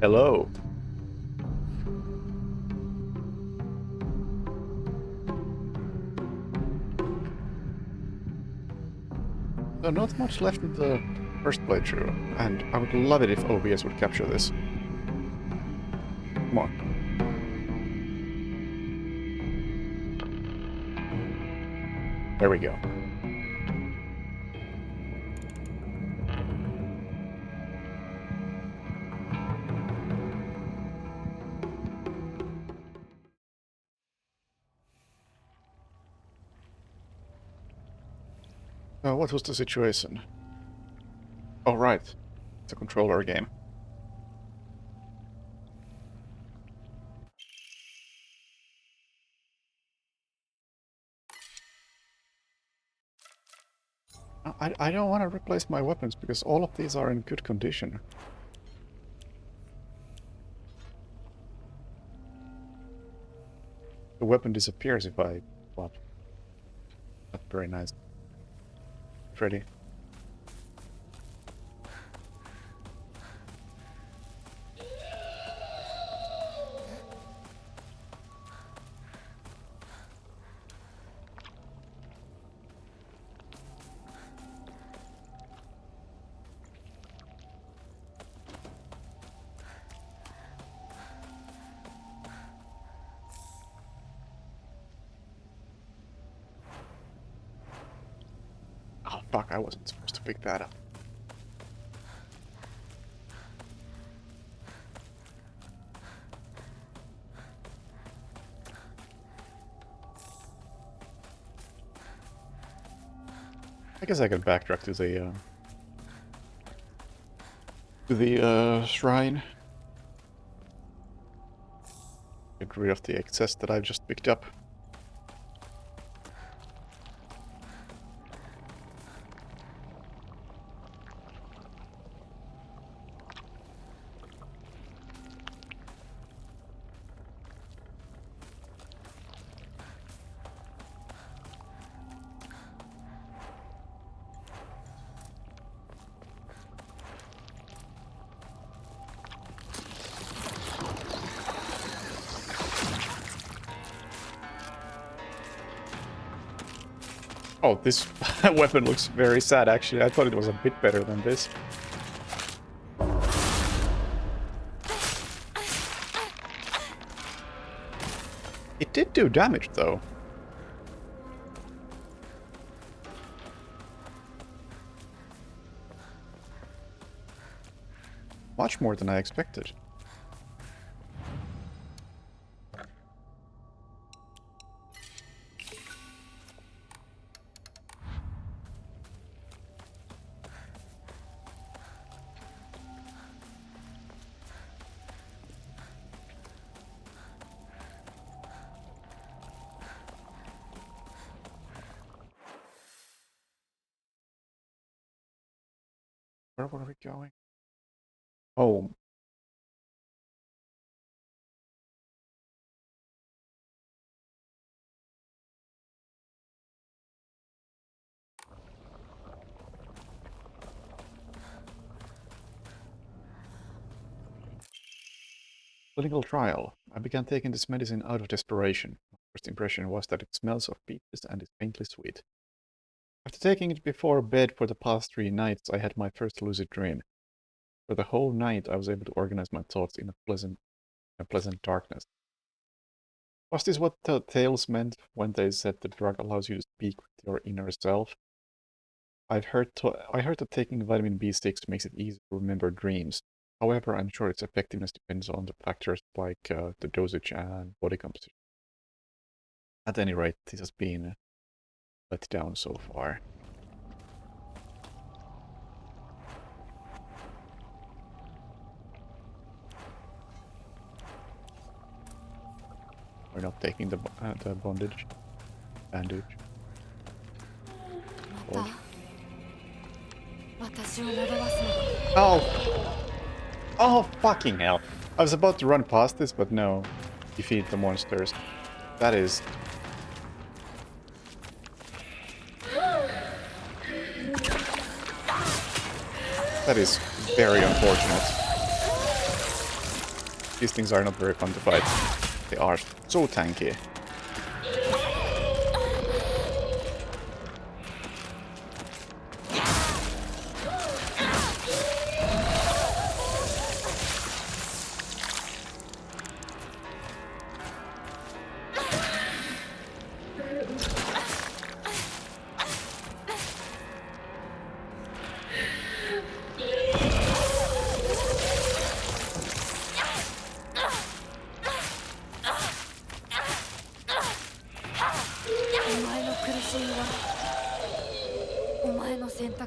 Hello. So not much left in the first playthrough, and I would love it if OBS would capture this. Come on. There we go. What was the situation? Oh, right. It's a controller game. I don't want to replace my weapons because all of these are in good condition. The weapon disappears if I swap. Not very nice. Ready? Oh fuck, I wasn't supposed to pick that up. I guess I can backtrack to the shrine. Get rid of the excess that I've just picked up. Oh, this weapon looks very sad, actually. I thought it was a bit better than this. It did do damage, though. Much more than I expected. Where were we going? Home. Clinical trial. I began taking this medicine out of desperation. My first impression was that it smells of peaches and is faintly sweet. After taking it before bed for the past 3 nights, I had my first lucid dream. For the whole night, I was able to organize my thoughts in a pleasant darkness. Was this what the tales meant when they said the drug allows you to speak with your inner self? I heard that taking vitamin B6 makes it easy to remember dreams. However, I'm sure its effectiveness depends on the factors like the dosage and body composition. At any rate, this has been let down so far. We're not taking the bandage. Oh. Oh! Oh, fucking hell. I was about to run past this, but no. Defeat the monsters. That is... That is very unfortunate. These things are not very fun to fight. They are so tanky.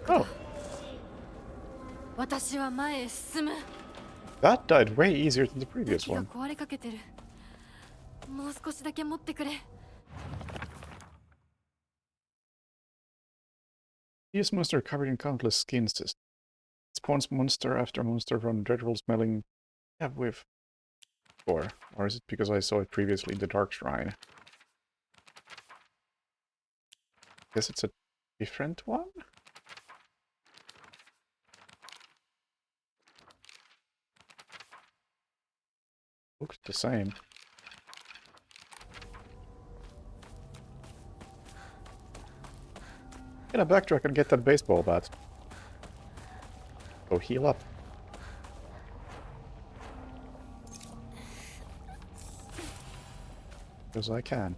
Oh. That died way easier than the previous one. This monster covered in countless skins. It spawns monster after monster from dreadful smelling. Yeah, with. Or is it because I saw it previously in the Dark Shrine? Guess it's a different one? Looks the same. Get a backtrack and get that baseball bat. Go heal up. Because I can.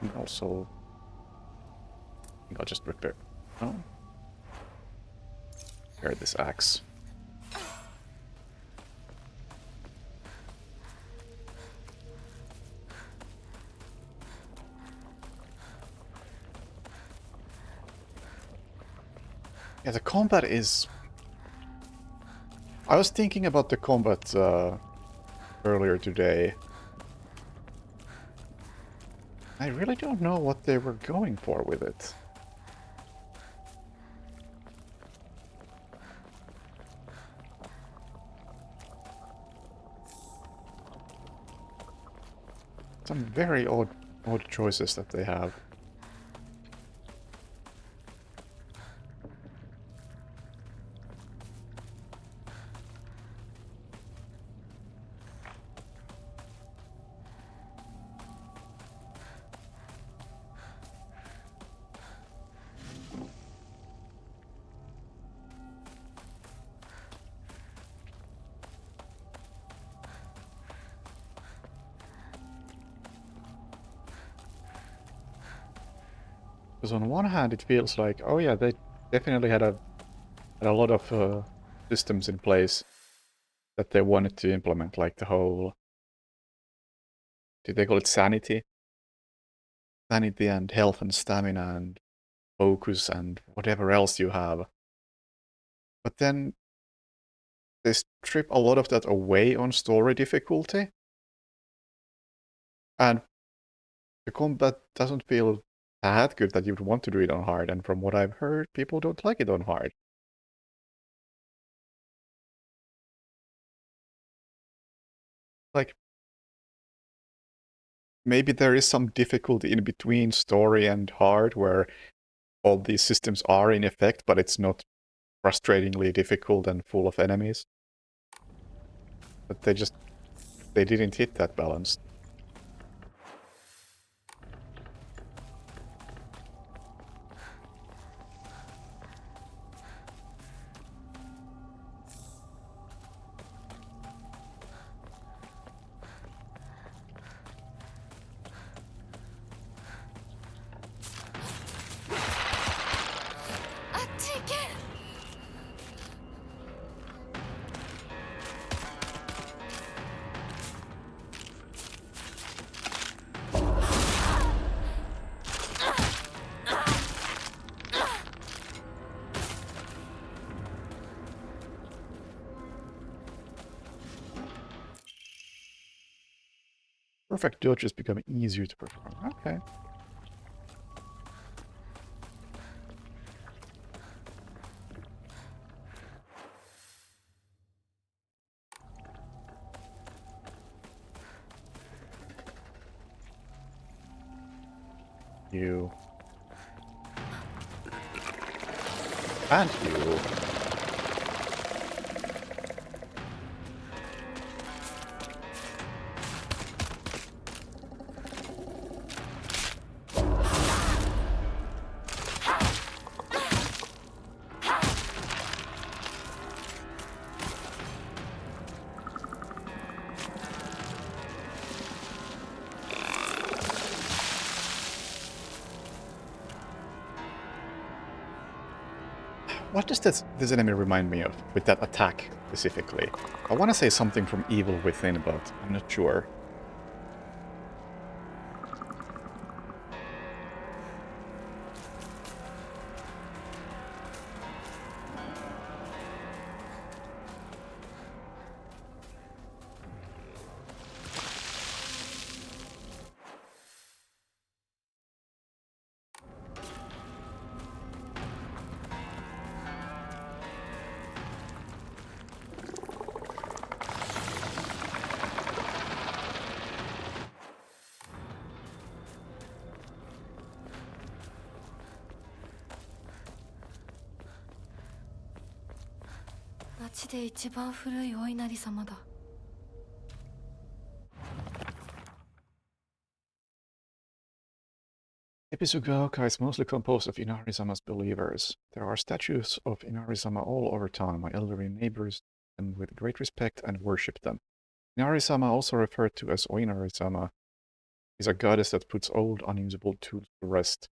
And also, I think I'll just repair. Oh, repair this axe. Yeah, the combat is. I was thinking about the combat earlier today. I really don't know what they were going for with it. Some very odd choices that they have. Because on one hand it feels like, oh yeah, they definitely had a lot of systems in place that they wanted to implement, like the whole, did they call it sanity? Sanity and health and stamina and focus and whatever else you have. But then they strip a lot of that away on story difficulty. And the combat doesn't feel that good that you'd want to do it on hard, and from what I've heard, people don't like it on hard. Like, maybe there is some difficulty in between story and hard where all these systems are in effect, but it's not frustratingly difficult and full of enemies. But they didn't hit that balance. Perfect dodges become easier to perform. Okay. You. And you. What does this enemy remind me of, with that attack specifically? I want to say something from Evil Within, but I'm not sure. Ebisugaoka is mostly composed of Inari-sama's believers. There are statues of Inari-sama all over town. My elderly neighbors them with great respect and worship them. Inari-sama, also referred to as Oinari-sama, is a goddess that puts old, unusable tools to rest.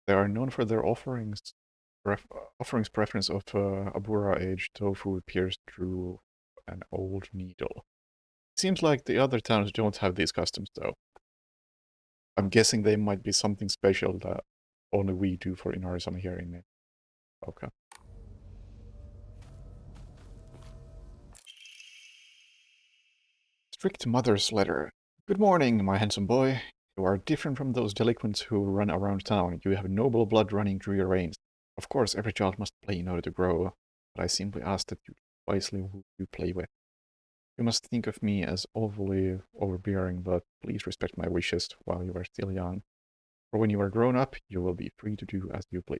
They are known for their offerings preference of Abura-aged tofu pierced through an old needle. Seems like the other towns don't have these customs, though. I'm guessing they might be something special that only we do for Inari-sama here in it. Okay. Strict Mother's Letter. Good morning, my handsome boy. You are different from those delinquents who run around town. You have noble blood running through your veins. Of course, every child must play in order to grow, but I simply ask that you wisely who you play with. You must think of me as awfully overbearing, but please respect my wishes while you are still young. For when you are grown up, you will be free to do as you please.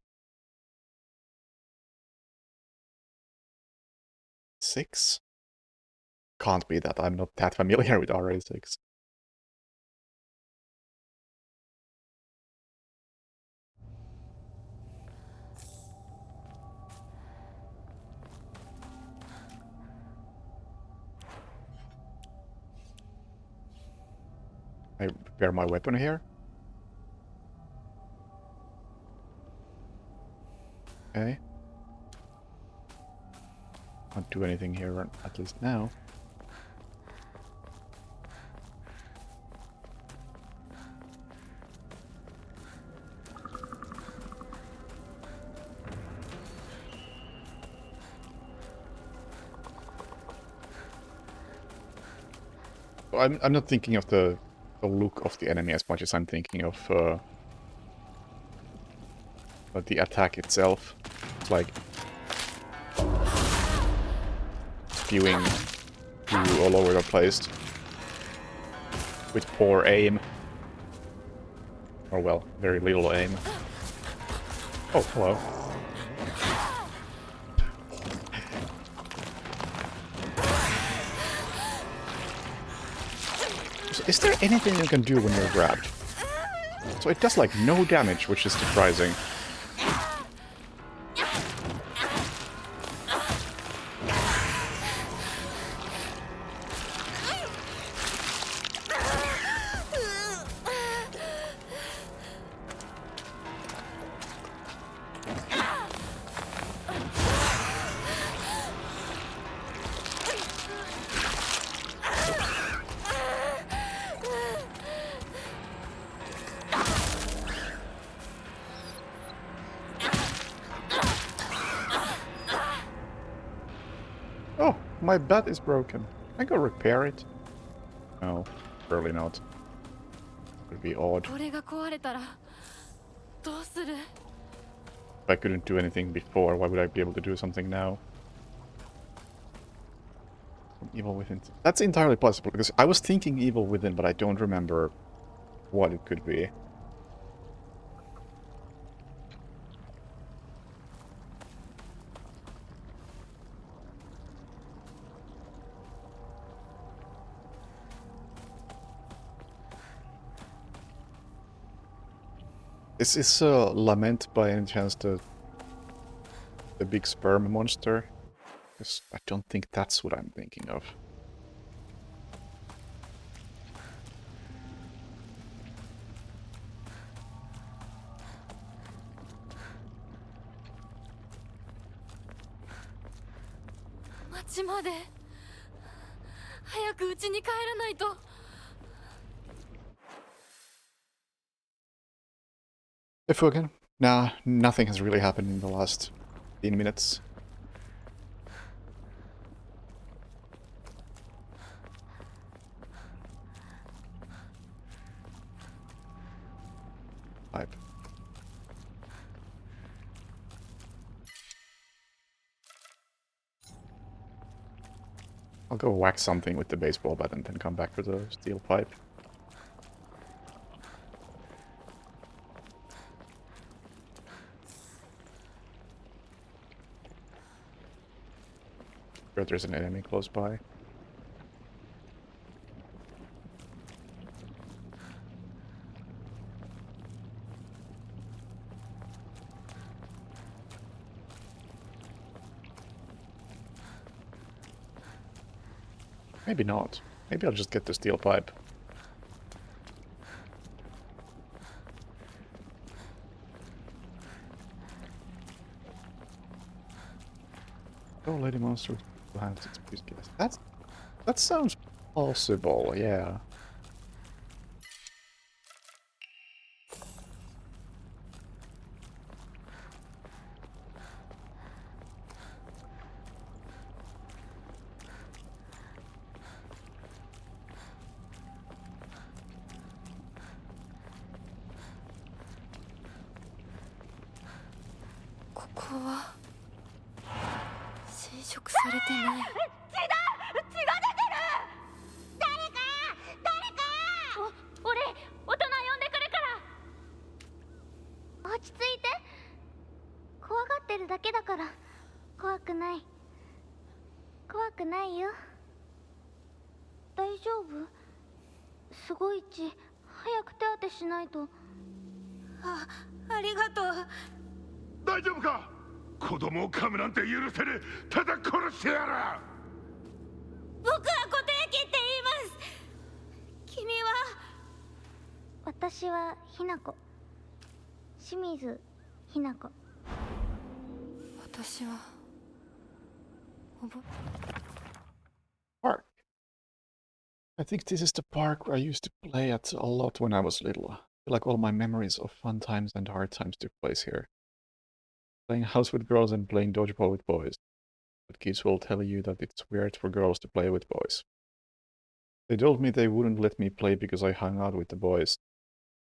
6? Can't be that. I'm not that familiar with RA6. I prepare my weapon here. Okay. Can't do anything here, at least now. I'm not thinking of the look of the enemy as much as I'm thinking of the attack itself. It's like spewing through all over the place with poor aim. Or well, very little aim. Oh, hello. Is there anything you can do when you're grabbed? So it does like no damage, which is surprising. Oh, my bat is broken. I go repair it? No, surely not. It would be odd. If I couldn't do anything before, why would I be able to do something now? Evil Within. That's entirely possible, because I was thinking Evil Within, but I don't remember what it could be. Is Lament by any chance the big sperm monster? Because I don't think that's what I'm thinking of. If we can. Nah, nothing has really happened in the last 15 minutes. Pipe. I'll go whack something with the baseball bat and then come back for the steel pipe. Sure, there's an enemy close by. Maybe not. Maybe I'll just get the steel pipe. Oh, Lady Monster has its guest. That sounds possible, yeah. Park. I think this is the park where I used to play at a lot when I was little. I feel like all my memories of fun times and hard times took place here. Playing house with girls and playing dodgeball with boys. But kids will tell you that it's weird for girls to play with boys. They told me they wouldn't let me play because I hung out with the boys.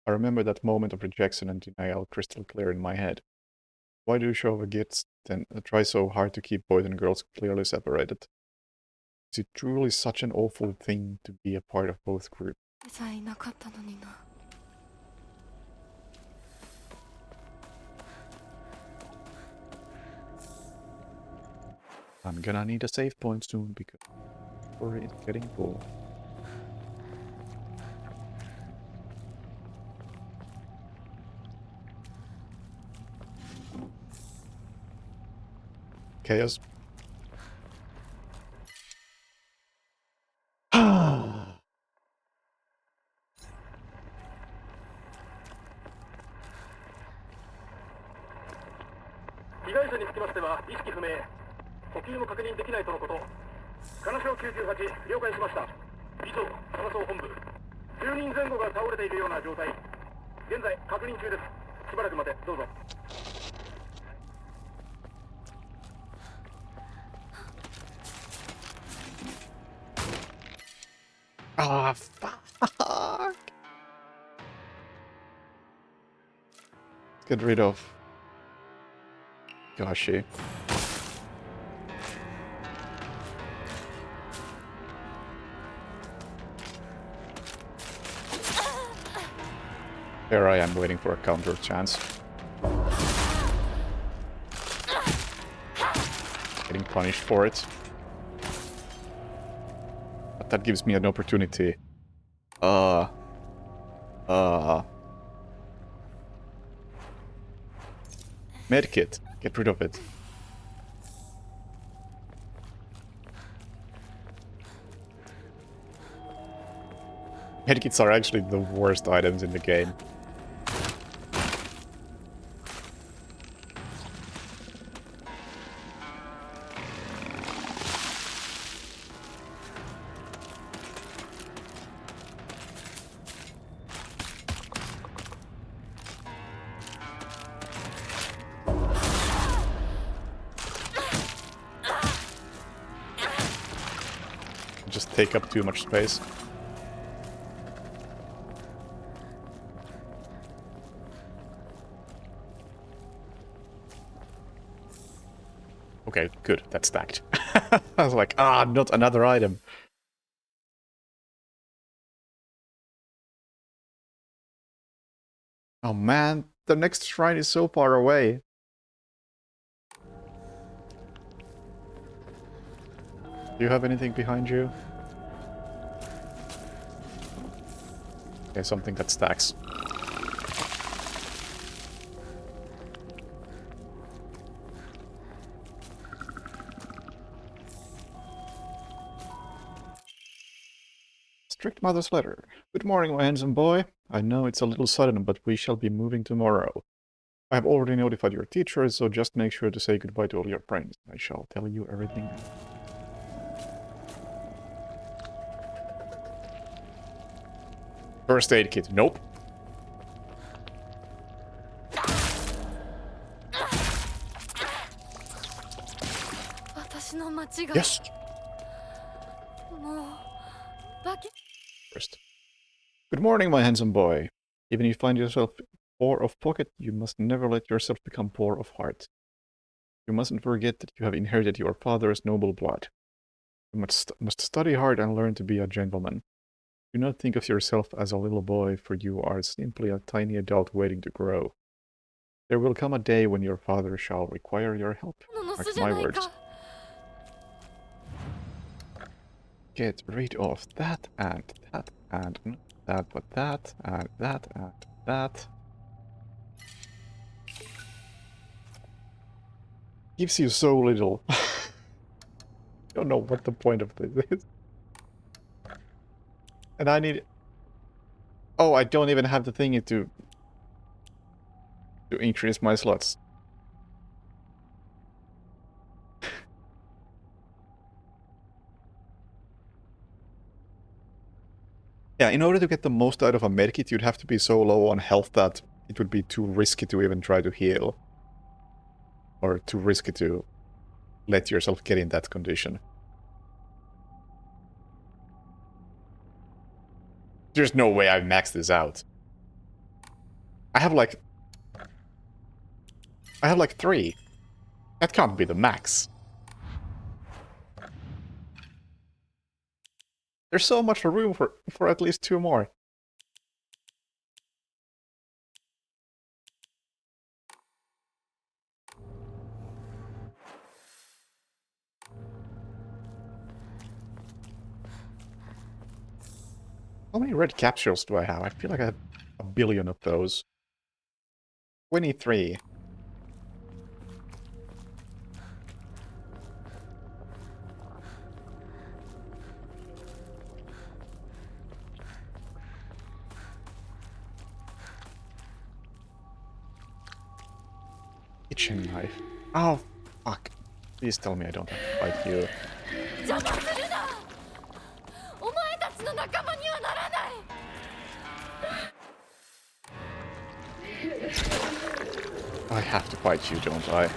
I remember that moment of rejection and denial crystal clear in my head. Why do you show the kids then try so hard to keep boys and girls clearly separated? Is it truly such an awful thing to be a part of both groups? I'm gonna need a save point soon because the story is getting full. Chaos. Ah. 被害者につきましては意識不明、呼吸も確認できないとのこと。金賞98了解しました。以上、金賞本部。10人前後が倒れているような状態。現在確認中です。しばらくまでどうぞ。Ah, fuck! Let's get rid of Gashi. There I am waiting for a counter chance. Getting punished for it. But that gives me an opportunity. Medkit. Get rid of it. Medkits are actually the worst items in the game. Just take up too much space. Okay, good. That's stacked. I was like, not another item. Oh man, the next shrine is so far away. Do you have anything behind you? Okay, something that stacks. Strict Mother's letter. Good morning, my handsome boy. I know it's a little sudden, but we shall be moving tomorrow. I have already notified your teachers, so just make sure to say goodbye to all your friends. I shall tell you everything. First aid kit. Nope. Yes. First. Good morning, my handsome boy. Even if you find yourself poor of pocket, you must never let yourself become poor of heart. You mustn't forget that you have inherited your father's noble blood. You must study hard and learn to be a gentleman. Do not think of yourself as a little boy, for you are simply a tiny adult waiting to grow. There will come a day when your father shall require your help. Mark my words. Get rid of that and that and that, but that and that and that. Gives you so little. Don't know what the point of this is. And I need... Oh, I don't even have the thingy to increase my slots. Yeah, in order to get the most out of a medkit, you'd have to be so low on health that it would be too risky to even try to heal. Or too risky to let yourself get in that condition. There's no way I've maxed this out. I have like 3. That can't be the max. There's so much room for at least 2 more. How many red capsules do I have? I feel like I have a billion of those. 23. Kitchen knife. Oh, fuck. Please tell me I don't have to fight you. I have to fight you, don't I?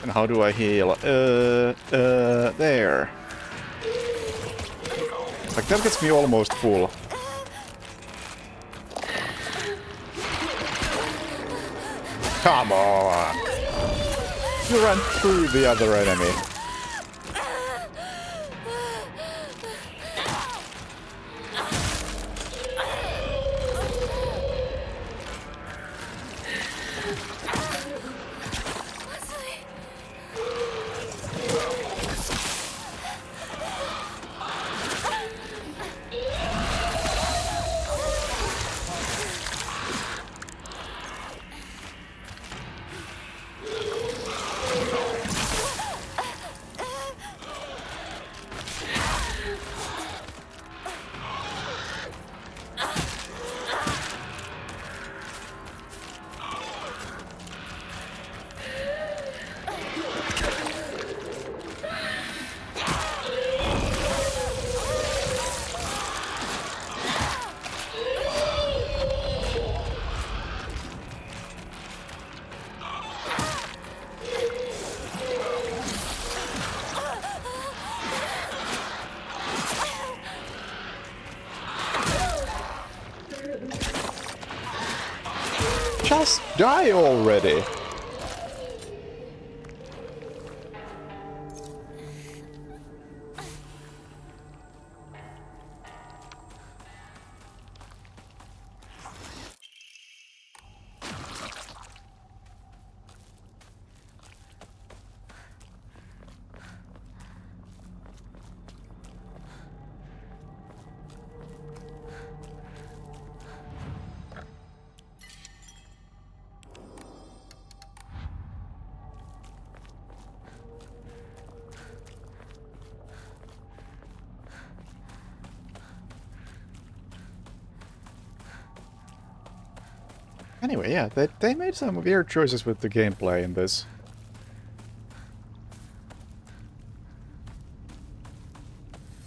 And how do I heal? There. Like, that gets me almost full. Come on! You ran through the other enemy. Just die already! Anyway, yeah, they made some weird choices with the gameplay in this.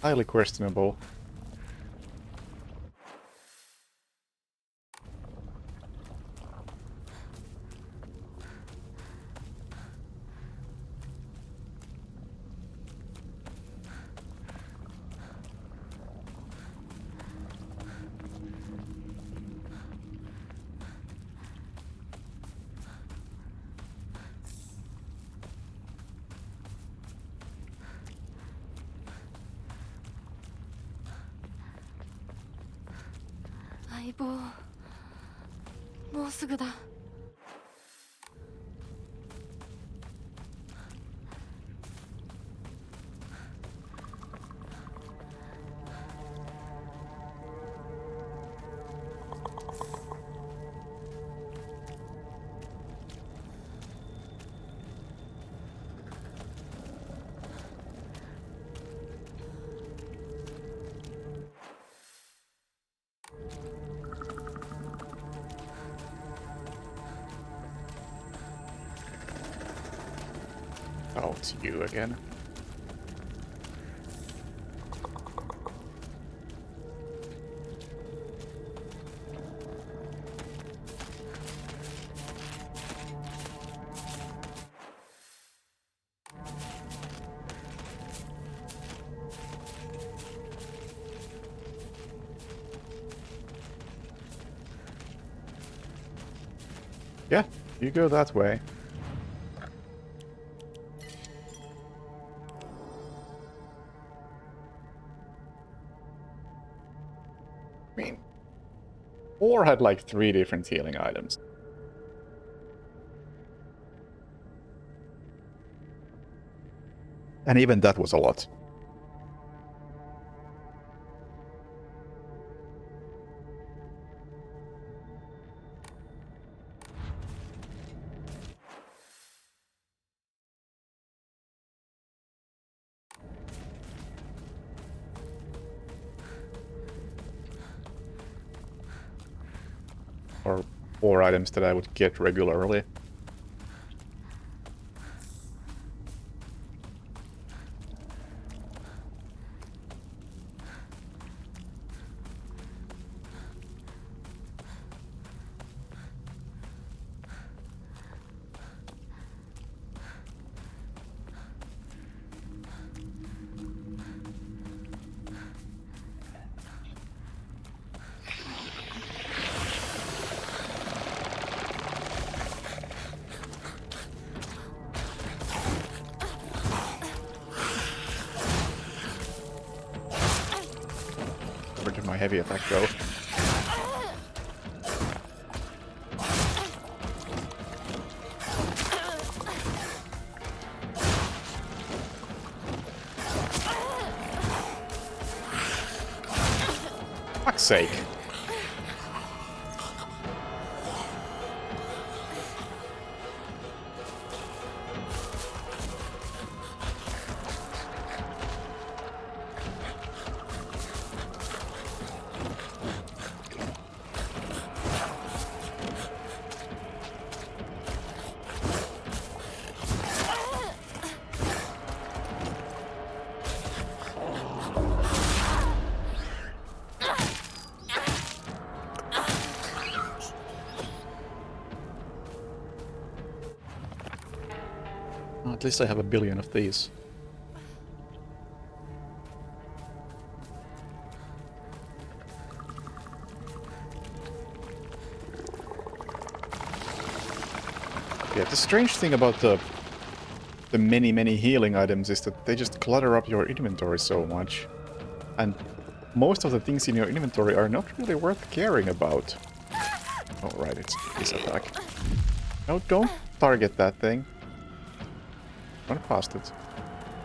Highly questionable. Oh, it's you again. Yeah, you go that way. I mean, 4 had like 3 different healing items. And even that was a lot. Or 4 items that I would get regularly. heavy attack go. Fuck's sake. At least I have a billion of these. Yeah, the strange thing about the many healing items is that they just clutter up your inventory so much. And most of the things in your inventory are not really worth caring about. Oh, right, it's this attack. No, don't target that thing. Run past it.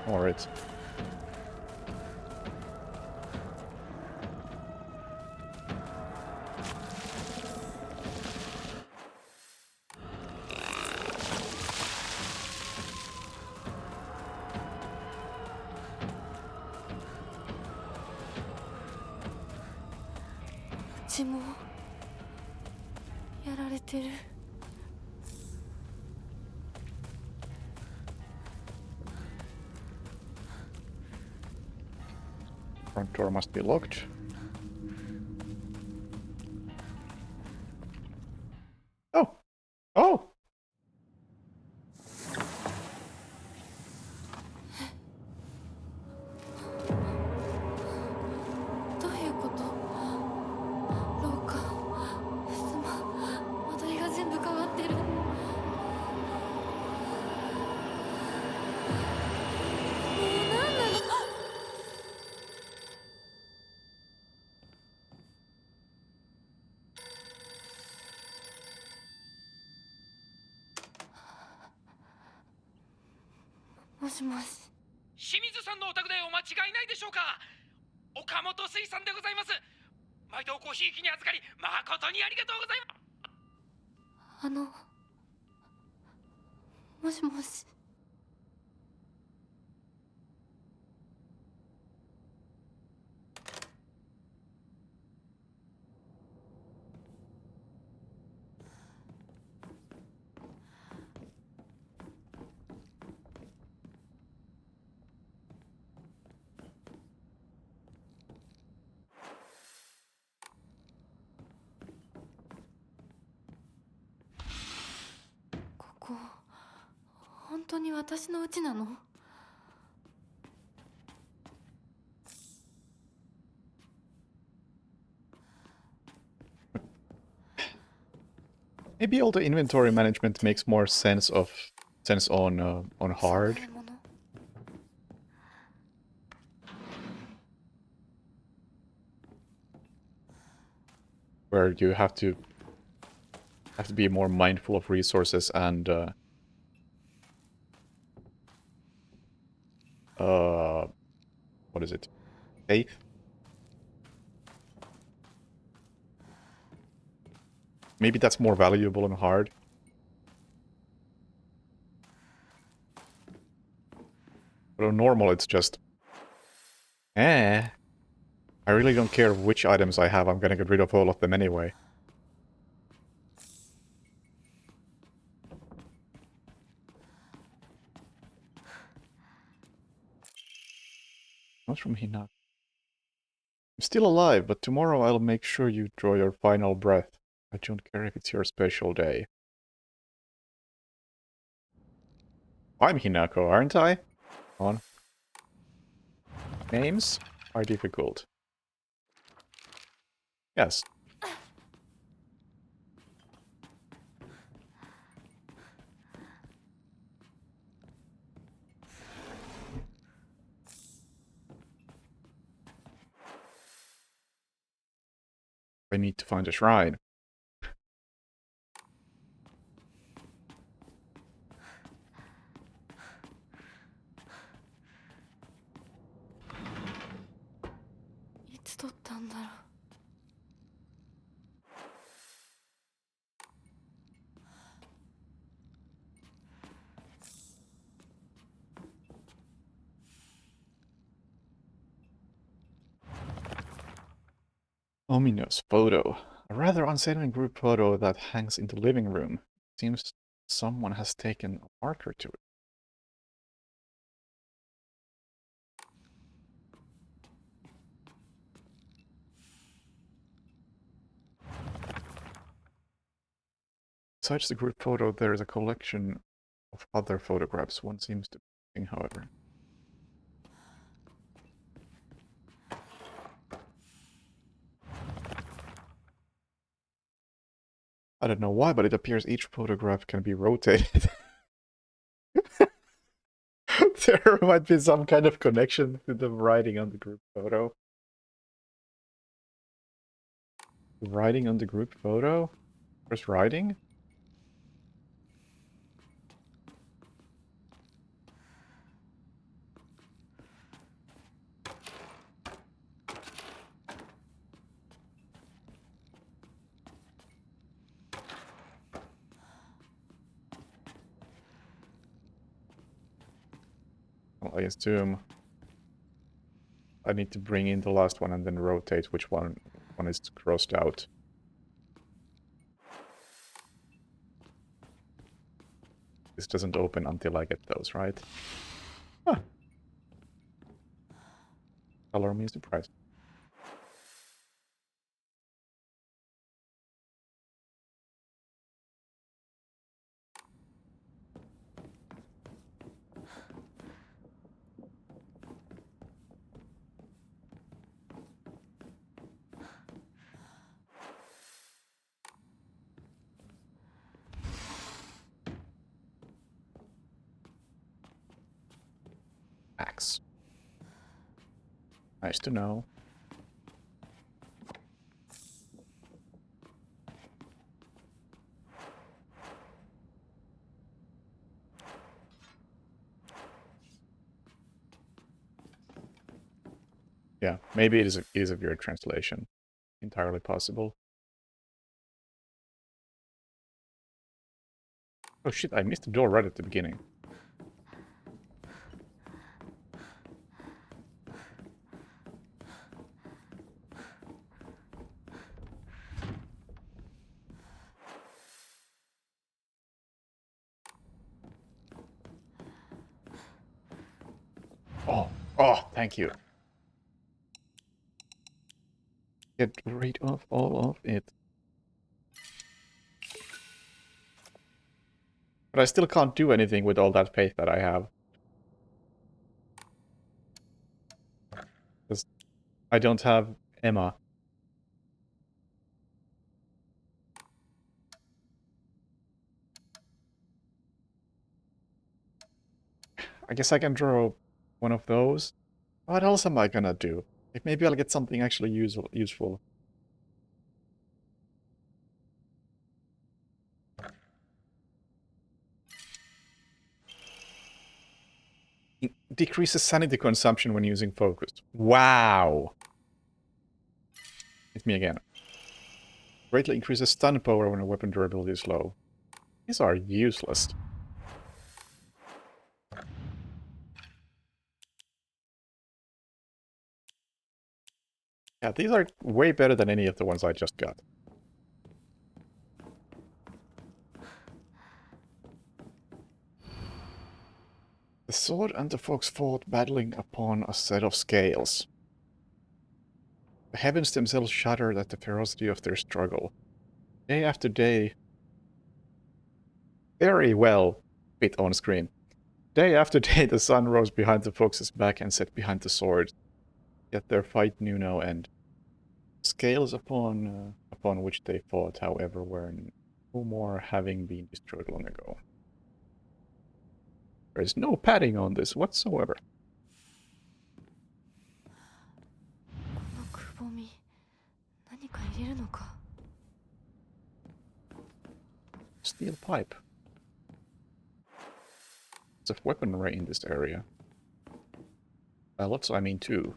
Or it. Front door must be locked. Oh! Oh! Maybe all the inventory management makes more sense on hard. Where you have to be more mindful of resources and what is it? Faith? Maybe that's more valuable on hard. But on normal it's just I really don't care which items I have, I'm gonna get rid of all of them anyway. What's from Hinata? I'm still alive, but tomorrow I'll make sure you draw your final breath. I don't care if it's your special day. I'm Hinako, aren't I? On. Names are difficult. Yes. I need to find a shrine. Ominous photo. A rather unsettling group photo that hangs in the living room. Seems someone has taken a marker to it. Besides the group photo, there is a collection of other photographs. One seems to be missing, however. I don't know why, but it appears each photograph can be rotated. There might be some kind of connection to the writing on the group photo. Writing on the group photo? There's writing? Well, I assume I need to bring in the last one and then rotate which one is crossed out. This doesn't open until I get those, right? Huh. Color me surprised. Axe. Nice to know. Yeah, maybe it is a weird translation. Entirely possible. Oh shit, I missed the door right at the beginning. Oh, thank you. Get rid of all of it. But I still can't do anything with all that faith that I have. Because I don't have Emma. I guess I can draw one of those. What else am I gonna do? Like maybe I'll get something actually useful. Decreases sanity consumption when using focus. Wow! Hit me again. Greatly increases stun power when a weapon durability is low. These are useless. Yeah, these are way better than any of the ones I just got. The sword and the fox fought, battling upon a set of scales. The heavens themselves shuddered at the ferocity of their struggle. Day after day... Very well fit on screen. Day after day the sun rose behind the fox's back and set behind the sword. Yet their fight knew no end. Scales upon which they fought, however, were no more, having been destroyed long ago. There is no padding on this whatsoever. 何か入れるのか。 Steel pipe. Lots of weaponry in this area. Lots, I mean two.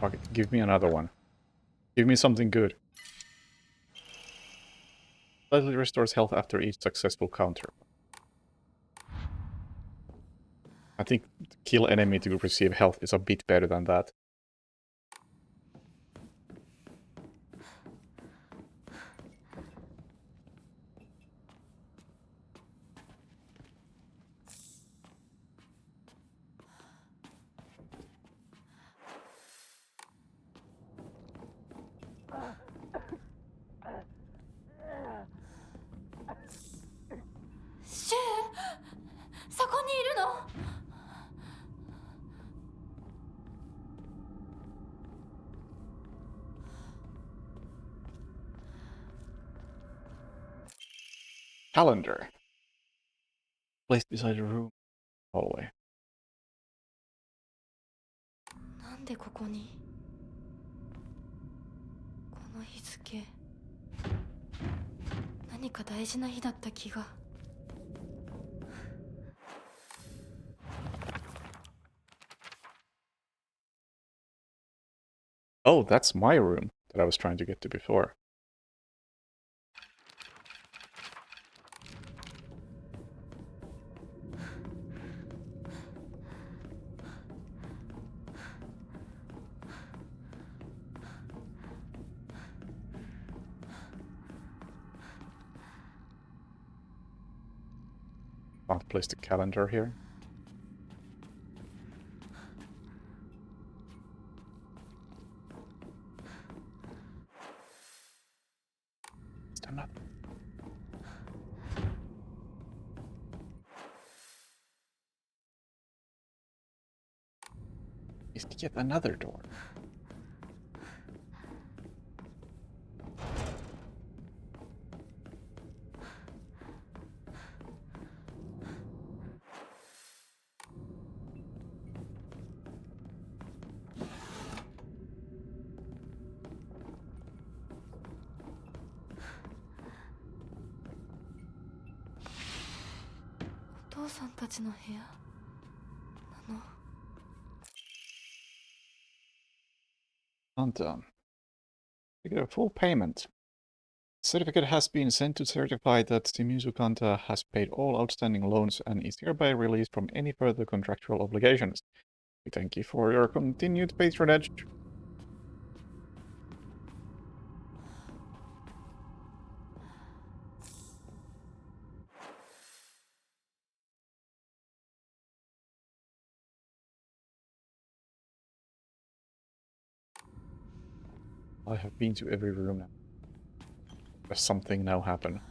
Okay, give me another one. Give me something good. Slightly restores health after each successful counter. I think kill enemy to receive health is a bit better than that.シュウ、そこにいるの？ Calendar. Placed beside the room hallway. なんでここに？この日付、何か大事な日だった気が。 Oh, that's my room that I was trying to get to before. Can't place the calendar here. Still not. Is yet another door. O 父さんたちの部屋なの。 And we get a full payment. Certificate has been sent to certify that Shimizu Kanta has paid all outstanding loans and is hereby released from any further contractual obligations. We thank you for your continued patronage. I have been to every room now. Does something now happen?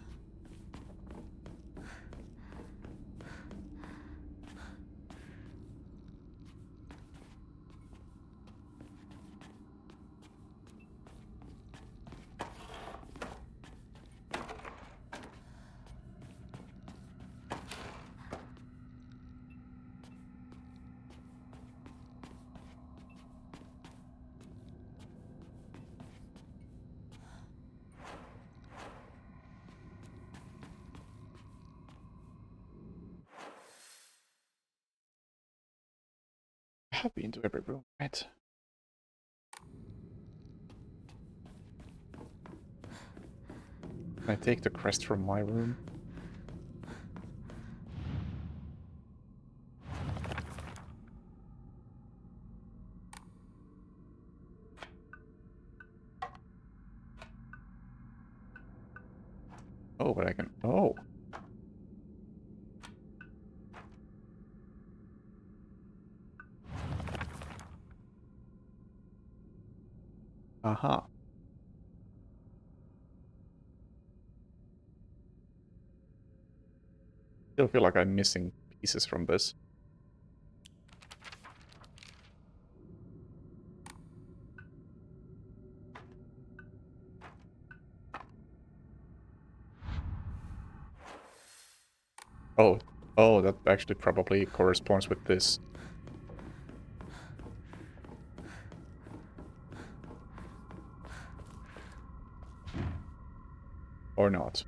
I have been to every room, right? Can I take the crest from my room? Oh, but I can... Oh! Aha. Still feel like I'm missing pieces from this. Oh, oh, that actually probably corresponds with this. Or not.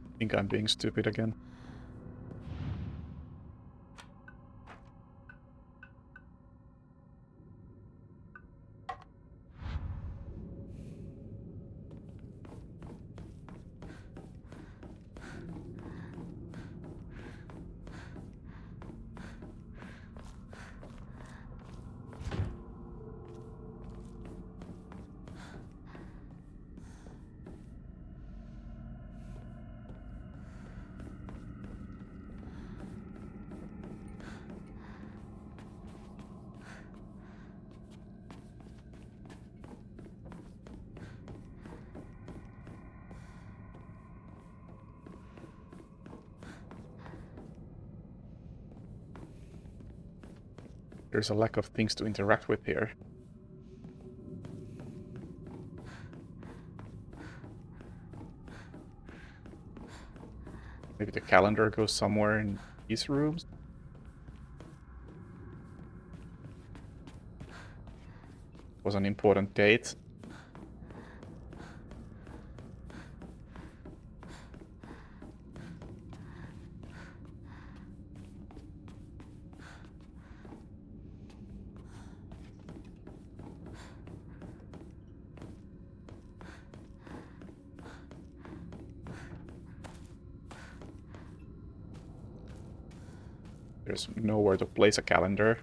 I think I'm being stupid again. There's a lack of things to interact with here. Maybe the calendar goes somewhere in these rooms? Was an important date. There's nowhere to place a calendar.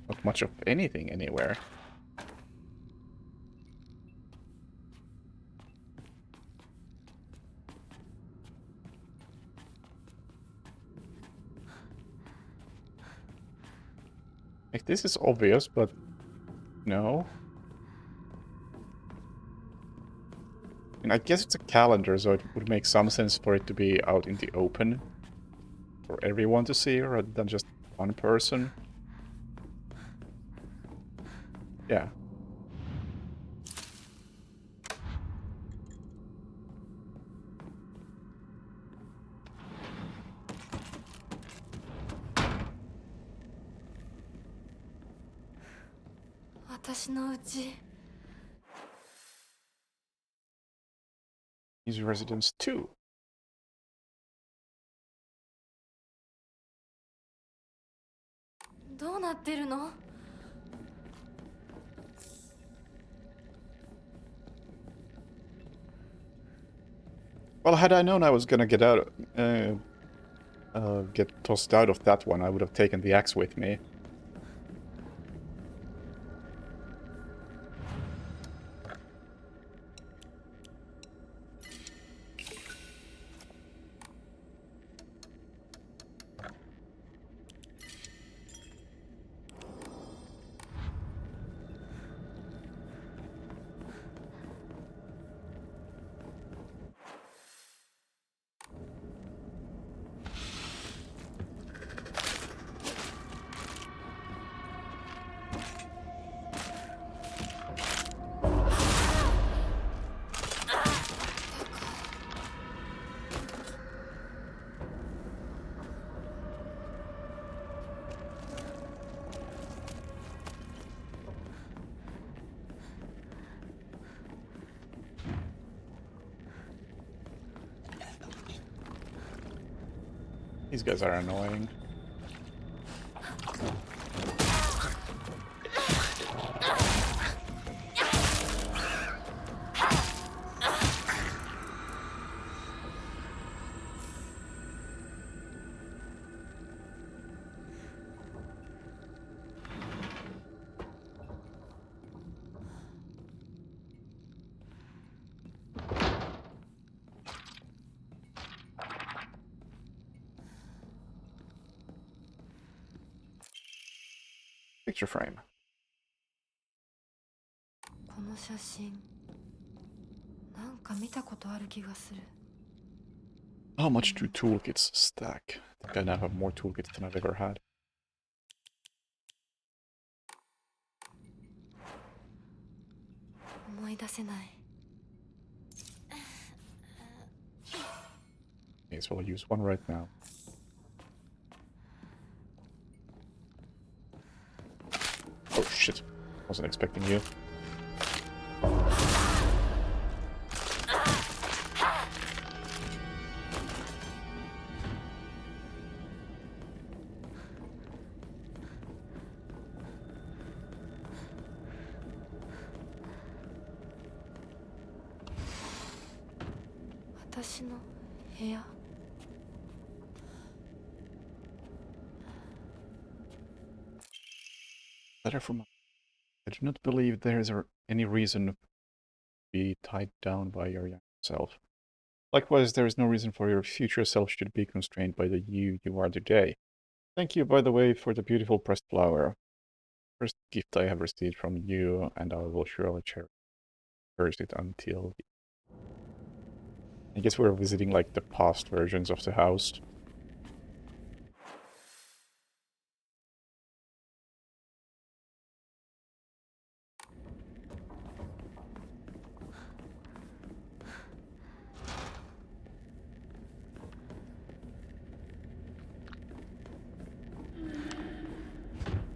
Not much of anything anywhere. Like, this is obvious, but no. And I guess it's a calendar, so it would make some sense for it to be out in the open for everyone to see rather than just one person. Yeah. His residence too. Well, had I known I was gonna get out, get tossed out of that one, I would have taken the axe with me. These guys are annoying. Picture frame. この写真なんか見たことある気がする。 How much do toolkits stack? I think I now have more toolkits than I've ever had. 思い出せない。 May as well use one right now. Oh shit. Wasn't expecting you. Letter from... I do not believe there is any reason to be tied down by your young self. Likewise, there is no reason for your future self should be constrained by the you are today. Thank you, by the way, for the beautiful pressed flower. First gift I have received from you, and I will surely cherish it until... I guess we're visiting, like, the past versions of the house.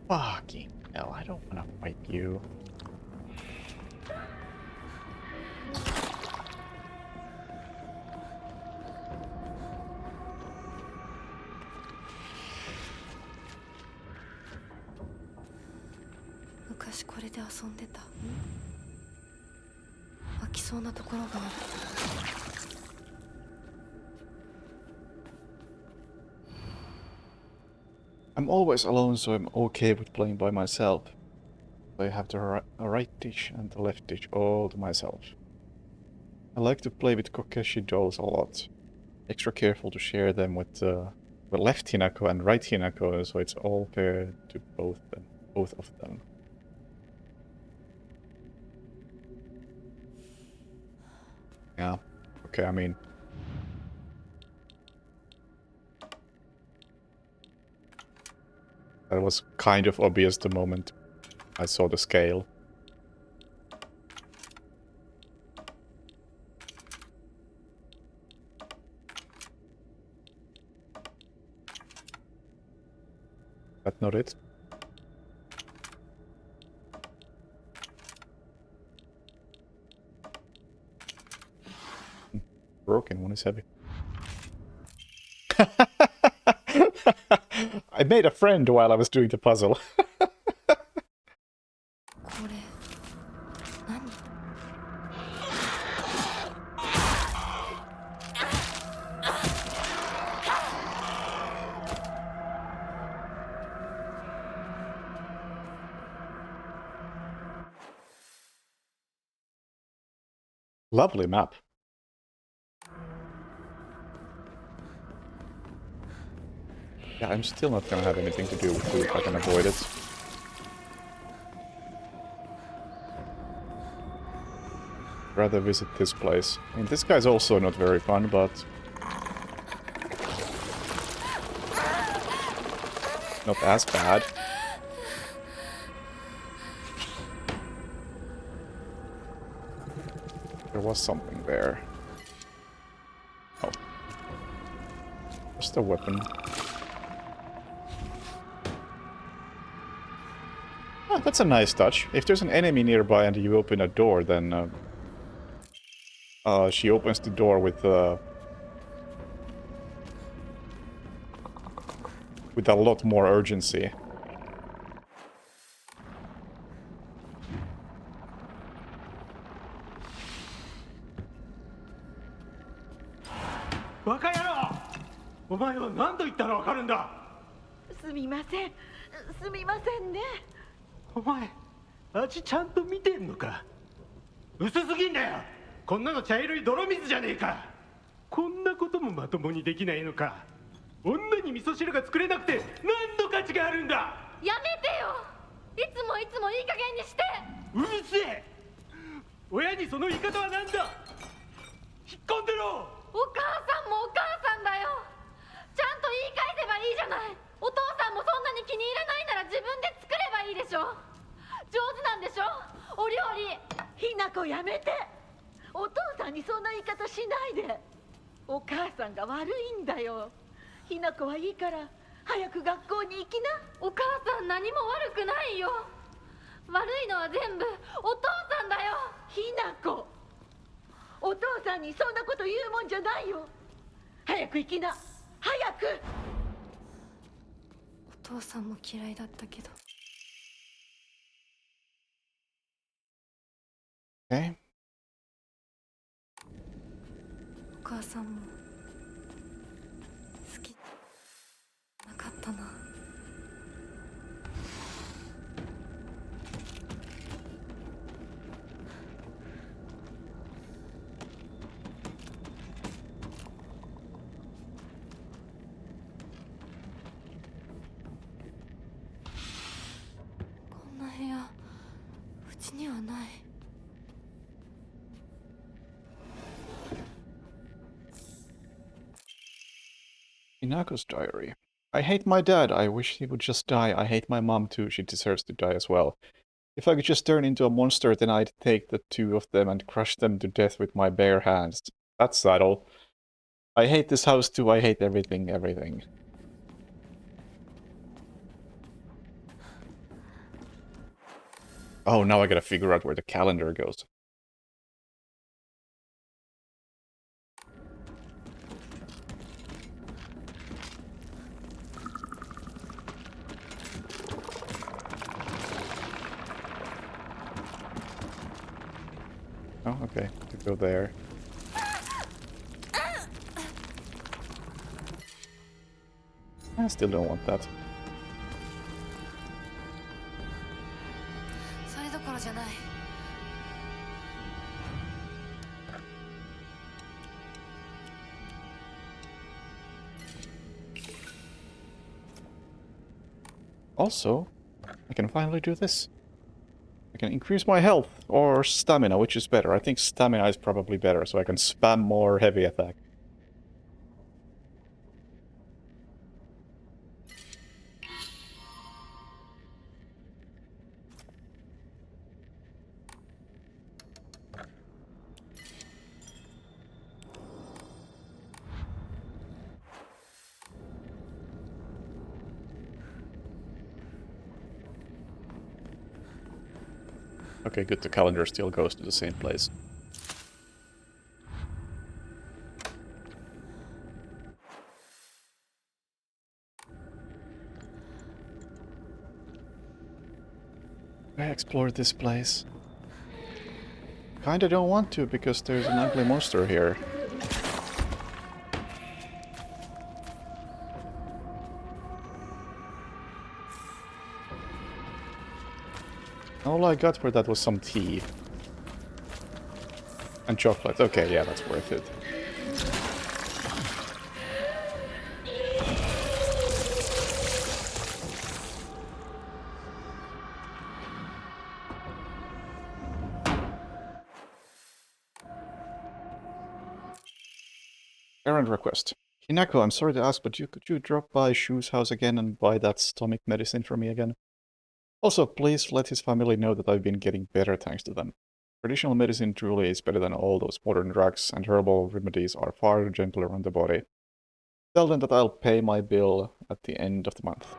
Fucking hell, I don't want to fight you. I'm always alone, so I'm okay with playing by myself. I have the right dish and the left dish all to myself. I like to play with Kokeshi dolls a lot. Extra careful to share them with left Hinako and right Hinako, so it's all fair to both of them. Yeah, okay, I mean... That was kind of obvious the moment I saw the scale. That's not it. Broken one is heavy. I made a friend while I was doing the puzzle. Lovely map. Yeah, I'm still not gonna have anything to do with it if I can avoid it. Rather visit this place. I mean, this guy's also not very fun, but... not as bad. There was something there. Oh. Just a weapon. Oh, that's a nice touch. If there's an enemy nearby and you open a door, then... she opens the door with with a lot more urgency. Okay. お母さんも好きなかったな。こんな部屋うちにはない。Hinako's diary. I hate my dad. I wish he would just die. I hate my mom too. She deserves to die as well. If I could just turn into a monster, then I'd take the two of them and crush them to death with my bare hands. That's subtle. I hate this house too. I hate everything, everything. Oh, now I gotta figure out where the calendar goes. Oh, okay. To go there. I still don't want that. それどころじゃない。Also, I can finally do this. I can increase my health or stamina, which is better. I think stamina is probably better, so I can spam more heavy attack. Okay, good, the calendar still goes to the same place. I explored this place. Kinda don't want to, because there's an ugly monster here. All I got for that was some tea. And chocolate. Okay, yeah, that's worth it. Errand request. Hinako, I'm sorry to ask, but could you drop by Shu's house again and buy that stomach medicine for me again? Also, please let his family know that I've been getting better thanks to them. Traditional medicine truly is better than all those modern drugs, and herbal remedies are far gentler on the body. Tell them that I'll pay my bill at the end of the month.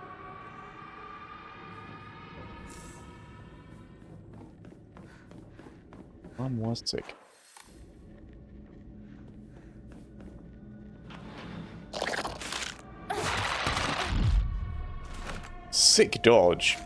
Mom was sick. Sick dodge.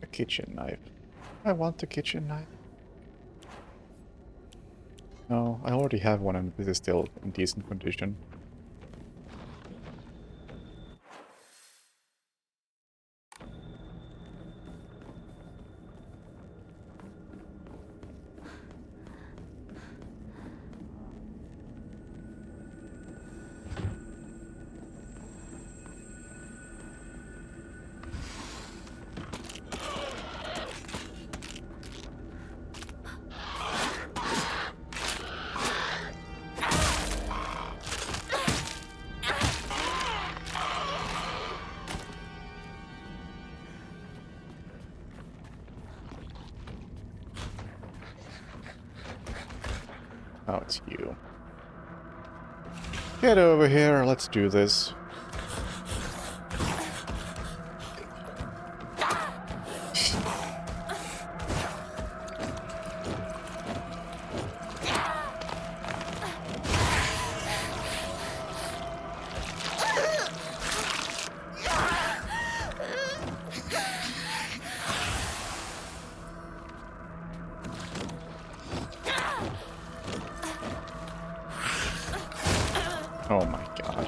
A kitchen knife. I want the kitchen knife. No, I already have one and this is still in decent condition. Oh, it's you. Get over here, let's do this. Oh my god.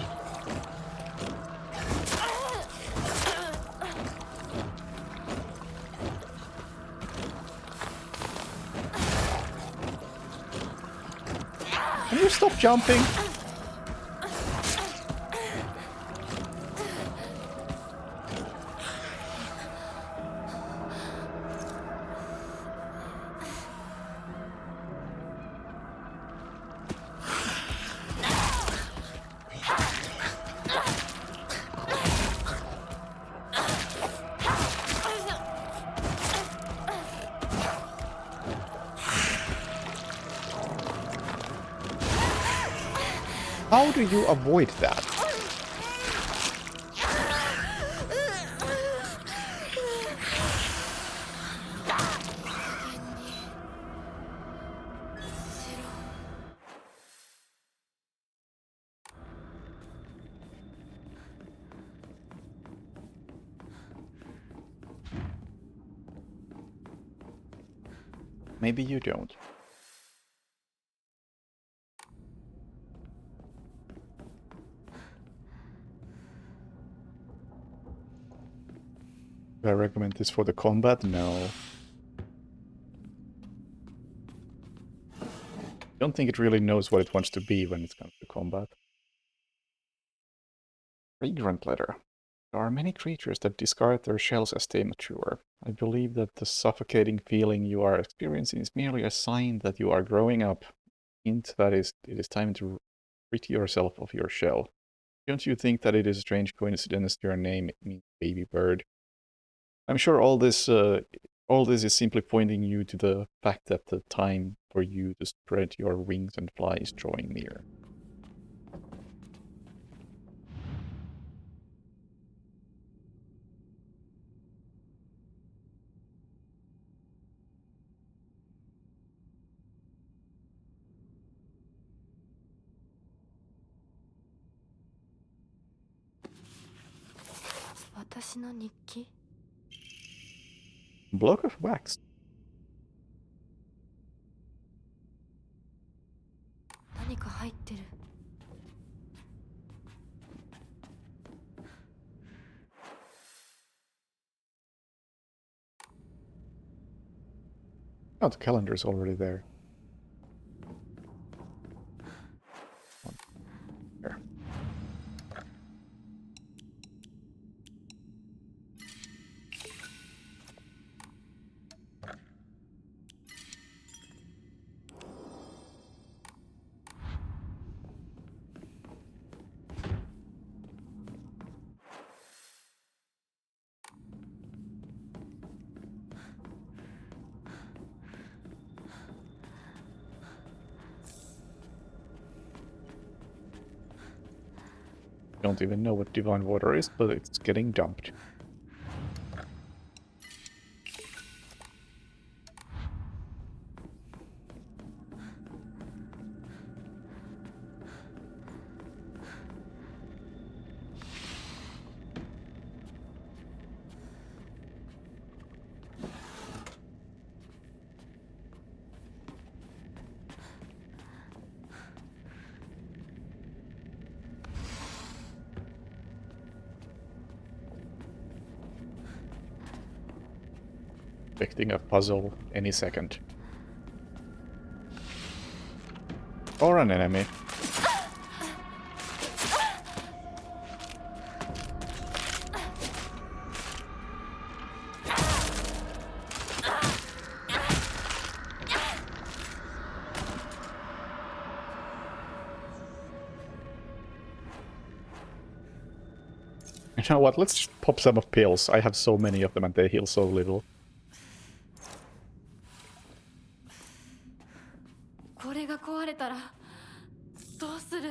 Can you stop jumping? How do you avoid that? Maybe you don't. Do I recommend this for the combat? No. I don't think it really knows what it wants to be when it comes to combat. Fragrant letter. There are many creatures that discard their shells as they mature. I believe that the suffocating feeling you are experiencing is merely a sign that you are growing up. Hint that it is time to rid yourself of your shell. Don't you think that it is a strange coincidence your name means baby bird? I'm sure all this is simply pointing you to the fact that the time for you to spread your wings and fly is drawing near. Block of wax. Oh, the calendar is already there. There. Don't even know what divine water is, but it's getting dumped. Expecting a puzzle any second. Or an enemy. You know what, let's just pop some of pills. I have so many of them and they heal so little. これが壊れたらどうする?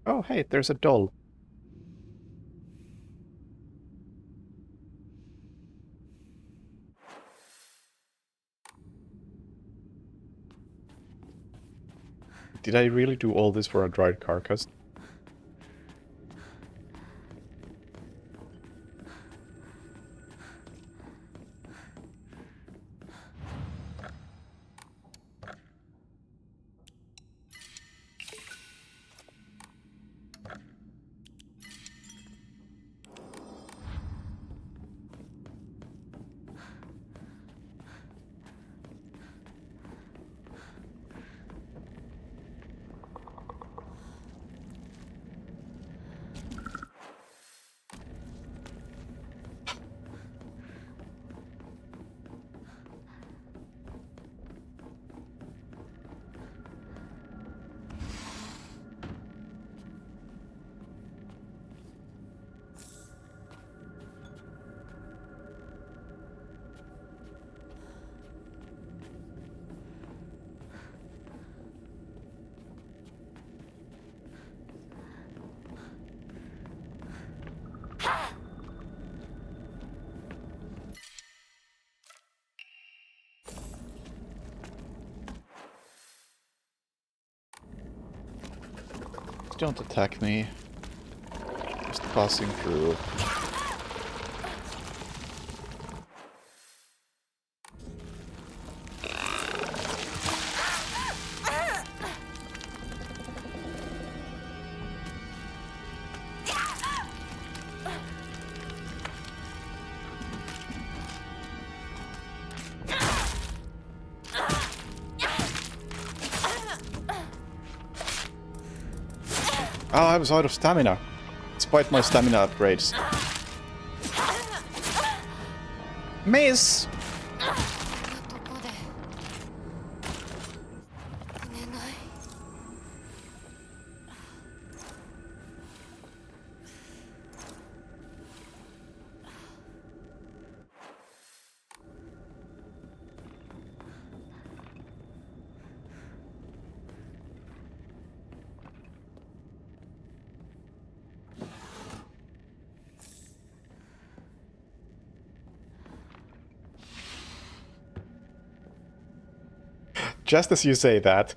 Oh, hey, there's a doll. Did I really do all this for a dried carcass? Don't attack me. Just passing through. Oh, I was out of stamina, despite my stamina upgrades. Miss! どこで寝ない? Just as you say that.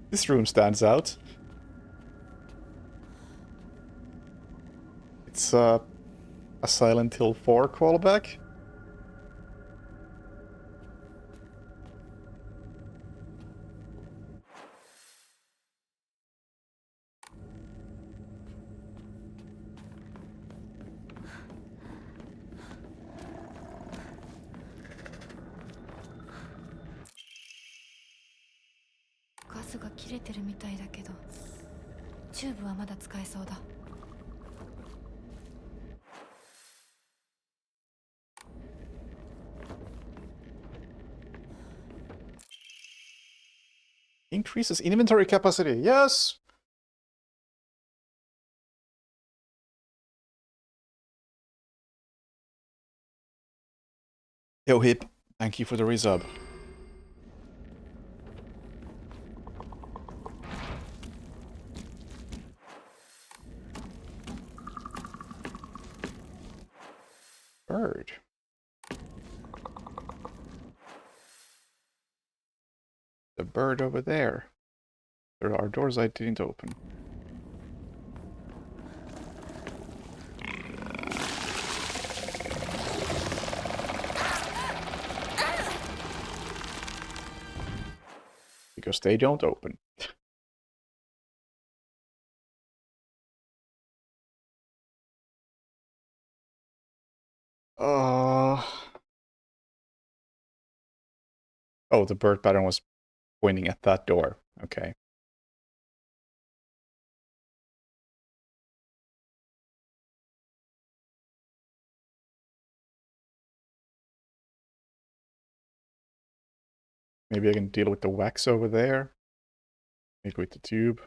This room stands out. It's a Silent Hill 4 callback. Gas が切れてるみたいだけど、チューブはまだ使えそうだ。Increases inventory capacity. Yes! Yo, Hip. Thank you for the resub. Bird. The bird over there. There are doors I didn't open. Because they don't open. Oh, the bird pattern was pointing at that door. Okay. Maybe I can deal with the wax over there. Maybe with the tube.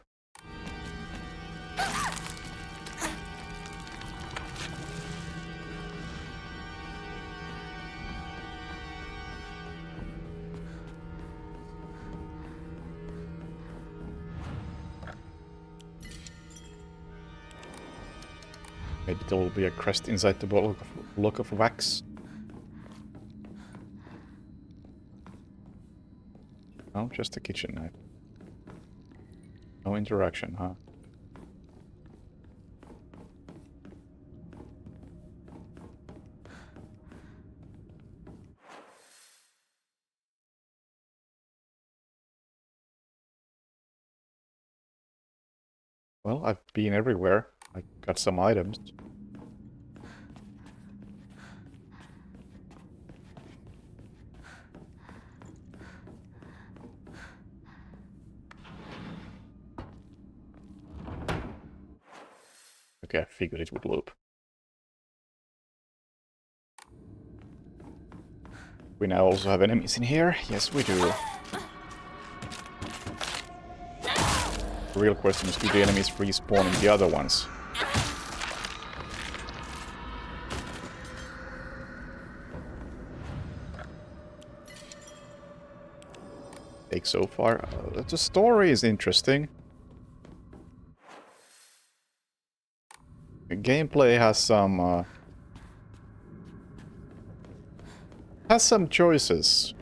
Maybe there will be a crest inside the block of wax. No, just a kitchen knife. No interaction, huh? Well, I've been everywhere. I got some items. Okay, I figured it would loop. We now also have enemies in here. Yes, we do. The real question is, do the enemies respawn in the other ones? Take so far. The story is interesting. The gameplay has some choices.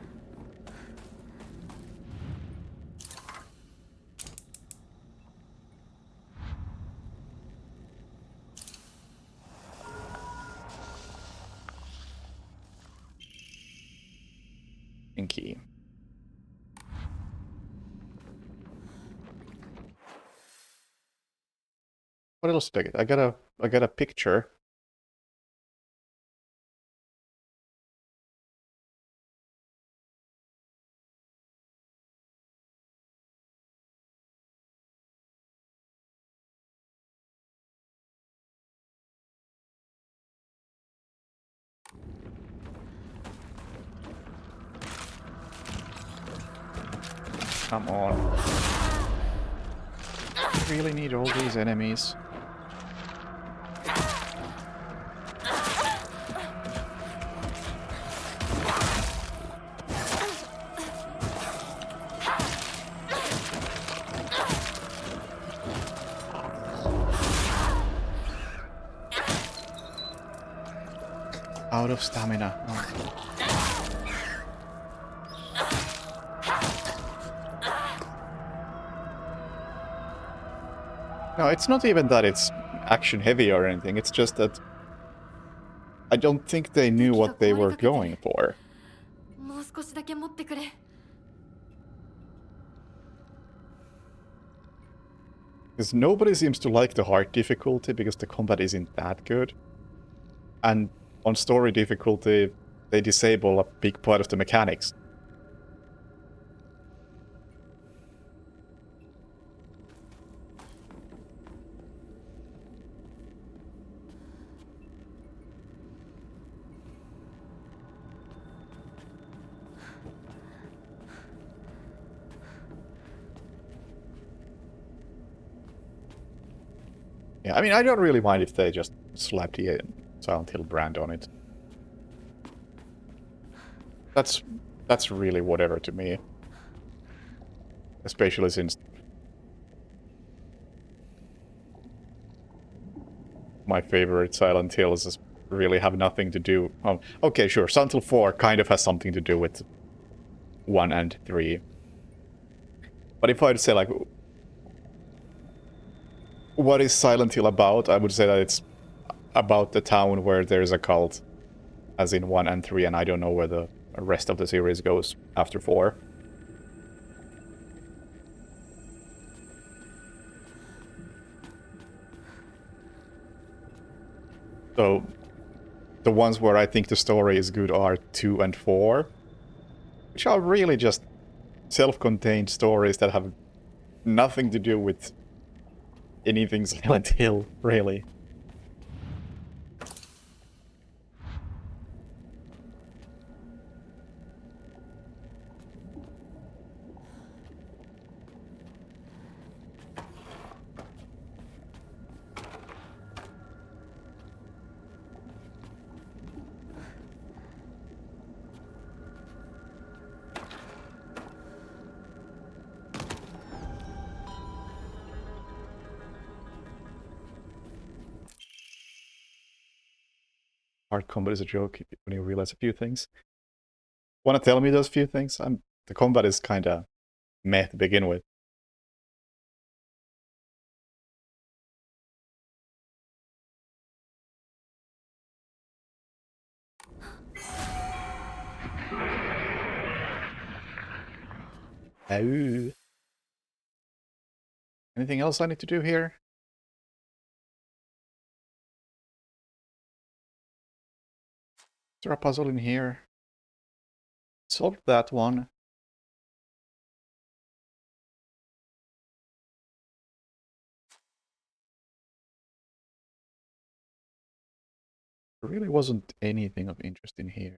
Key. What else did I get? I got a picture. Come on. I really need all these enemies. Out of stamina. Oh. No, it's not even that it's action heavy or anything, it's just that I don't think they knew what they were going for. Because nobody seems to like the hard difficulty because the combat isn't that good. And on story difficulty, they disable a big part of the mechanics. Yeah, I mean, I don't really mind if they just slap the Silent Hill brand on it. That's really whatever to me. Especially since my favorite Silent Hills is really have nothing to do... okay, sure, Silent Hill 4 kind of has something to do with 1 and 3. But if I'd say, like, what is Silent Hill about? I would say that it's about the town where there's a cult, as in 1 and 3, and I don't know where the rest of the series goes after 4. So, the ones where I think the story is good are 2 and 4, which are really just self-contained stories that have nothing to do with anything Silent Hill, really. Hard combat is a joke when you realize a few things. Want to tell me those few things? The combat is kinda meh to begin with. Oh. Anything else I need to do here? Is there a puzzle in here? Solved that one. There really wasn't anything of interest in here.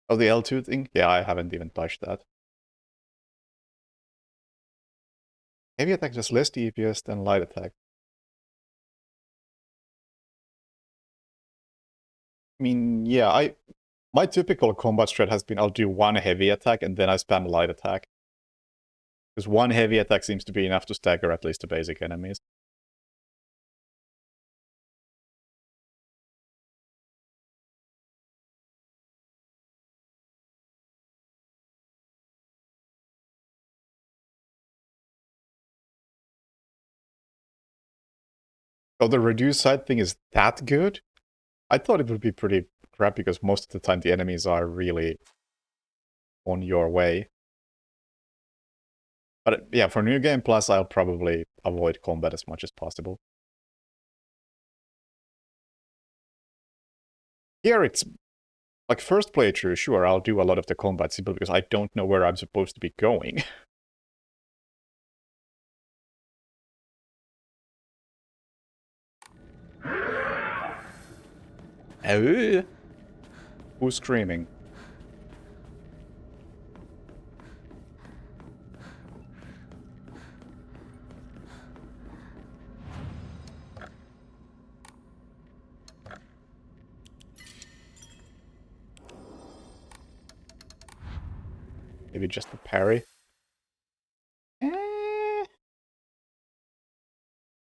Oh, the L2 thing? Yeah, I haven't even touched that. Heavy attack does less DPS than light attack. I mean, yeah, my typical combat strat has been I'll do one heavy attack and then I spam light attack. Because one heavy attack seems to be enough to stagger at least the basic enemies. Oh, the reduced side thing is that good? I thought it would be pretty crap because most of the time the enemies are really on your way. But yeah, for New Game Plus, I'll probably avoid combat as much as possible. Here it's like first playthrough, sure, I'll do a lot of the combat simply because I don't know where I'm supposed to be going. Oh. Who's screaming? Maybe just the parry?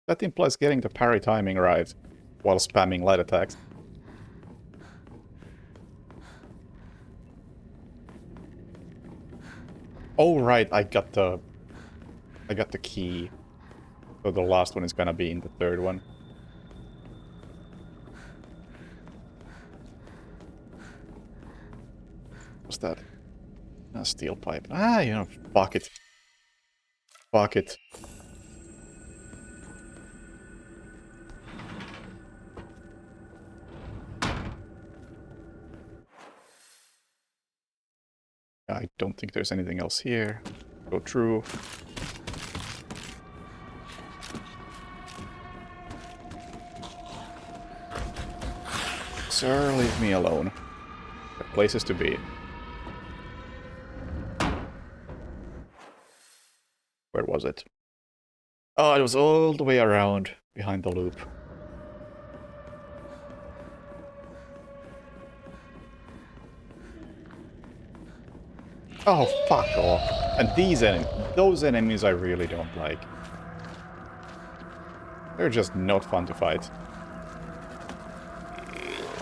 That implies getting the parry timing right while spamming light attacks. Oh right, I got the key. So the last one is gonna be in the third one. What's that? A steel pipe. Ah, you know, fuck it. Fuck it. I don't think there's anything else here. Go through. Sir, leave me alone. There are places to be. Where was it? Oh, it was all the way around behind the loop. Oh, fuck off. And those enemies I really don't like. They're just not fun to fight.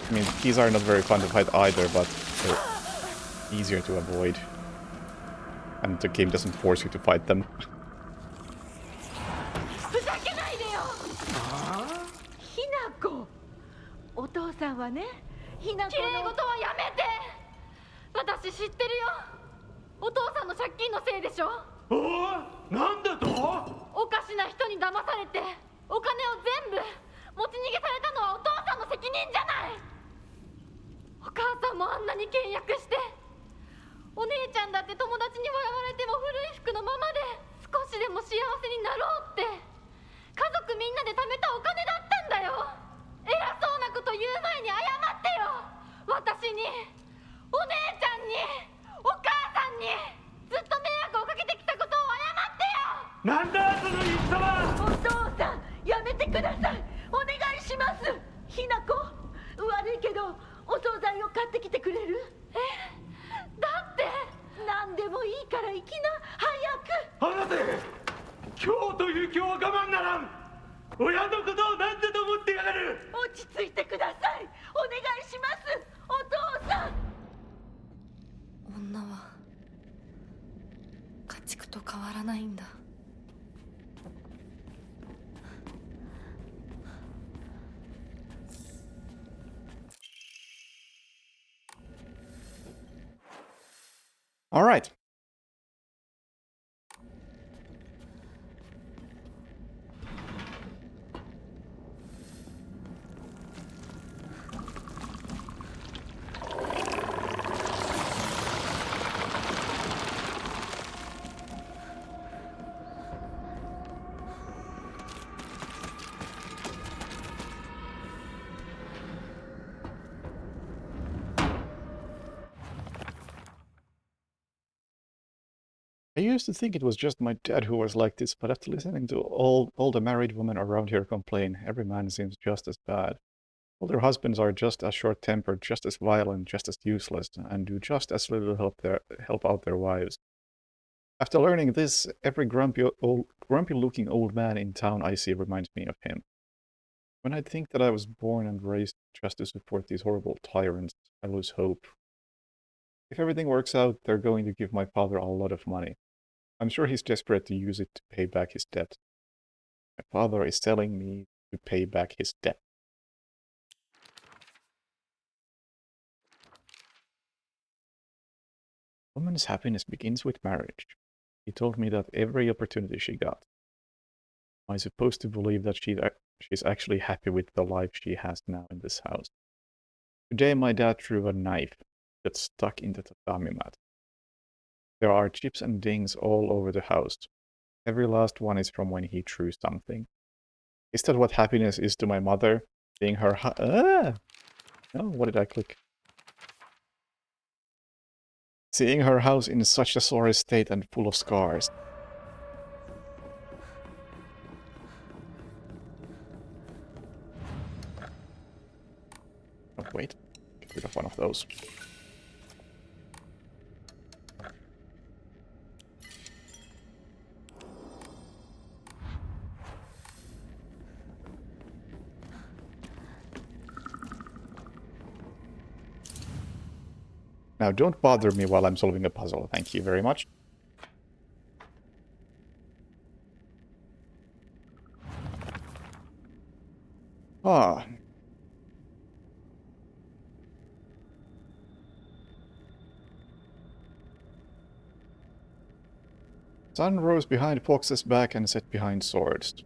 I mean, these are not very fun to fight either, but they're easier to avoid. And the game doesn't force you to fight them. ふざけないでよ。ひなこ。お父さんはね、ひなこ綺麗の。事はやめて。私知ってるよ。お父さんの借金のせいでしょ。おお、なんだと？おかしな人に騙されてお金を全部持ち逃げされたのはお父さんの責任じゃない。お母さんもあんなに倹約して、お姉ちゃんだって友達に笑われても古い服のままで少しでも幸せになろうって家族みんなで貯めたお金だったんだよ。偉そうなこと言う前に謝ってよ。私に、お姉ちゃんに、お母さんにずっと迷惑をかけてきたことを謝ってよ。なんだその一様。お父さん、やめてください。お願いします。ひなこ、悪いけどお惣菜を買ってきてくれる？だって何でもいいから行きな、早く。離せ。今日という今日は我慢ならん。親のことを何だと思ってやがる。落ち着いてください。お願いします。お父さん。女は家畜と変わらないんだ。All right. I used to think it was just my dad who was like this, but after listening to all the married women around here complain, every man seems just as bad. All their husbands are just as short-tempered, just as violent, just as useless, and do just as little help out their wives. After learning this, every grumpy-looking old man in town I see reminds me of him. When I think that I was born and raised just to support these horrible tyrants, I lose hope. If everything works out, they're going to give my father a lot of money. I'm sure he's desperate to use it to pay back his debt. My father is telling me to pay back his debt. Woman's happiness begins with marriage. He told me that every opportunity she got. Am I supposed to believe that she's actually happy with the life she has now in this house? Today my dad threw a knife that stuck in the tatami mat. There are chips and dings all over the house. Every last one is from when he threw something. Is that what happiness is to my mother? Seeing her Oh, what did I click? Seeing her house in such a sorry state and full of scars. Oh, wait. Get rid of one of those. Now, don't bother me while I'm solving a puzzle. Thank you very much. Ah. Sun rose behind Fox's back and set behind swords.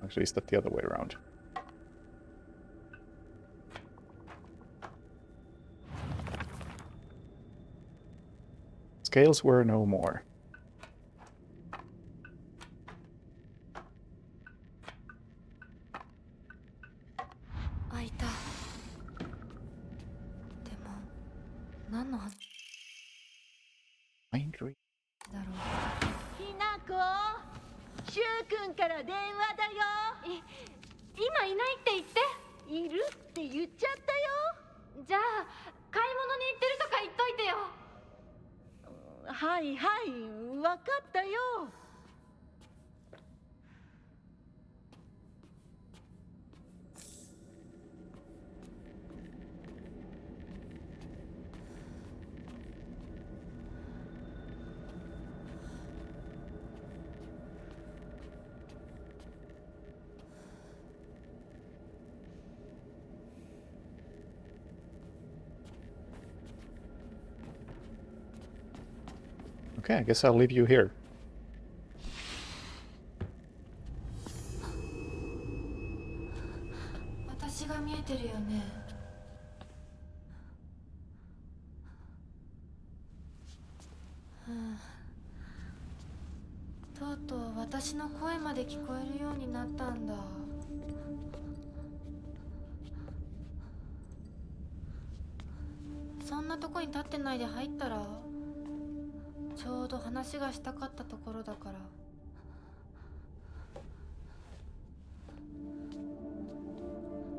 Actually, is that the other way around? Scales were no more. 何の話 Mind read. だろひなこ、しゅうくんから電話だよ。今いないって言って。いるって言っちゃったよ。じゃあ買い物に行ってるとか言っといてよ。はいはい、わかったよ。Okay, I guess I'll leave you here. 私が見えてるよね。とうとう私の声まで聞こえるようになったんだ。そんなとこに立ってないで入ったら、ちょうど話がしたかったところだから。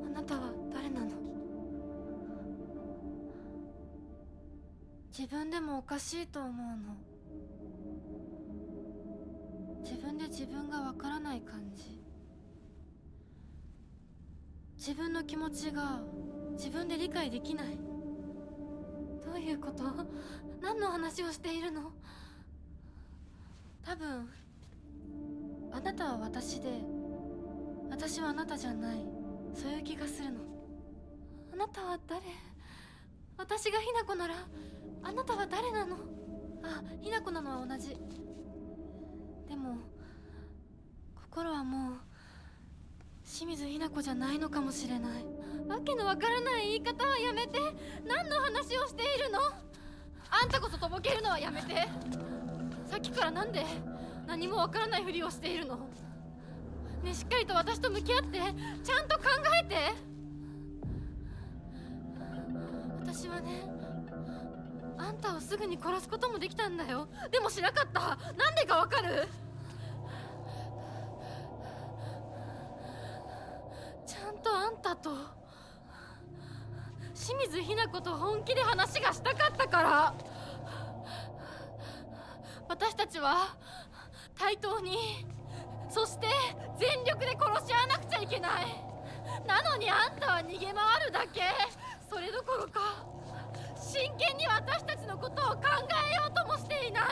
あなたは誰なの？自分でもおかしいと思うの。自分で自分がわからない感じ。自分の気持ちが自分で理解できない。どういうこと？何の話をしているの？多分あなたは私で、私はあなたじゃない。そういう気がするの。あなたは誰？私がひなこならあなたは誰なの？あ、ひなこなのは同じ。でも心はもう清水ひな子じゃないのかもしれない。わけのわからない言い方はやめて。何の話をしているの？あんたこそとぼけるのはやめて。さっきからなんで何もわからないふりをしているの？ね、しっかりと私と向き合って、ちゃんと考えて。私はね、あんたをすぐに殺すこともできたんだよ。でもしなかった。なんでかわかる？ちゃんとあんたと清水ひな子と本気で話がしたかったから。私たちは対等に、そして全力で殺し合わなくちゃいけない。なのにあんたは逃げ回るだけ。それどころか真剣に私たちのことを考えようともしていない。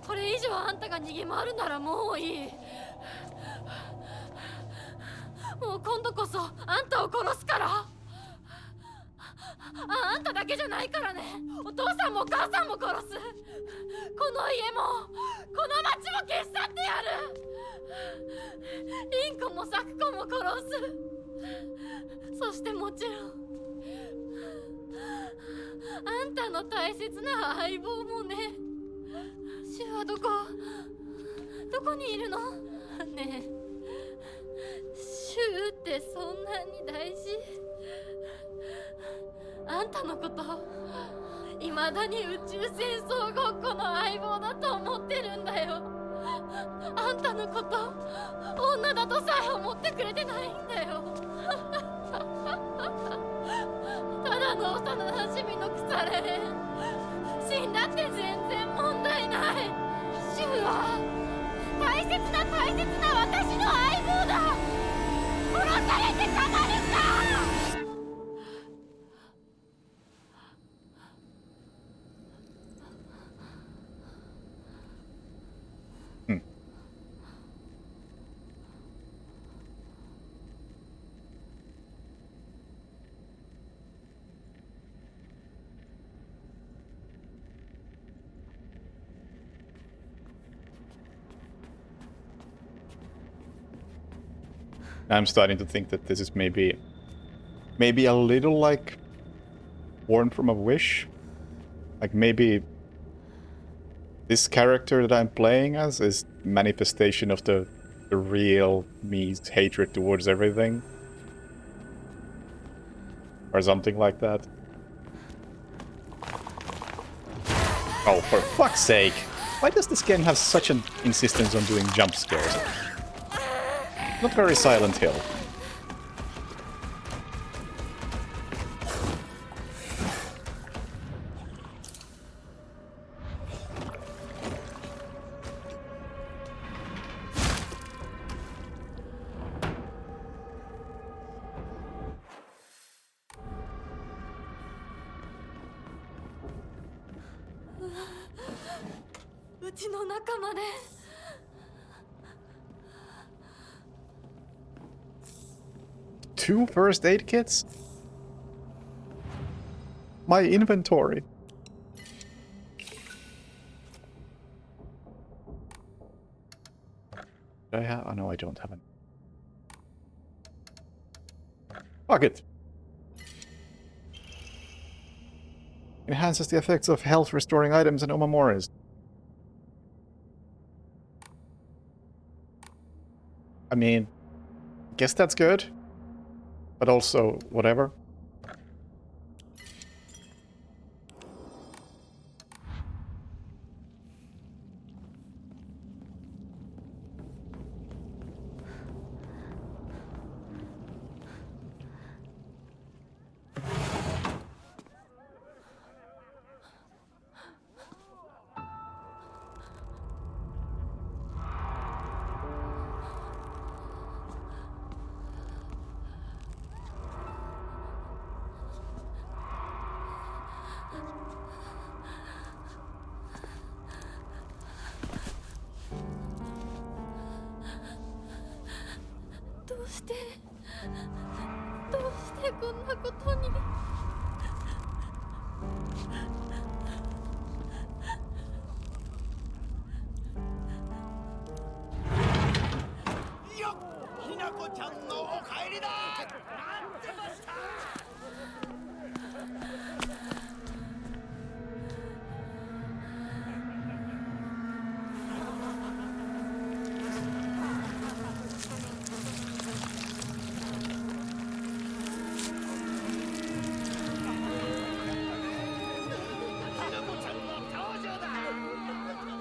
これ以上あんたが逃げ回るならもういい。もう今度こそあんたを殺すから。あんただけじゃないからね。お父さんもお母さんも殺す。この家もこの町も消し去ってやる。凛子も咲子も殺す。そしてもちろんあんたの大切な相棒もね。シュはどこにいるの？ねえ、シュってそんなに大事？あんたのこと未だに宇宙戦争ごっこの相棒だと思ってるんだよ。あんたのこと女だとさえ思ってくれてないんだよ。ただの幼なじみの腐れ。死んだって全然問題ない。シュは大切な私の相棒だ。殺されてたまるか。I'm starting to think that this is maybe a little like born from a wish. Like maybe this character that I'm playing as is manifestation of the real me's hatred towards everything. Or something like that. Oh, for fuck's sake! Why does this game have such an insistence on doing jump scares? Not very Silent Hill. Two first aid kits? My inventory. Do I have? Oh no, I don't have any. Fuck it. Enhances the effects of health restoring items and Omamoris. I mean, guess that's good. But also, whatever.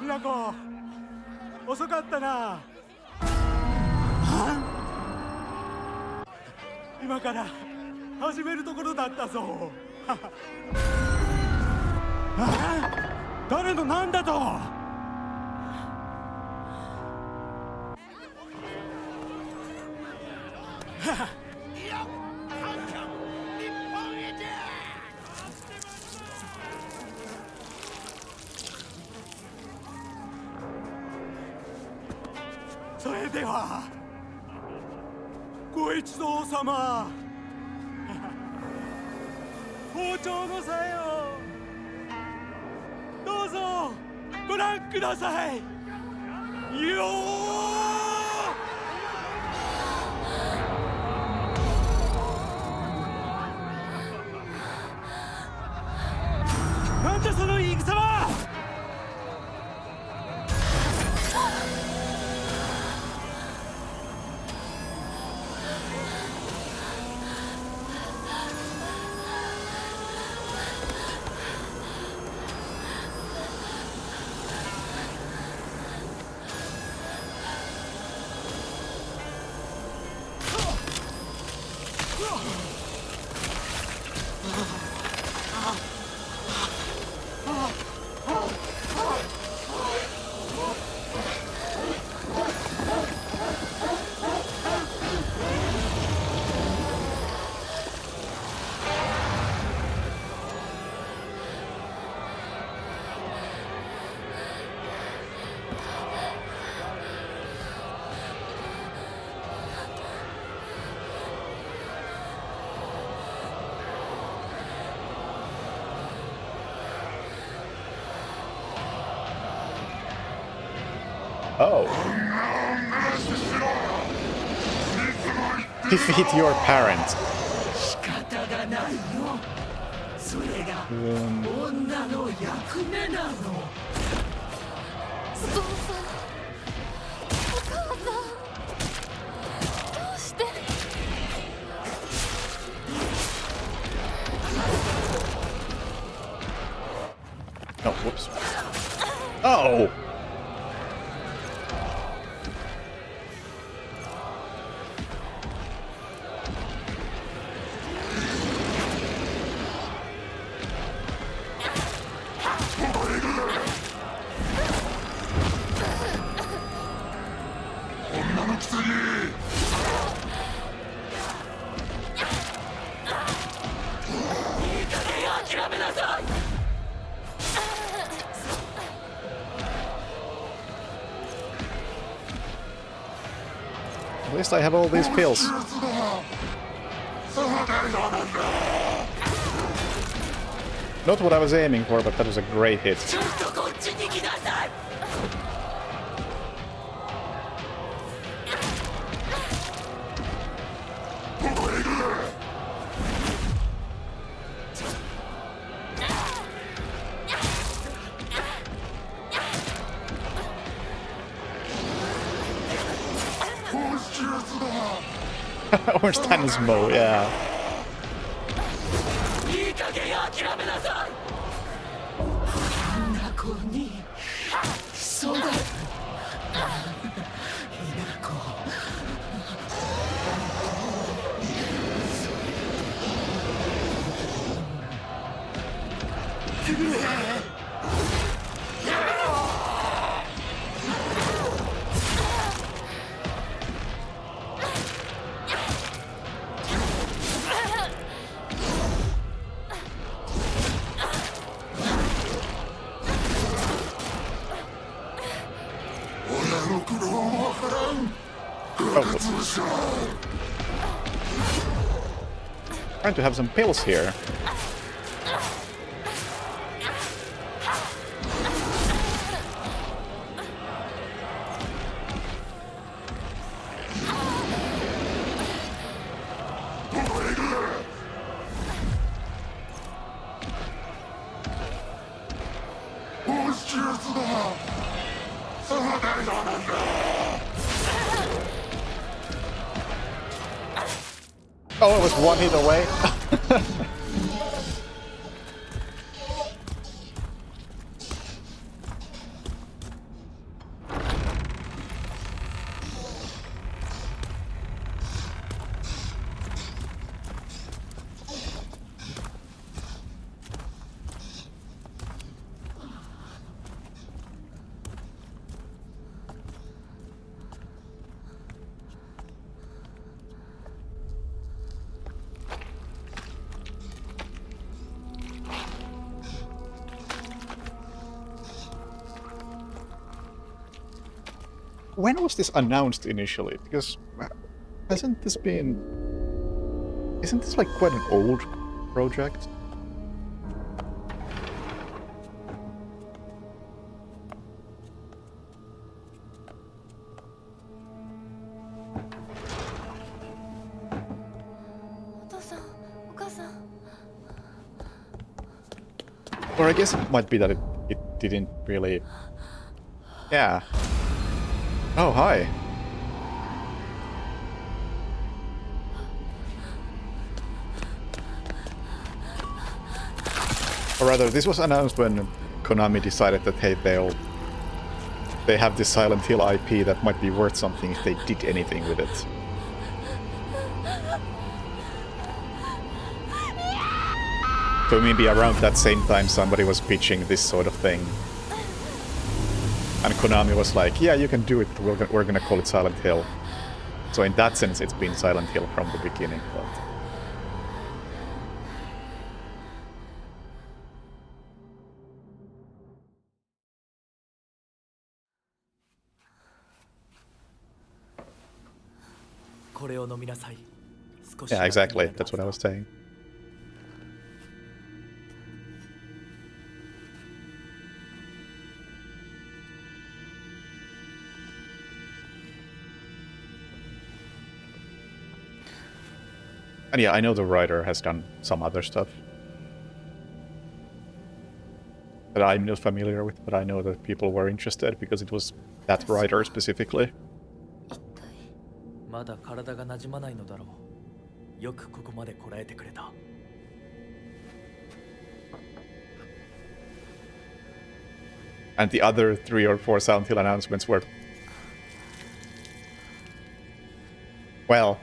ひなこ、遅かったな。今から始めるところだったぞ。誰のなんだと。それではご一同様、包丁のさえをどうぞご覧くださいよー。なんだその言い草は。Oh. Defeat your parents. 仕方がないよ。それが女の役目なの。お父さん、お母さん、どうして。Oh, whoops. No! At least I have all these pills. Not what I was aiming for, but that was a great hit. Orange Tannen's Mo, yeah. Trying to have some pills here. Oh, it was one hit away. When was this announced initially? Because hasn't this been... Isn't this like quite an old project? Or I guess it might be that it didn't really... Yeah. Oh, hi. Or rather, this was announced when Konami decided that, hey, they have this Silent Hill IP that might be worth something if they did anything with it. So maybe around that same time somebody was pitching this sort of thing. And Konami was like, yeah, you can do it, but we're gonna call it Silent Hill. So in that sense, it's been Silent Hill from the beginning, but... Yeah, exactly. That's what I was saying. And yeah, I know the writer has done some other stuff that I'm not familiar with, but I know that people were interested because it was that writer specifically. まだ体が馴染まないのだろう。よくここまでこらえてくれた。And the other 3 or 4 Silent Hill announcements were... well...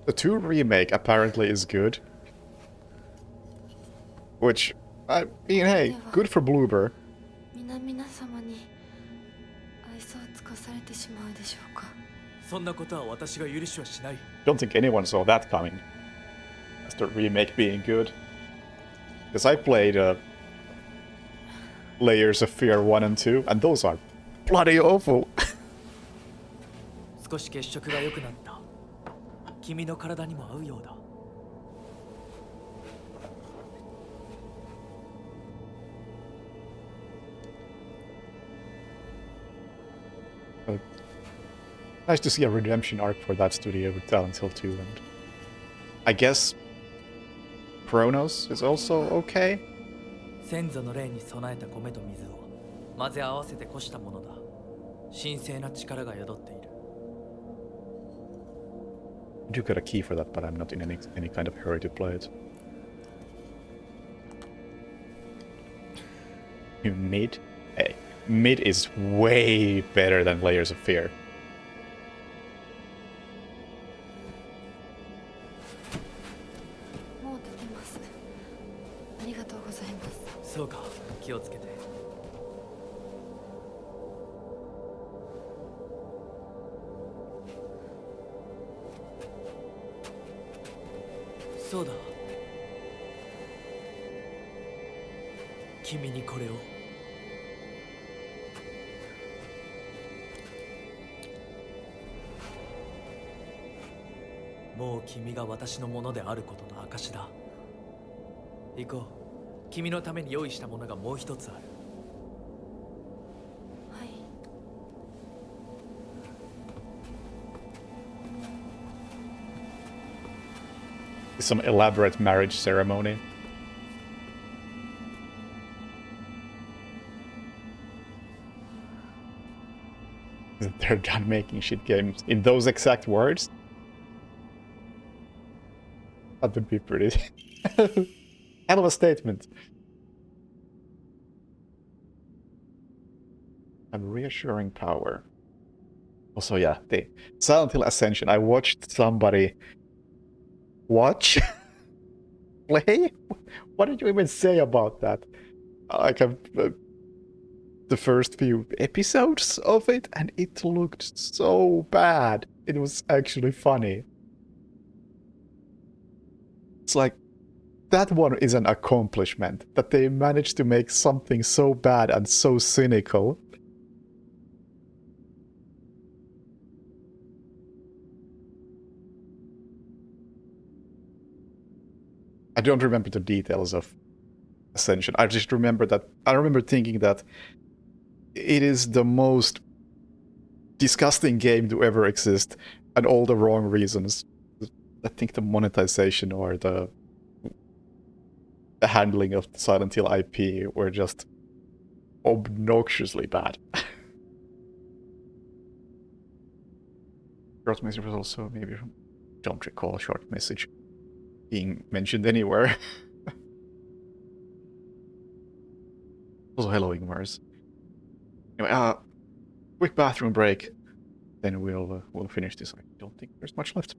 the 2 remake apparently is good. Which, I mean, hey, good for Bloober. 皆様に愛想を尽かされてしまうでしょうか。そんなことは私が許しはしない。 Don't think anyone saw that coming. As the remake being good. Because I played Layers of Fear 1 and 2, and those are bloody awful. 少し血色が良くなった。君の体にも合うようだ。 Nice to see a redemption arc for that studio with Silent Hill 2, and I guess Chronos is also okay. 先祖の霊に備えた米と水を混ぜ合わせてこしたものだ。神聖な力が宿っている。 I do got a key for that, but I'm not in any kind of hurry to play it. Mid? Hey, Mid is way better than Layers of Fear. もう出てます。ありがとうございます。そうか、気をつけて。そうだ。君にこれを。もう君が私のものであることの証だ。行こう。君のために用意したものがもう一つある。はい。 Some elaborate marriage ceremony. They're done making shit games in those exact words? That would be pretty. Hell of a statement. A reassuring power. Also, yeah, the Silent Hill Ascension. I watched somebody watch play. What did you even say about that? Like the first few episodes of it, and it looked so bad. It was actually funny. It's like, that one is an accomplishment, that they managed to make something so bad and so cynical. I don't remember the details of Ascension. I just remember that, I remember thinking that it is the most disgusting game to ever exist, and all the wrong reasons. I think the monetization or the handling of the Silent Hill IP were just obnoxiously bad. Short message was also maybe from... don't recall short message being mentioned anywhere. Also, hello Ingmars. Anyway, quick bathroom break, then we'll finish this. I don't think there's much left.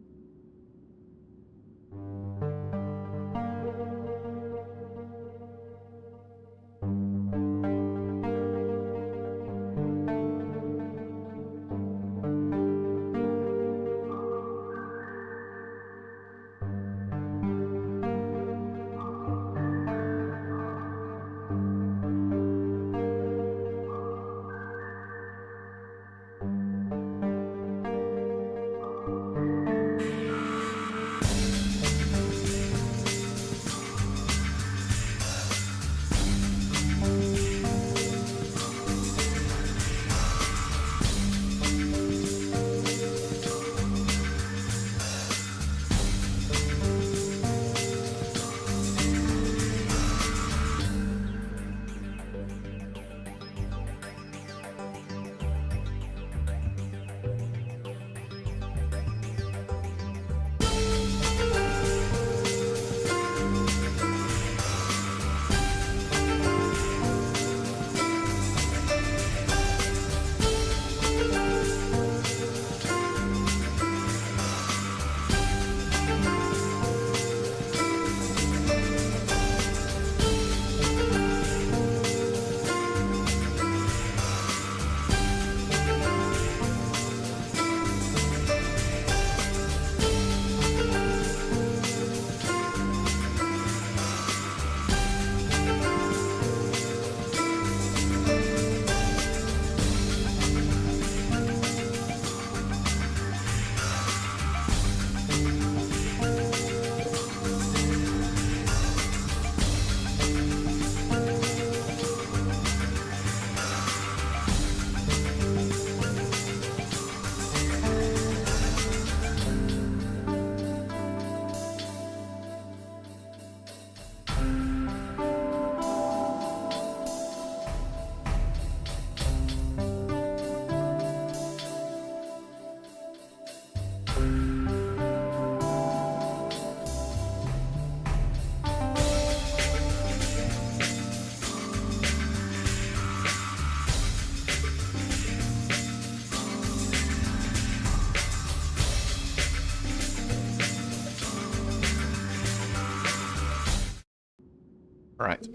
Right.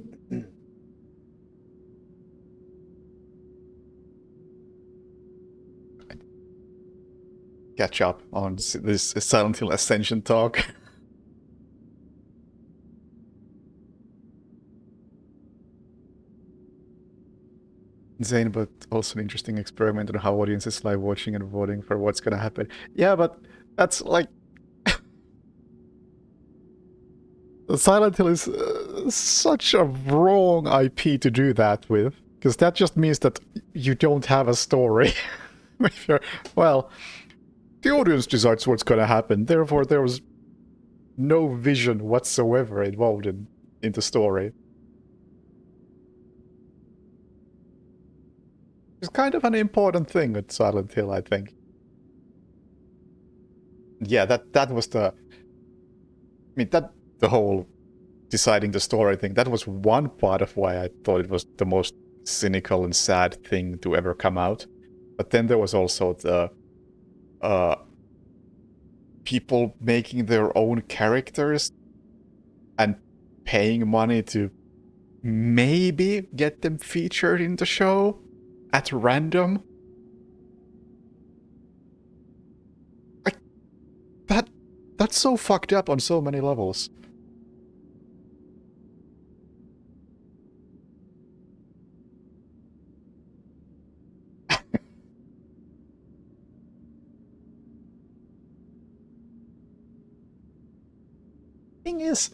Catch up on this Silent Hill Ascension talk. Insane, but also an interesting experiment on how audiences live watching and voting for what's gonna happen. Yeah, but that's like... Silent Hill is such a wrong IP to do that with, because that just means that you don't have a story. Well, the audience decides what's gonna happen, therefore there was no vision whatsoever involved in the story. It's kind of an important thing with Silent Hill, I think. Yeah, that was the... I mean, the whole deciding the story thing, that was one part of why I thought it was the most cynical and sad thing to ever come out. But then there was also the... people making their own characters and paying money to maybe get them featured in the show at random. Like, that's so fucked up on so many levels. Thing is,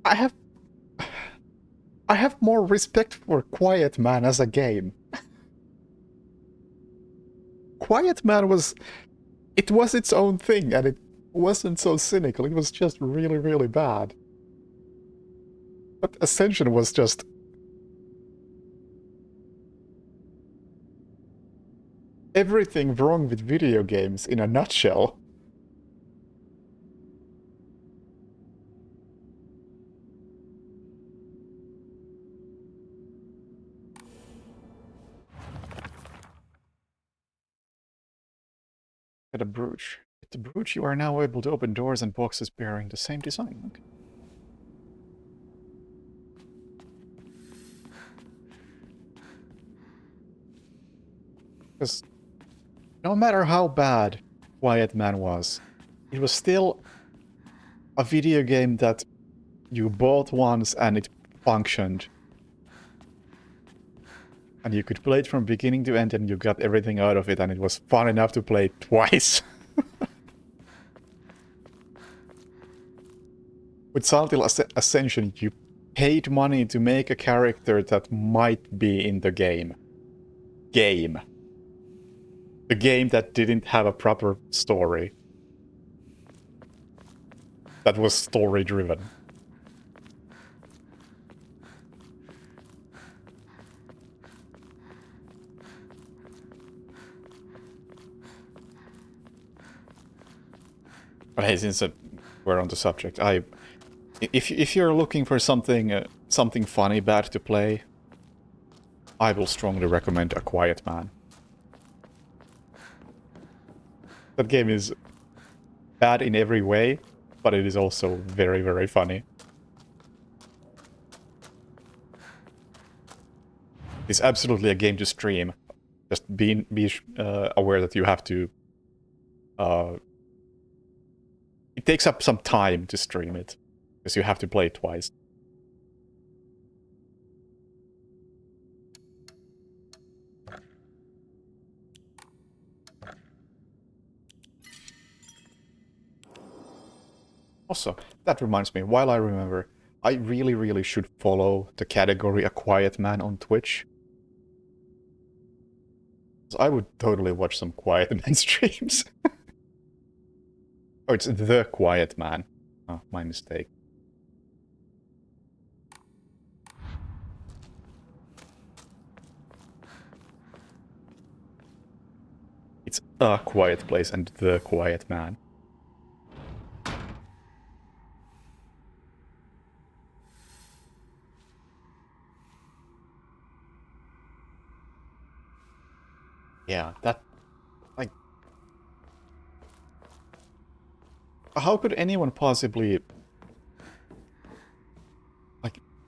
I have more respect for Quiet Man as a game. Quiet Man was... It was its own thing, and it wasn't so cynical. It was just really, really bad. But Ascension was just... everything wrong with video games in a nutshell. At a brooch. At the brooch, you are now able to open doors and boxes bearing the same design. Okay. Because no matter how bad Quiet Man was, it was still a video game that you bought once and it functioned. And you could play it from beginning to end and you got everything out of it, and it was fun enough to play it twice. With Silent Hill Ascension, you paid money to make a character that might be in the game. A game that didn't have a proper story. That was story-driven. But hey, since we're on the subject, if you're looking for something something funny bad to play, I will strongly recommend A Quiet Man. That game is bad in every way, but it is also very, very funny. It's absolutely a game to stream. Just be aware that you have to... it takes up some time to stream it, because you have to play it twice. Also, that reminds me, while I remember, I really, really should follow the category A Quiet Man on Twitch. I would totally watch some Quiet Man streams. Oh, it's The Quiet Man. Oh, my mistake. It's A Quiet Place and The Quiet Man. Yeah, that... like... how could anyone possibly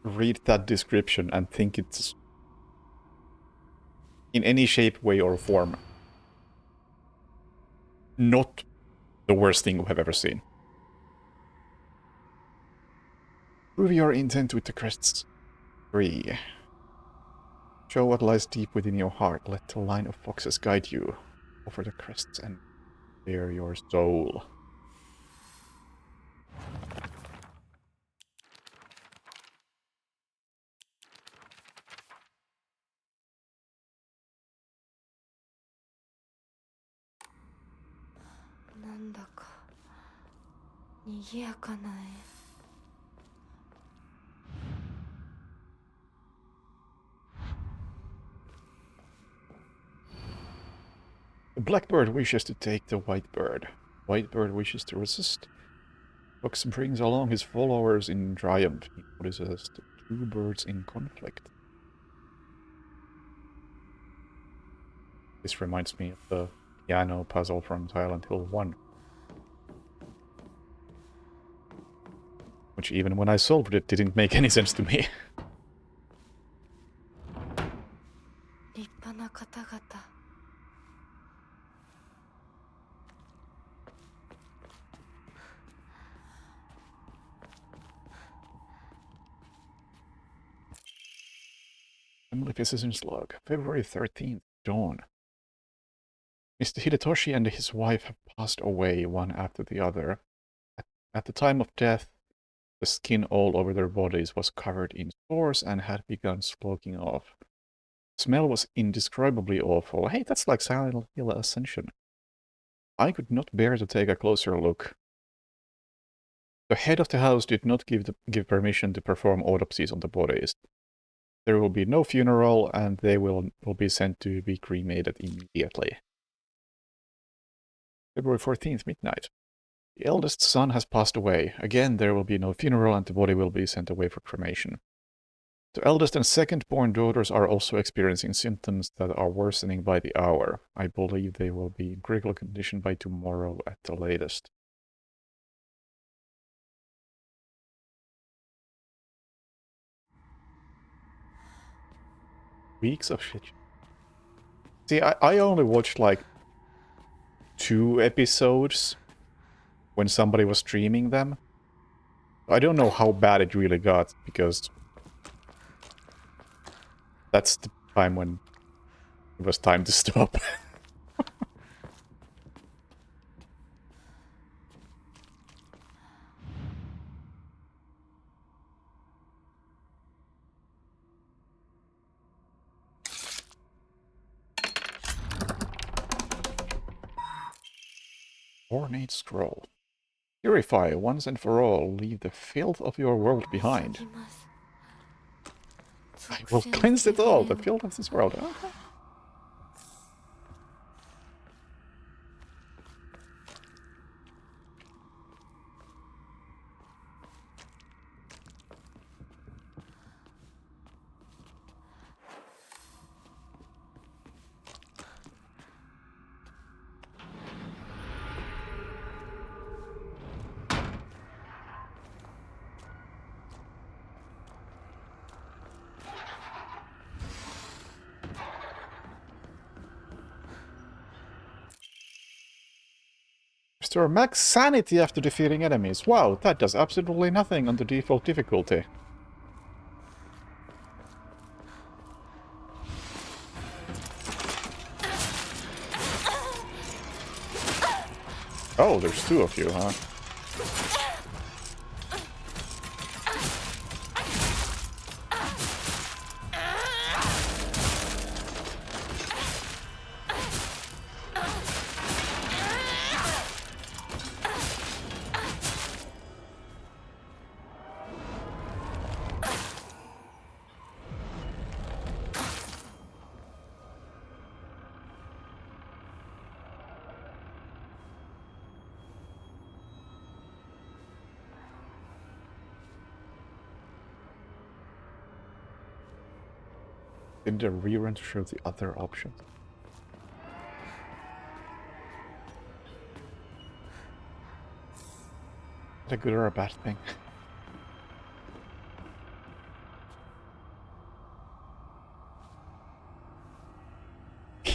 read that description and think it's in any shape, way, or form not the worst thing we have ever seen. Prove your intent with the crests. 3. Show what lies deep within your heart. Let the line of foxes guide you over the crests and bare your soul. The blackbird wishes to take the whitebird. Whitebird wishes to resist. Fox brings along his followers in triumph. He notices the two birds in conflict. This reminds me of the piano puzzle from Silent Hill 1. Which even when I solved it didn't make any sense to me. Family Physician's Log, February 13th, dawn. Mr. Hidetoshi and his wife have passed away one after the other. At the time of death, the skin all over their bodies was covered in sores and had begun slouging off. The smell was indescribably awful. Hey, that's like Silent Hill Ascension. I could not bear to take a closer look. The head of the house did not give permission to perform autopsies on the bodies. There will be no funeral, and they will be sent to be cremated immediately. February 14th, midnight. The eldest son has passed away. Again, there will be no funeral, and the body will be sent away for cremation. The eldest and second-born daughters are also experiencing symptoms that are worsening by the hour. I believe they will be in critical condition by tomorrow at the latest. Weeks of shit. See, I only watched like 2 episodes when somebody was streaming them. I don't know how bad it really got, because that's the time when it was time to stop. Ornate scroll. Purify once and for all. Leave the filth of your world behind. I will cleanse it all, the filth of this world. Okay. Restore max sanity after defeating enemies. Wow, that does absolutely nothing on the default difficulty. Oh, there's 2 of you, huh? Did the rerun to show the other options? Is that a good or a bad thing?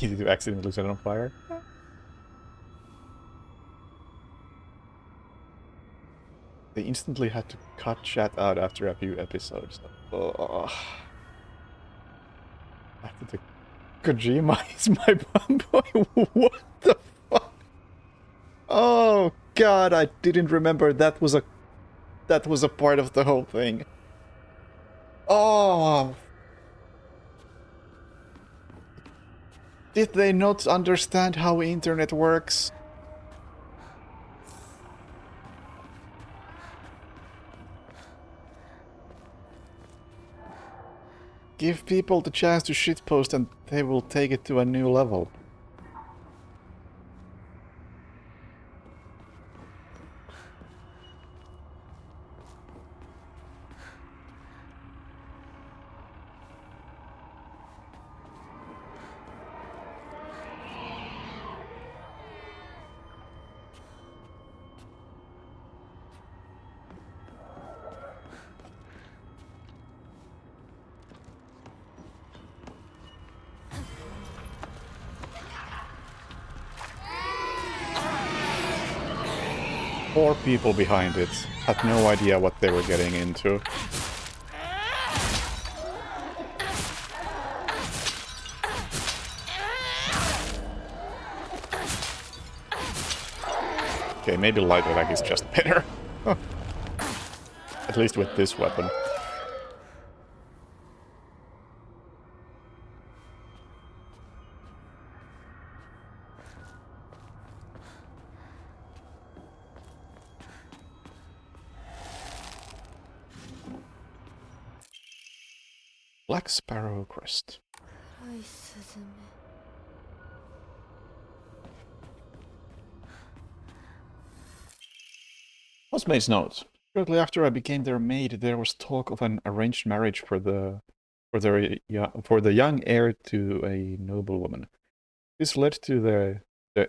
easy to accidentally set on fire. They instantly had to cut chat out after a few episodes. After the Kojima is my fanboy. What the fuck? Oh god, I didn't remember that was a part of the whole thing. Oh. Did they not understand how internet works? Give people the chance to shitpost and they will take it to a new level. Four people behind it had no idea what they were getting into. Okay, maybe light attack is just better. At least with this weapon. Black Sparrow Crest. Housemaid's note. Shortly after I became their maid, there was talk of an arranged marriage for the young heir to a noblewoman. This led to the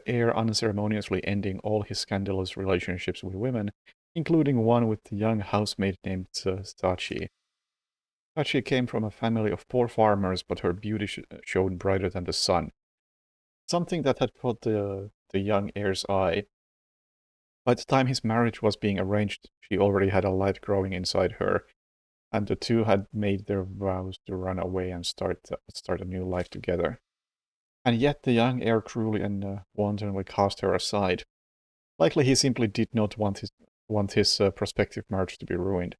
heir unceremoniously ending all his scandalous relationships with women, including one with the young housemaid named Sachi. Sachi came from a family of poor farmers, but her beauty shone brighter than the sun. Something that had caught the young heir's eye. By the time his marriage was being arranged, she already had a light growing inside her, and the two had made their vows to run away and start a new life together. And yet the young heir cruelly and wantonly cast her aside. Likely he simply did not want his prospective marriage to be ruined.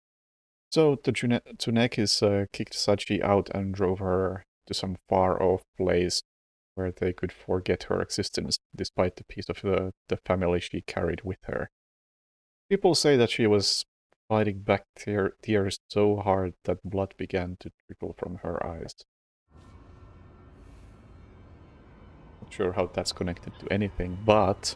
So the Tsunekis kicked Sachi out and drove her to some far-off place where they could forget her existence, despite the piece of the family she carried with her. People say that she was fighting back tears so hard that blood began to trickle from her eyes. Not sure how that's connected to anything, but...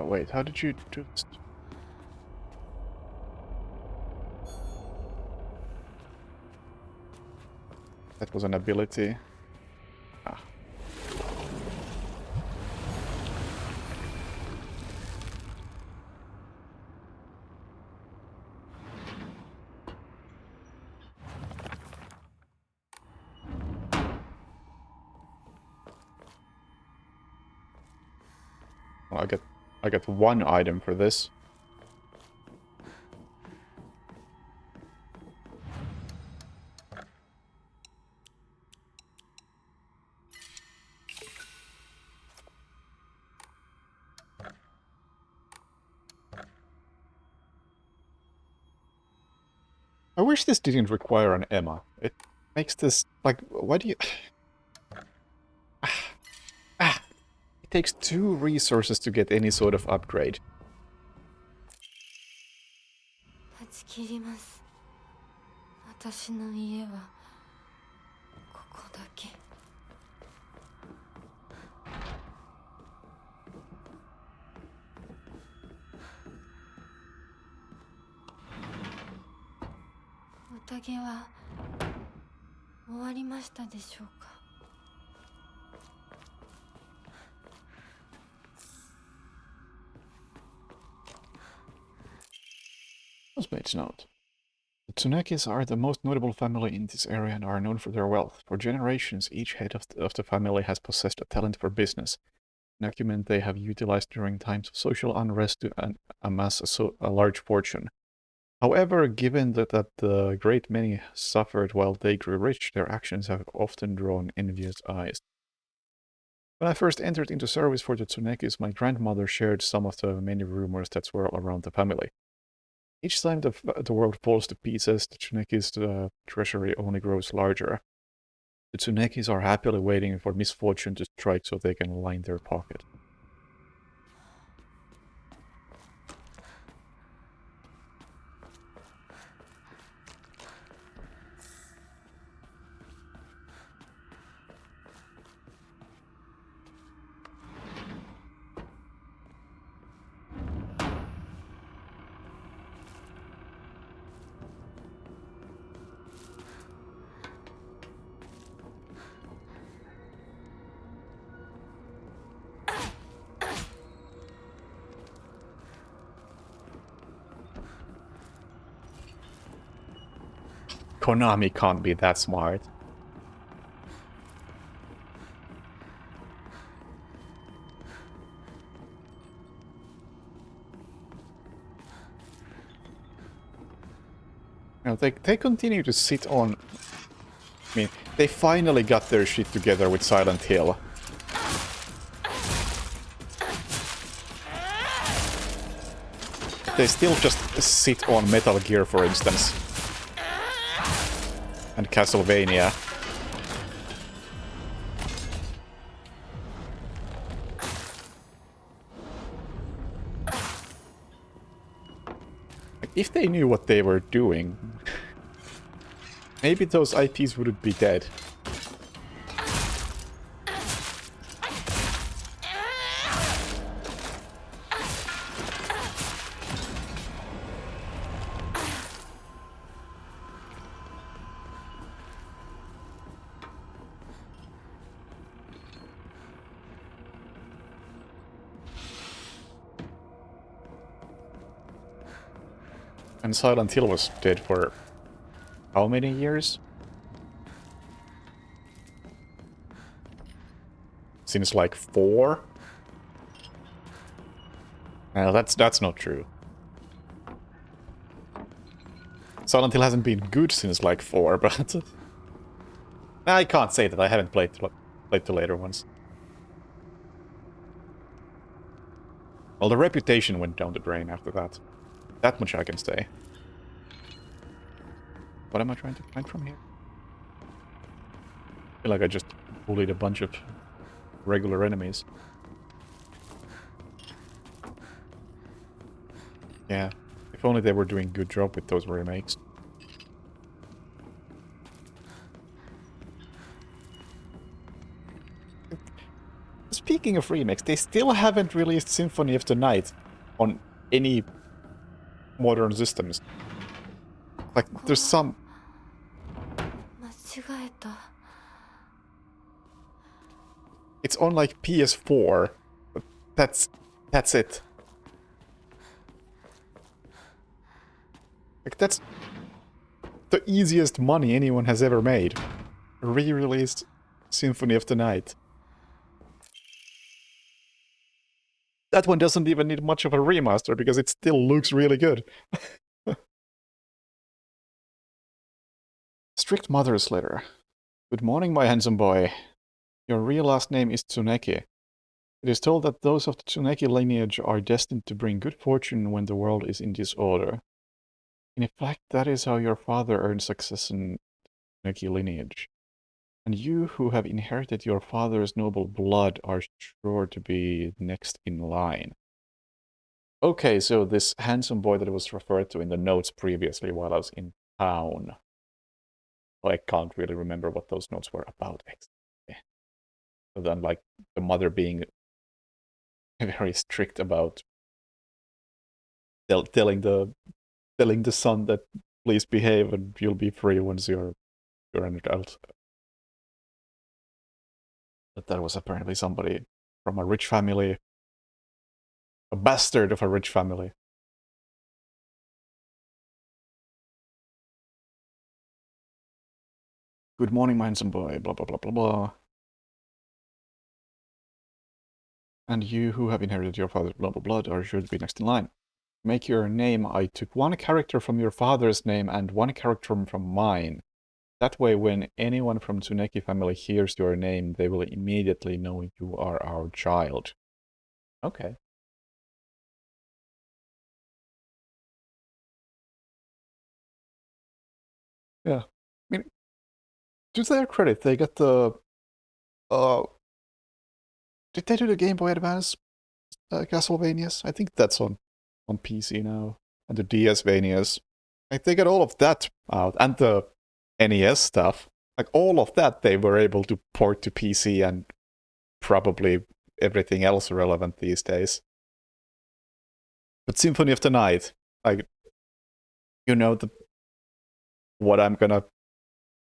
wait, how did you do this? That was an ability. Ah. Well, I get one item for this. I wish this didn't require an Emma. It makes this, like, why do you... It It takes 2 resources to get any sort of upgrade. 断ち切ります。私の家はここだけ。宴は終わりましたでしょうか。Housemaid's note. The Tsunekis are the most notable family in this area and are known for their wealth. For generations, each head of the family has possessed a talent for business, an acumen they have utilized during times of social unrest to amass a large fortune. However, given that the great many suffered while they grew rich, their actions have often drawn envious eyes. When I first entered into service for the Tsunekis, my grandmother shared some of the many rumors that swirl around the family. Each time the world falls to pieces, the Tsunekis' treasury only grows larger. The Tsunekis are happily waiting for misfortune to strike so they can line their pocket. Konami can't be that smart. You know, they continue to sit on... I mean, they finally got their shit together with Silent Hill. They still just sit on Metal Gear, for instance. And Castlevania. Like, if they knew what they were doing, maybe those IPs wouldn't be dead. And Silent Hill was dead for how many years? Since like 4? Well, that's not true. Silent Hill hasn't been good since like 4, but I can't say that. I haven't played the later ones. Well, the reputation went down the drain after that. That much I can say. What am I trying to find from here? I feel like I just bullied a bunch of regular enemies. Yeah, if only they were doing a good job with those remakes. Speaking of remakes, they still haven't released Symphony of the Night on any modern systems. Like, there's some... It's on, like, PS4. But that's it. Like, that's the easiest money anyone has ever made. Re-released Symphony of the Night. That one doesn't even need much of a remaster because it still looks really good. Strict Mother's Letter. Good morning, my handsome boy. Your real last name is Tsuneki. It is told that those of the Tsuneki lineage are destined to bring good fortune when the world is in disorder. In fact, that is how your father earned success in Tsuneki lineage. And you who have inherited your father's noble blood are sure to be next in line. Okay, so this handsome boy that was referred to in the notes previously while I was in town. I can't really remember what those notes were about exactly. Other than like the mother being very strict about telling the son that please behave and you'll be free once you're an adult. But that was apparently somebody from a rich family, a bastard of a rich family. Good morning, my handsome boy, blah blah blah blah blah. And you who have inherited your father's noble blood are sure to be next in line. Make your name. I took one character from your father's name and one character from mine. That way, when anyone from Tsuneki family hears your name, they will immediately know you are our child. Okay. Yeah. I mean, to their credit, they got the... did they do the Game Boy Advance Castlevanias? I think that's on PC now. And the DS-Vanias. Like, they got all of that out. And the NES stuff. Like, all of that they were able to port to PC and probably everything else relevant these days. But Symphony of the Night, like, you know, what I'm gonna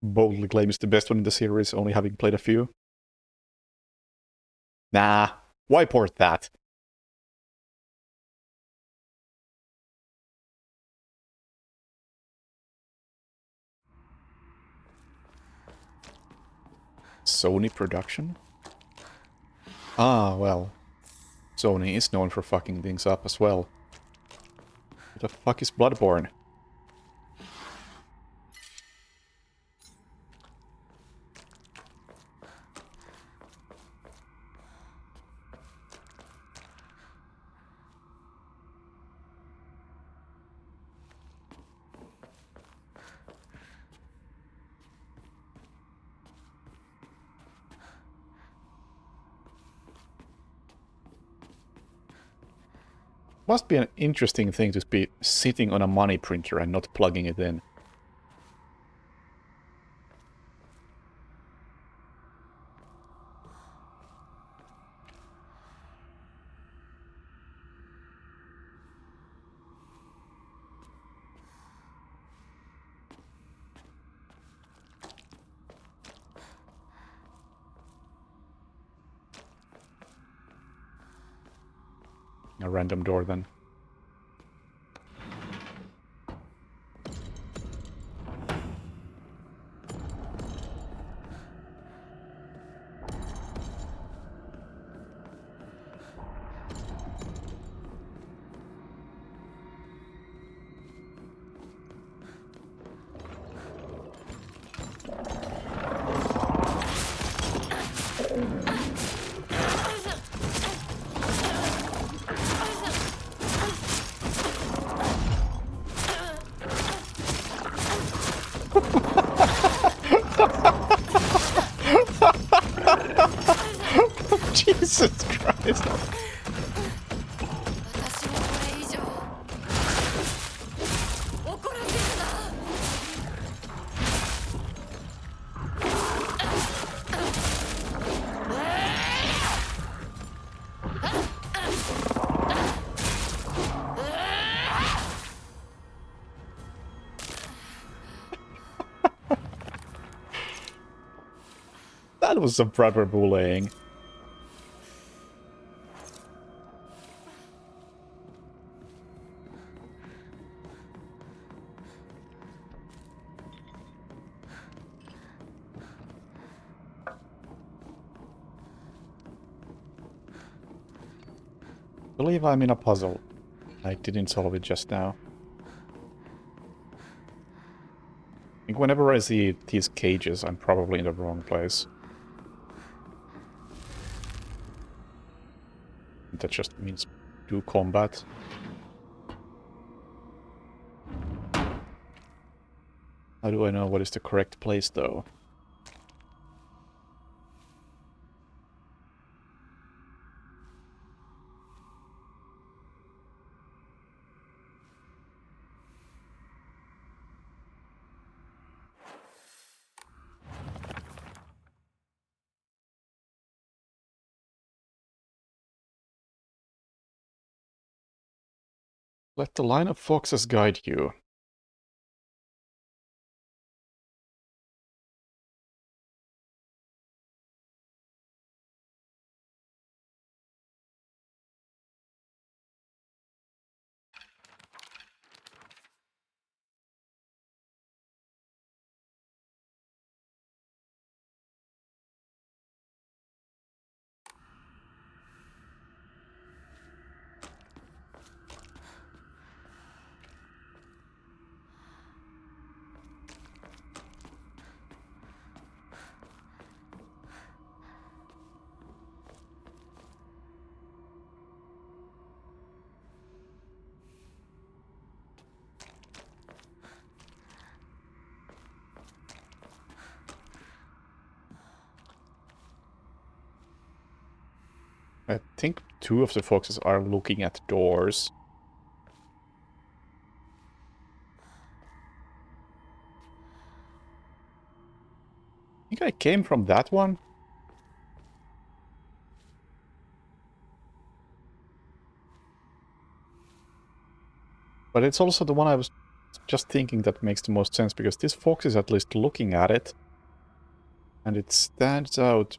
boldly claim is the best one in the series, only having played a few. Nah, why port that? Sony production? Ah, well. Sony is known for fucking things up as well. What the fuck is Bloodborne? Must be an interesting thing to be sitting on a money printer and not plugging it in. A random door then. Jesus Christ. That was some proper bullying. I believe I'm in a puzzle. I didn't solve it just now. I think whenever I see these cages, I'm probably in the wrong place. That just means do combat. How do I know what is the correct place, though? Let the line of foxes guide you. I think 2 of the foxes are looking at doors. I think I came from that one. But it's also the one I was just thinking that makes the most sense, because this fox is at least looking at it. And it stands out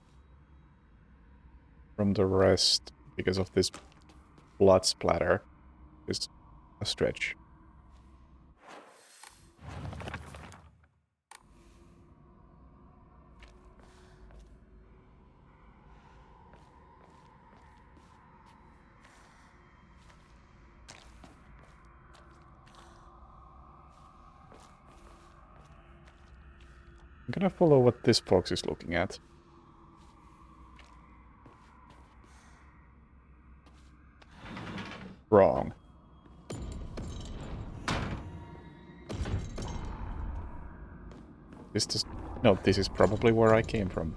from the rest because of this blood splatter. Is a stretch. I'm gonna follow what this fox is looking at. Wrong. No, this is probably where I came from.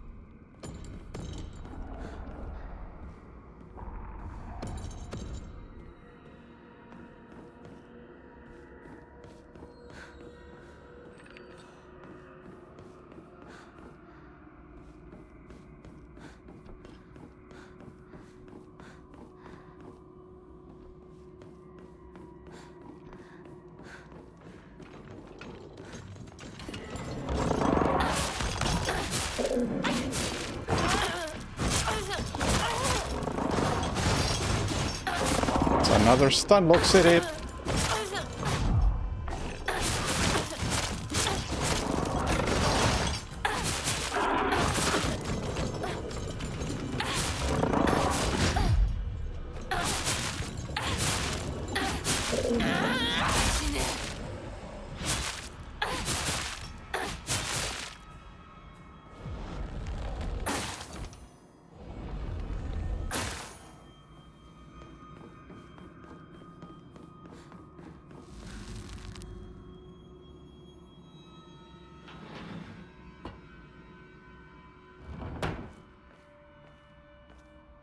It's another Stunlock City.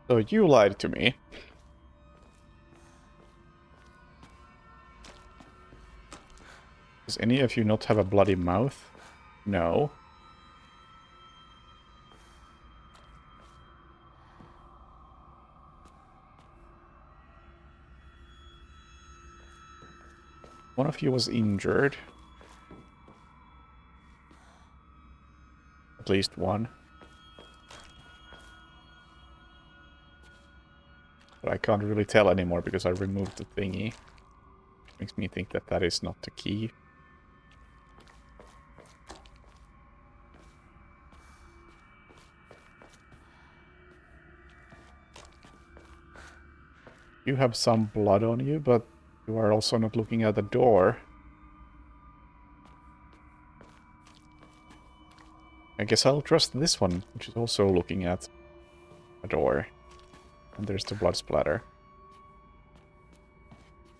So you lied to me. Does any of you not have a bloody mouth? No. One of you was injured. At least one. But I can't really tell anymore because I removed the thingy. Makes me think that that is not the key. You have some blood on you, but you are also not looking at the door. I guess I'll trust this one, which is also looking at a door. And there's the blood splatter.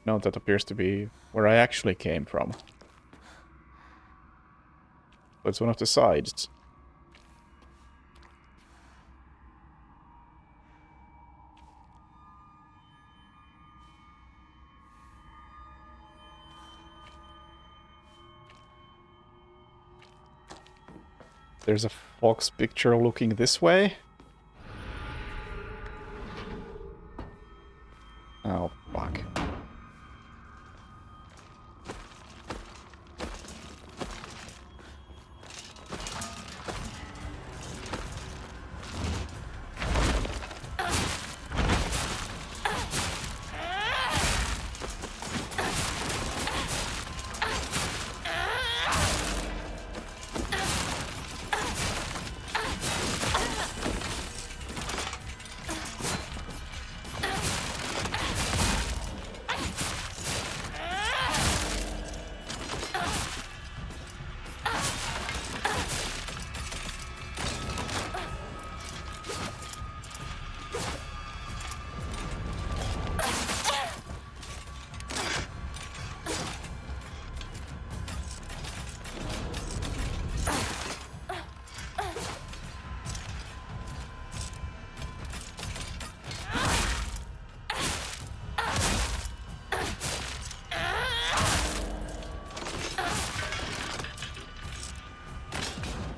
No, that appears to be where I actually came from. So it's one of the sides. There's a fox picture looking this way. Oh, fuck.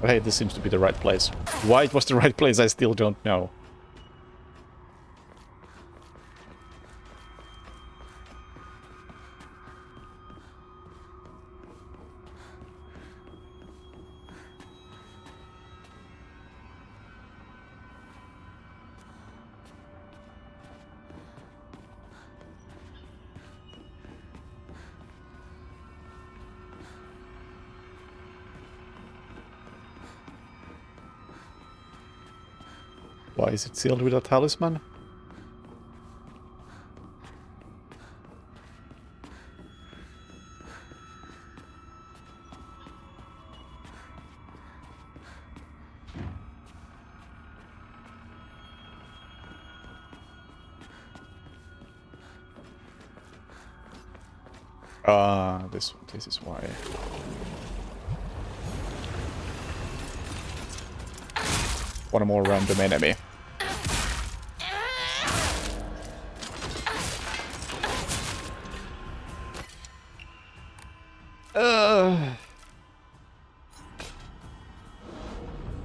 But hey, this seems to be the right place. Why it was the right place, I still don't know. Why is it sealed with a talisman? This is why. One more random enemy.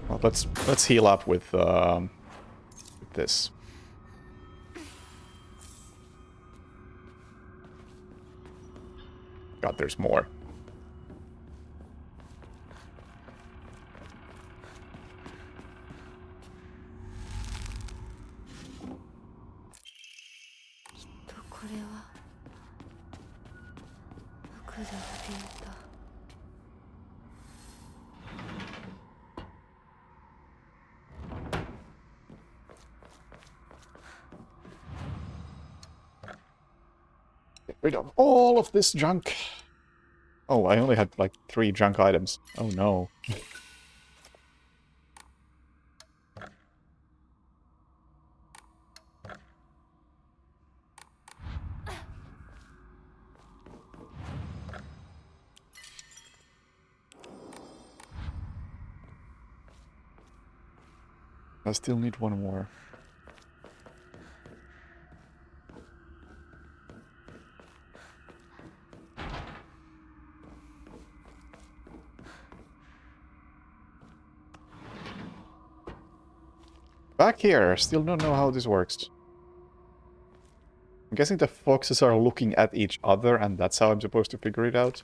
Well, let's heal up with this. God, there's more. Get rid of all of this junk. Oh, I only had like 3 junk items. Oh no. I still need one more. Back here, still don't know how this works. I'm guessing the foxes are looking at each other and that's how I'm supposed to figure it out.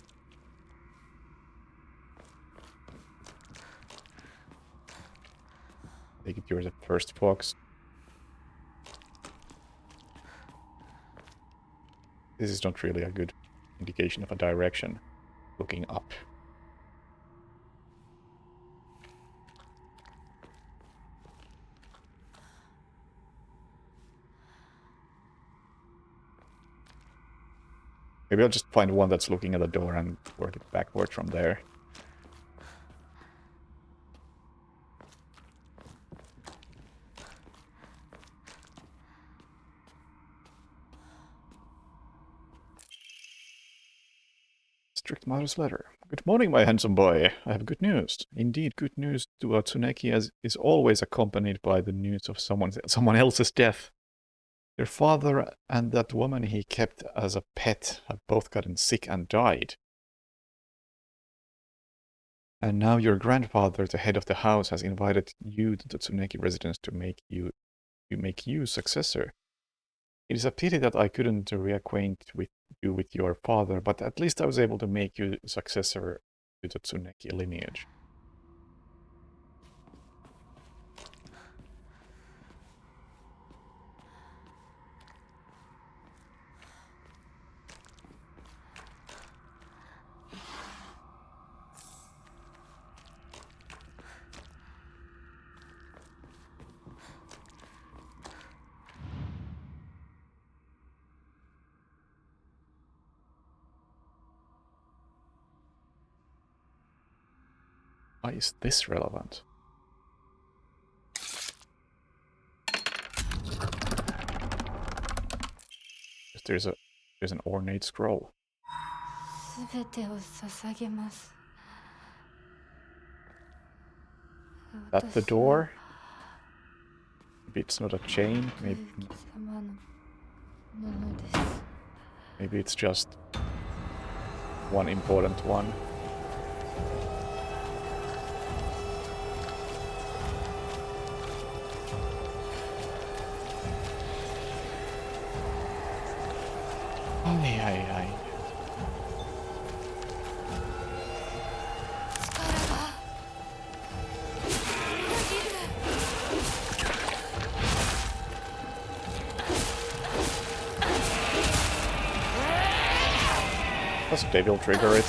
Take it you're the first fox. This is not really a good indication of a direction. Looking up. Maybe I'll just find one that's looking at the door and work it backward from there. Strict Mother's letter. Good morning, my handsome boy. I have good news. Indeed, good news to Tsuneki is always accompanied by the news of someone else's death. Your father and that woman he kept as a pet have both gotten sick and died. And now your grandfather, the head of the house, has invited you to the Tsuneki residence to make you successor. It is a pity that I couldn't reacquaint with you with your father, but at least I was able to make you successor to the Tsuneki lineage. Why is this relevant? There's an ornate scroll. That the door? Maybe it's not a chain. Maybe it's just one important one. Ai, ai, ai. Does Devil trigger it?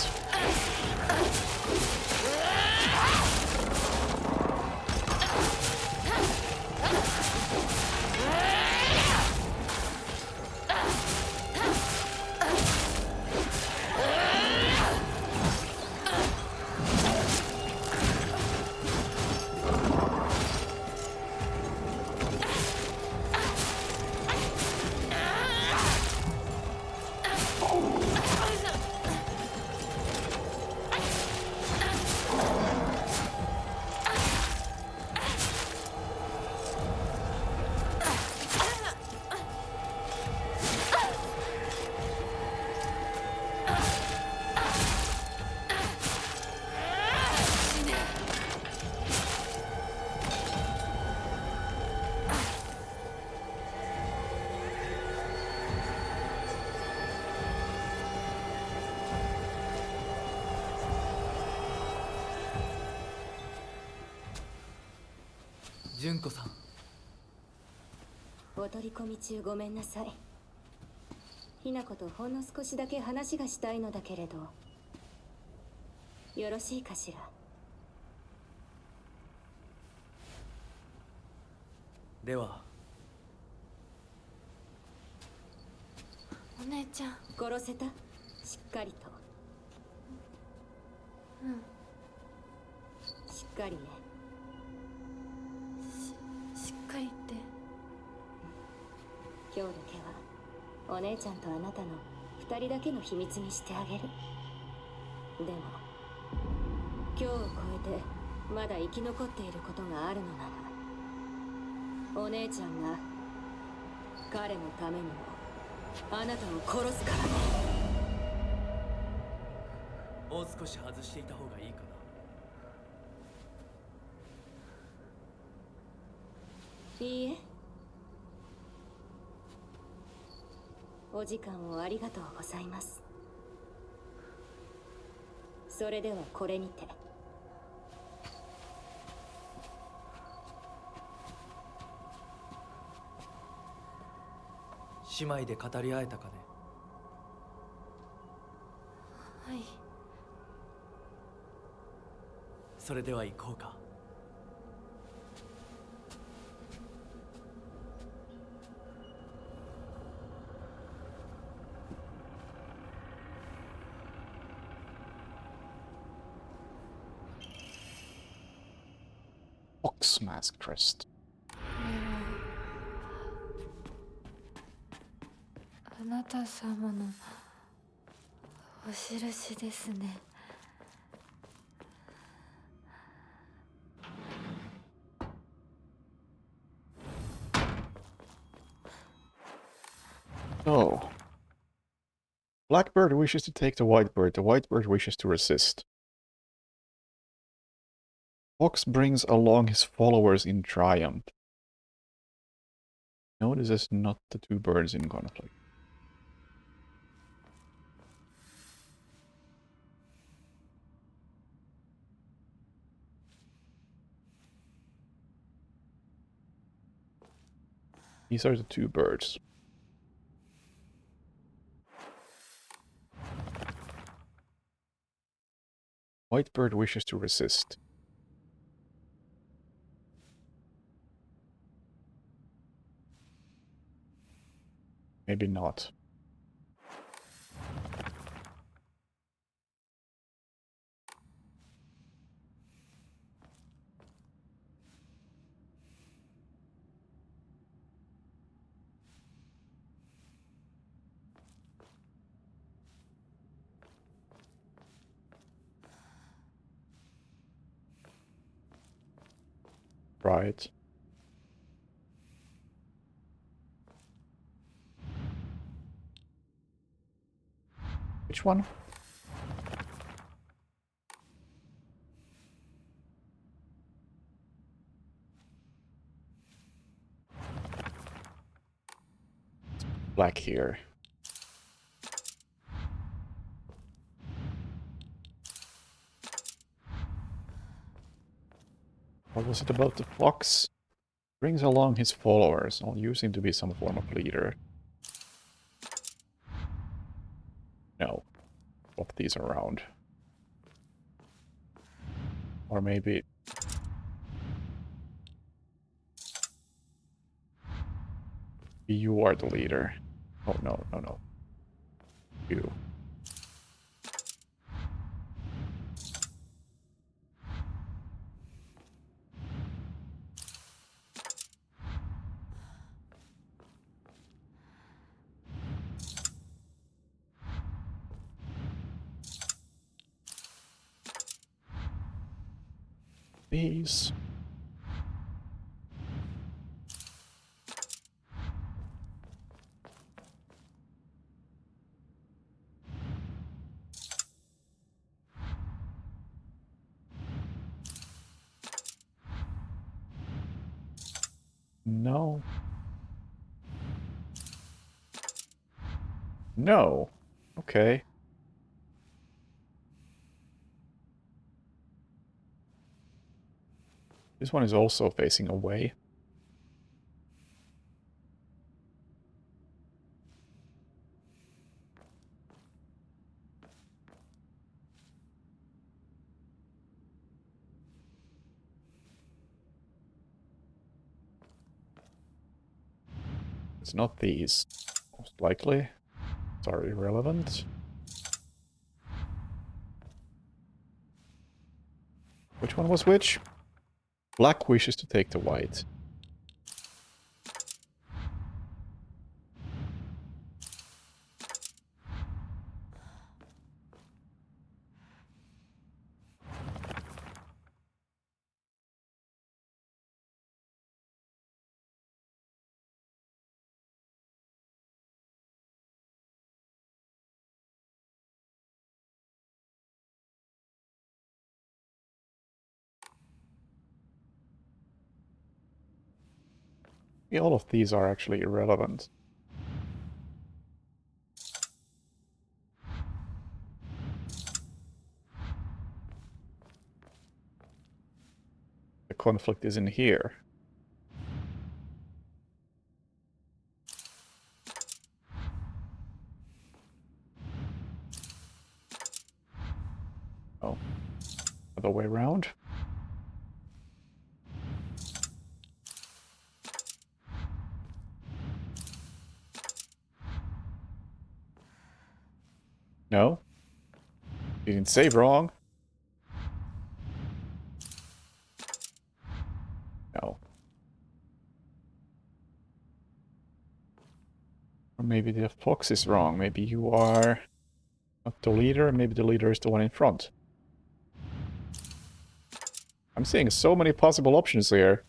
純子さん、お取り込み中ごめんなさい。ひなことほんの少しだけ話がしたいのだけれど、よろしいかしら。では。お姉ちゃん。殺せた？しっかりと。うん。しっかりね。しっかりって。今日だけはお姉ちゃんとあなたの2人だけの秘密にしてあげる。でも今日を超えてまだ生き残っていることがあるのなら、お姉ちゃんが彼のためにもあなたを殺すからね。もう少し外していた方がいいかな。いいえ。お時間をありがとうございます。それではこれにて。姉妹で語り合えたかね。はい。それでは行こうか。Ox Mask Crest. あなた様のお印ですね。Oh. Blackbird wishes to take the Whitebird. The Whitebird wishes to resist. Fox brings along his followers in triumph. No, this is not the two birds in conflict. These are the two birds. Whitebird wishes to resist. Maybe not. Right. Which one? Black here. What was it about the fox? Brings along his followers, all using to be some form of leader. No. Swap these around. Or maybe... you are the leader. Oh, no, no, no. You. These. No. No. Okay. This one is also facing away. It's not these. Most likely. Are irrelevant. Which one was which? Black wishes to take the white. Yeah, all of these are actually irrelevant. The conflict is in here. Oh. Other way around. No. You didn't say wrong. No. Or maybe the fox is wrong. Maybe you are not the leader. Maybe the leader is the one in front. I'm seeing so many possible options here.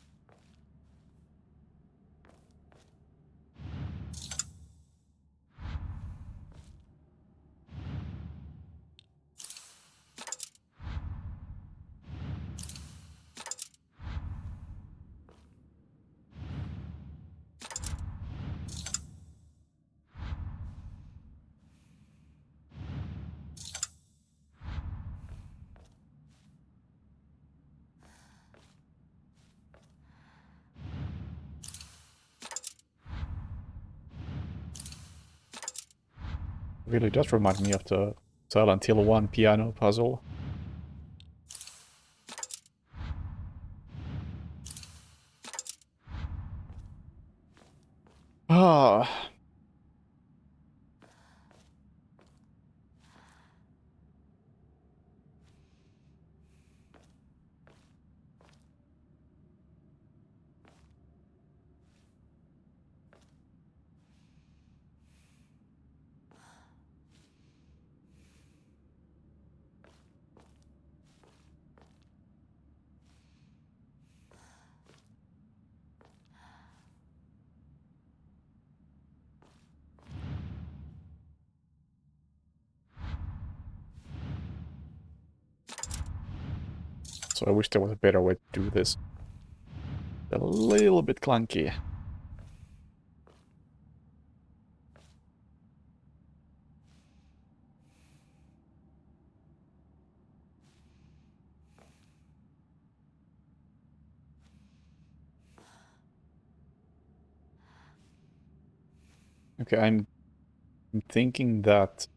Really does remind me of the Silent Hill 1 piano puzzle. Ah. So I wish there was a better way to do this. A little bit clunky. Okay, I'm thinking that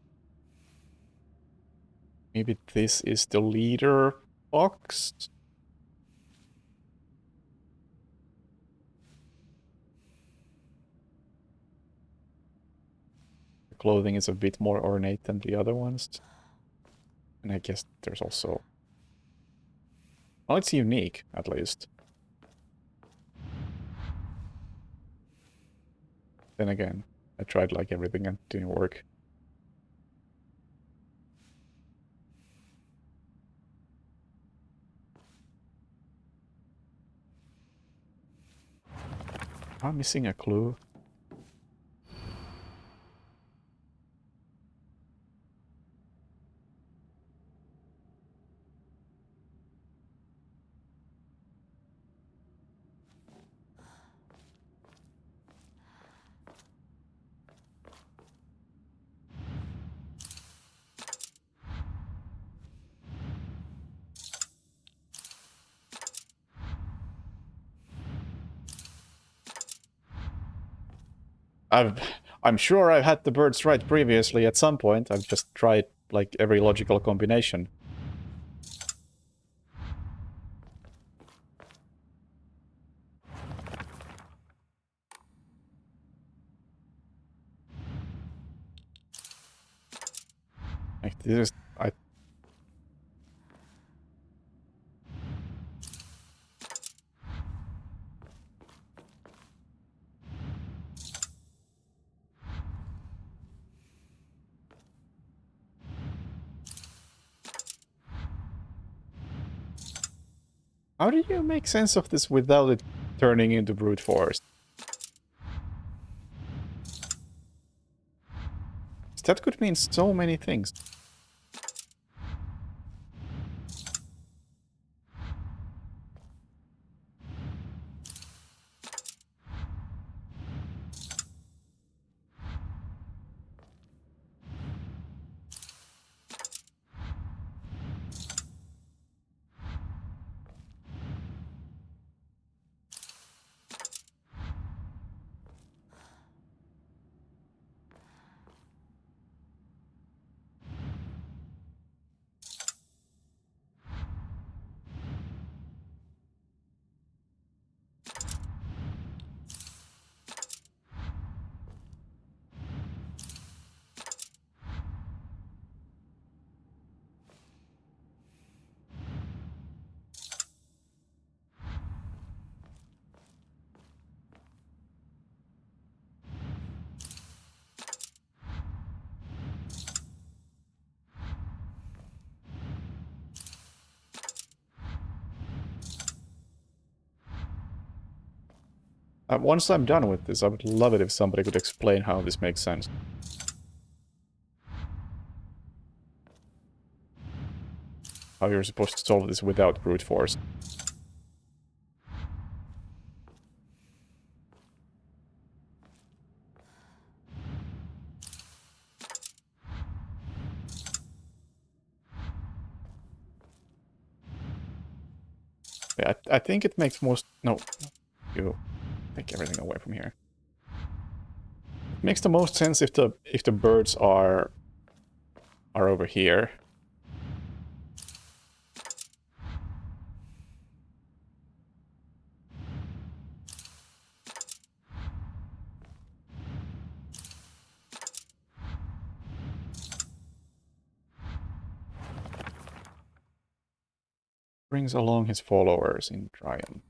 maybe this is the leader box. The clothing is a bit more ornate than the other ones. And I guess there's also... Well, it's unique, at least. Then again, I tried like everything and it didn't work. I'm missing a clue. I'm sure I've had the birds right previously at some point. I've just tried like every logical combination. Like, this is... How do you make sense of this without it turning into brute force? That could mean so many things. Once I'm done with this, I would love it if somebody could explain how this makes sense. How you're supposed to solve this without brute force. Yeah, I think it makes most... No. You take everything away from here. It makes the most sense if the birds are over here. Brings along his followers in triumph.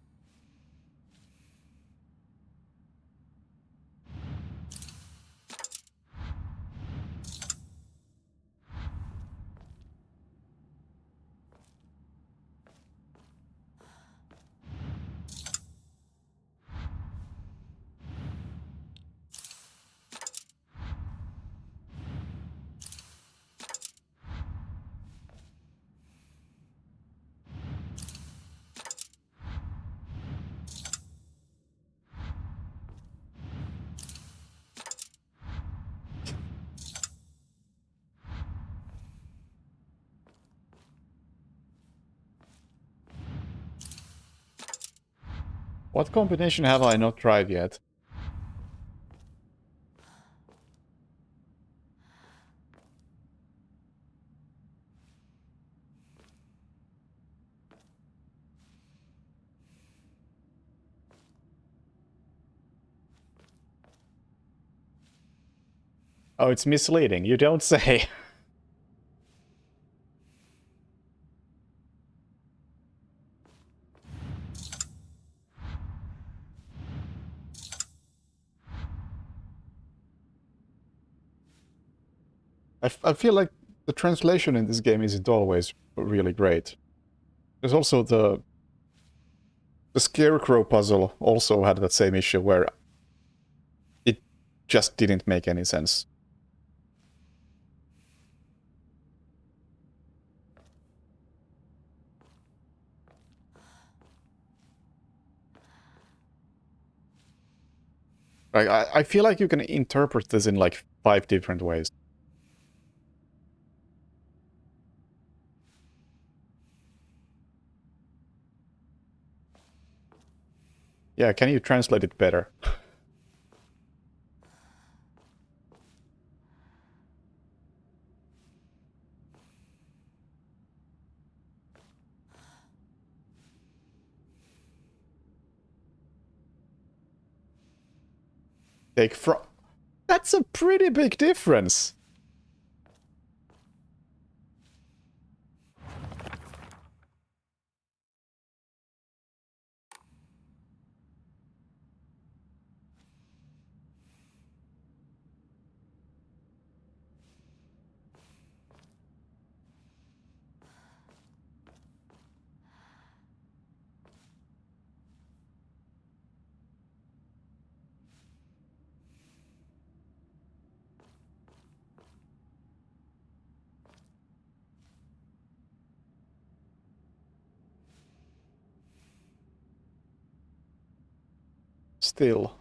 What combination have I not tried yet? Oh, it's misleading. You don't say. I feel like the translation in this game isn't always really great. There's also the Scarecrow puzzle also had that same issue where it just didn't make any sense. Like, I feel like you can interpret this in like 5 different ways. Yeah, can you translate it better? Take from... That's a pretty big difference! Still.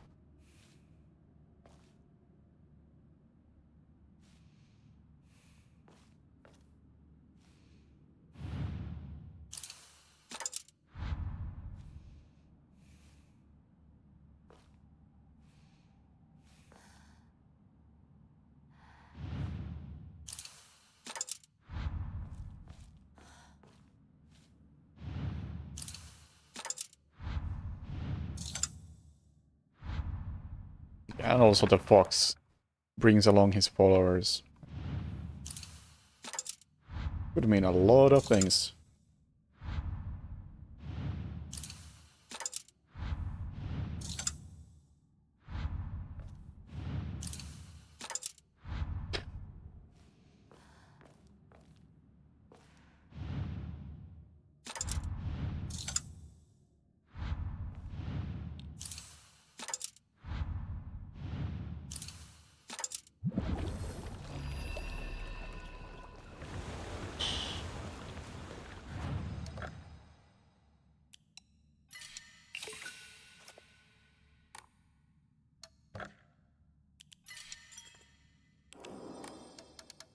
And also the fox brings along his followers. Could mean a lot of things.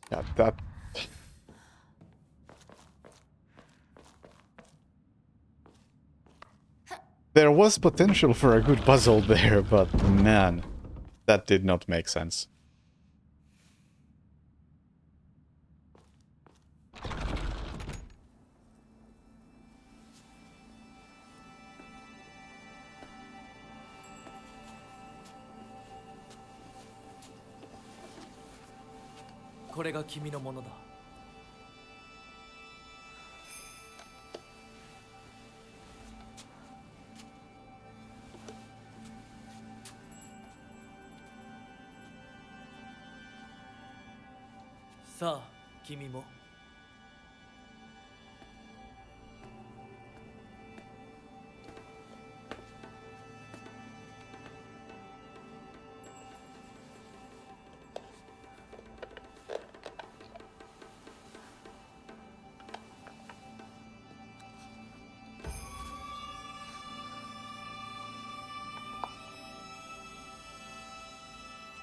Yeah, that... There was potential for a good puzzle there, but man, that did not make sense.これが君のものだ。さあ、君も。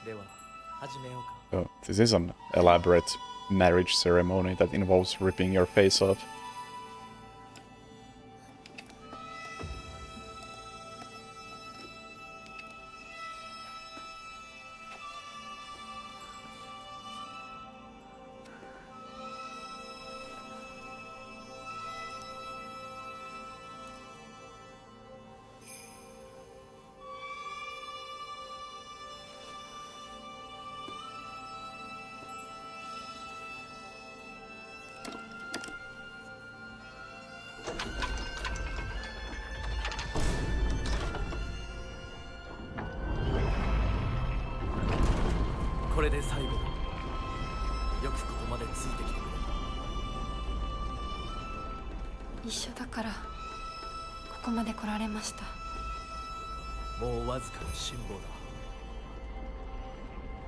では、始めようか。Oh, this is an elaborate marriage ceremony that involves ripping your face off. これで最後だ。よくここまでついてきてくれ一緒だからここまで来られました。た。もうわずかの辛抱だ。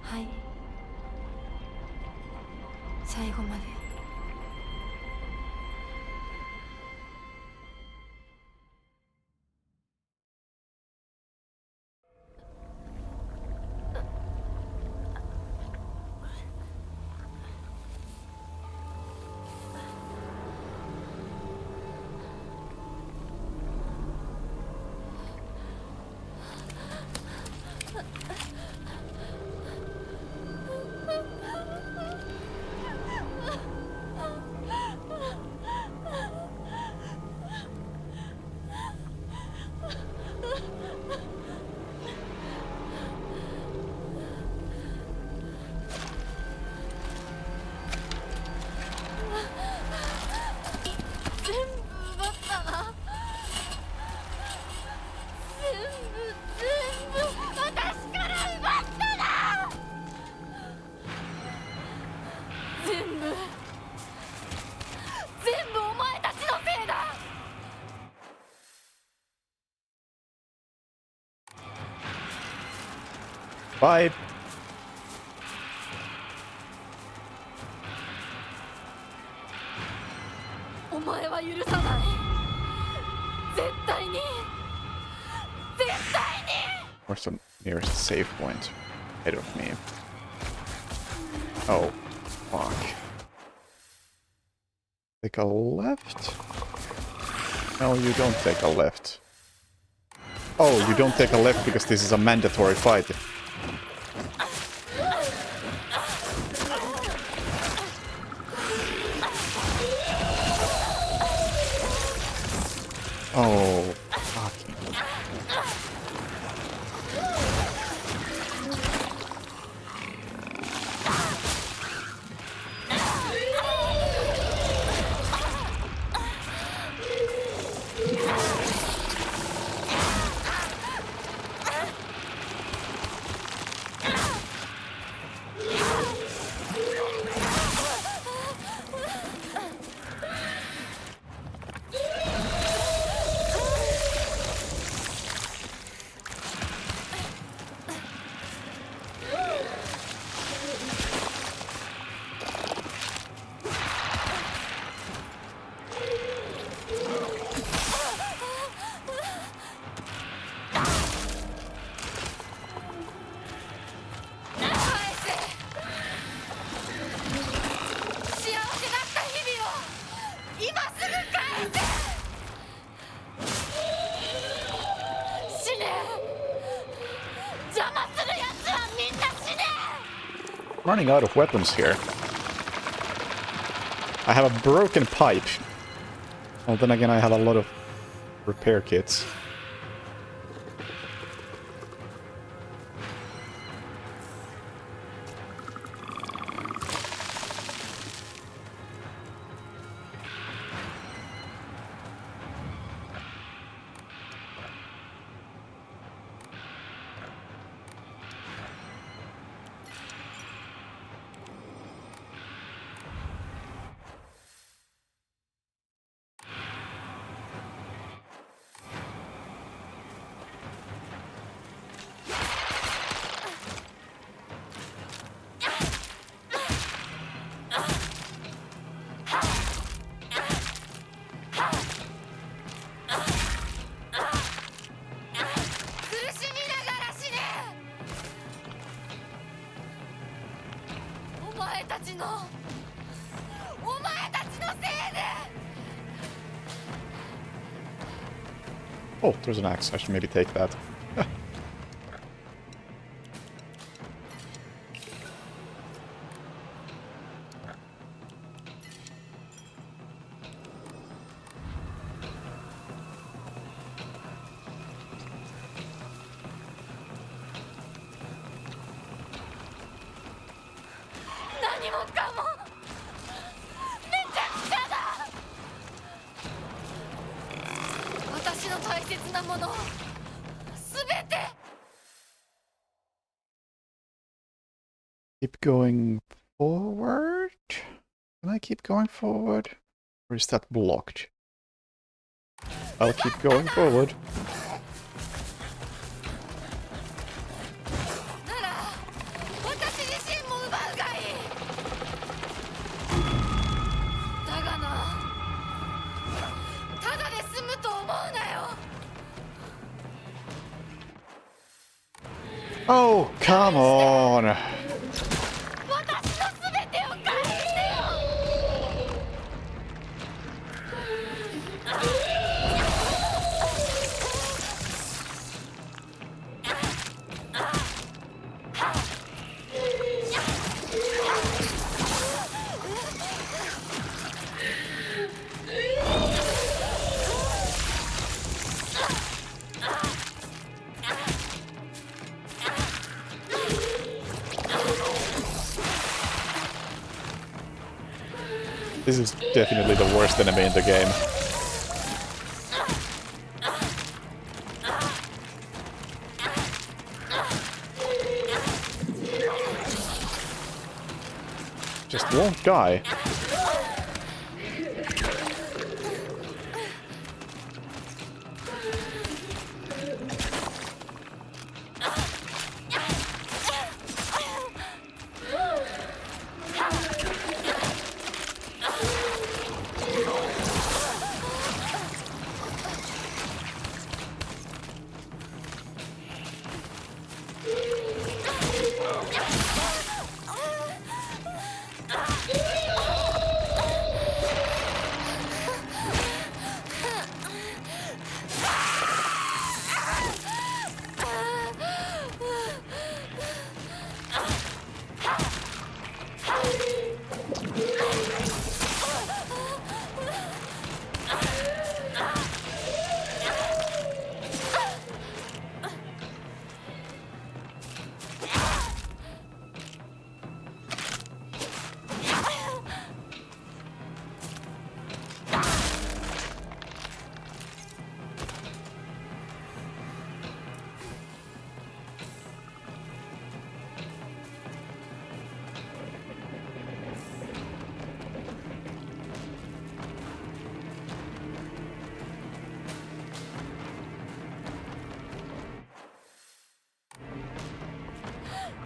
はい、最後まで。Bye. お前は許さない。絶対に。絶対に。 Where's the nearest save point? Ahead of me. Oh, fuck. Take a left? No, you don't take a left. Oh, you don't take a left because this is a mandatory fight. Oh, fucking. Running out of weapons here. I have a broken pipe. Well, then again, I have a lot of repair kits. Oh, there's an axe. I should maybe take that. 切なものすべて Keep going forward? Can I keep going forward? Or is that blocked? I'll keep going forward. なら私自身も奪うがいいだがなただで済むと思うなよ Oh, come on! 私のすべてを返してよ This is definitely the worst enemy in the game. Just won't die.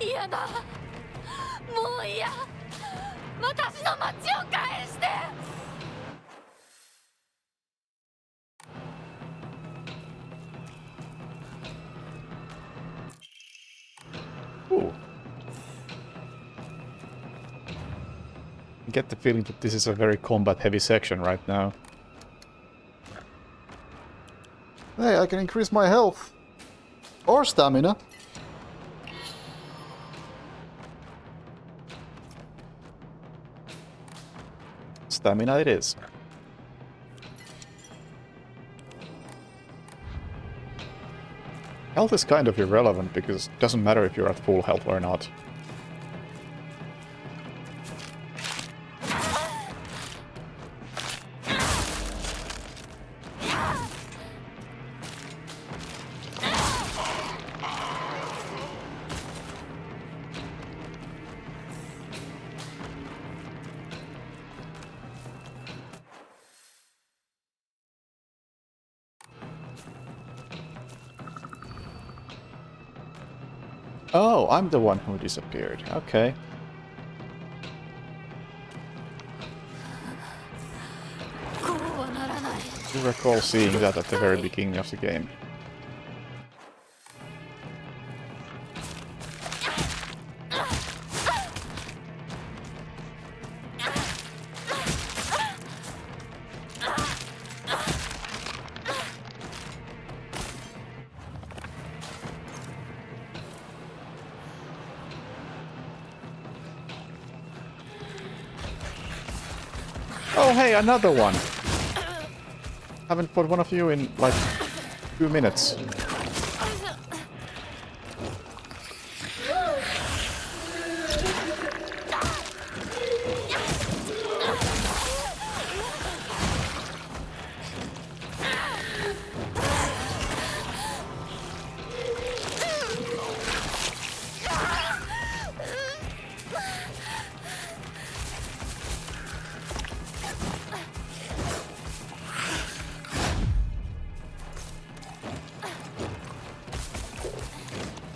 嫌だもう嫌私の町を返して Ooh. I get the feeling that this is a very combat-heavy section right now. Hey, I can increase my health! Or stamina! Stamina it is. Health is kind of irrelevant because it doesn't matter if you're at full health or not. Oh, I'm the one who disappeared. Okay. I recall seeing that at the very beginning of the game. Oh hey, another one! Haven't fought one of you in like 2 minutes.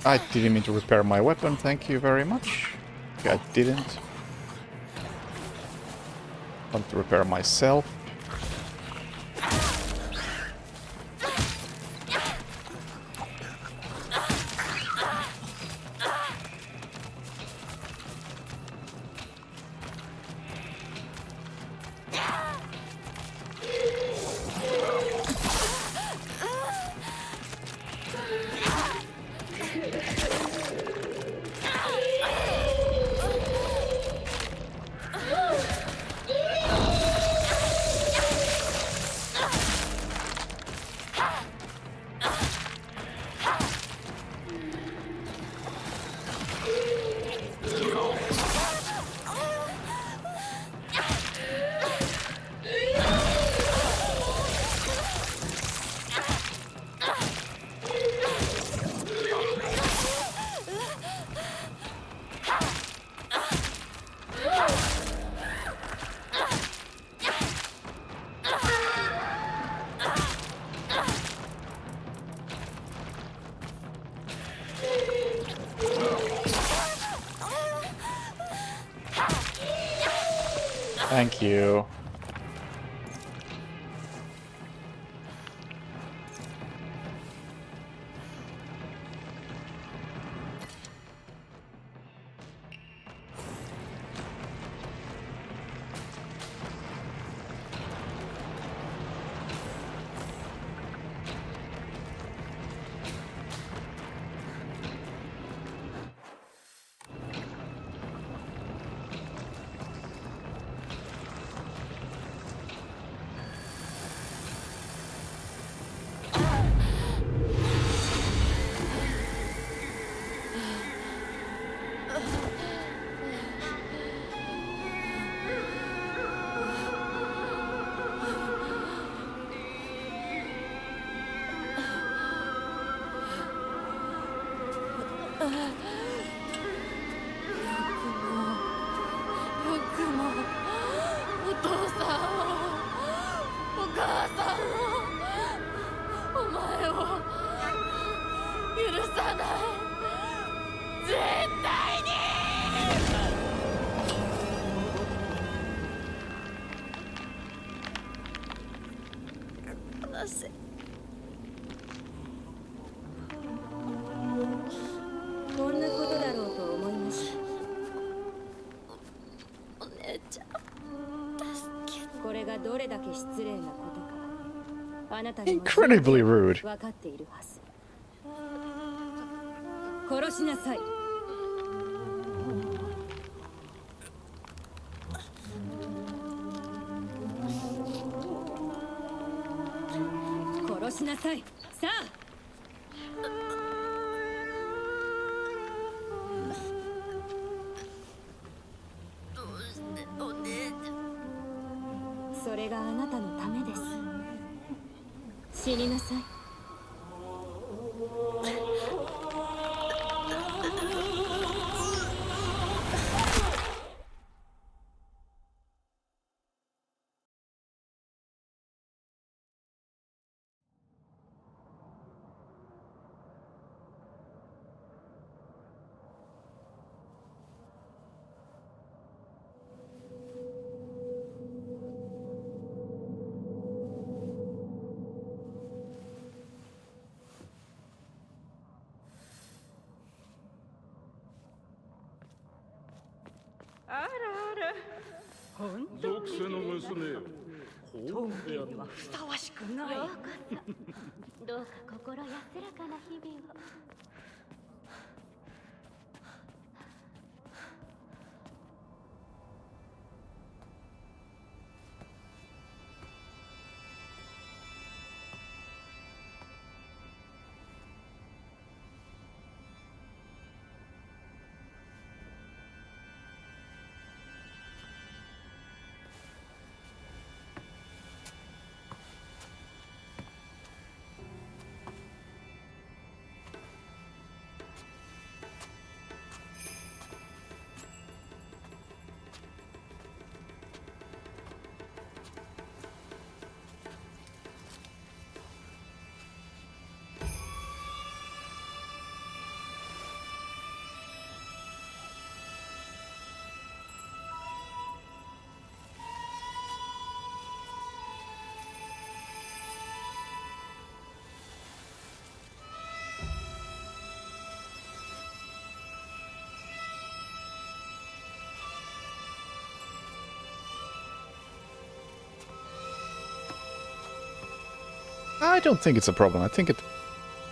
I didn't mean to repair my weapon, thank you very much. Okay, I didn't. Want to repair myself. Thank you.よくもお父さんをお母さんをお前を許さない絶対に離せこんなことだろうと思いました。お姉ちゃん助けてこれがどれだけ失礼なことかあなたにも Incredibly rude. 分かっているはず。殺しなさい。殺しなさい。さあお姉ちゃんそれがあなたのためです。死になさい。あらあら本当属性の娘よトンビにはふさわしくないようこそどうか心安らかな日々を I don't think it's a problem. I think it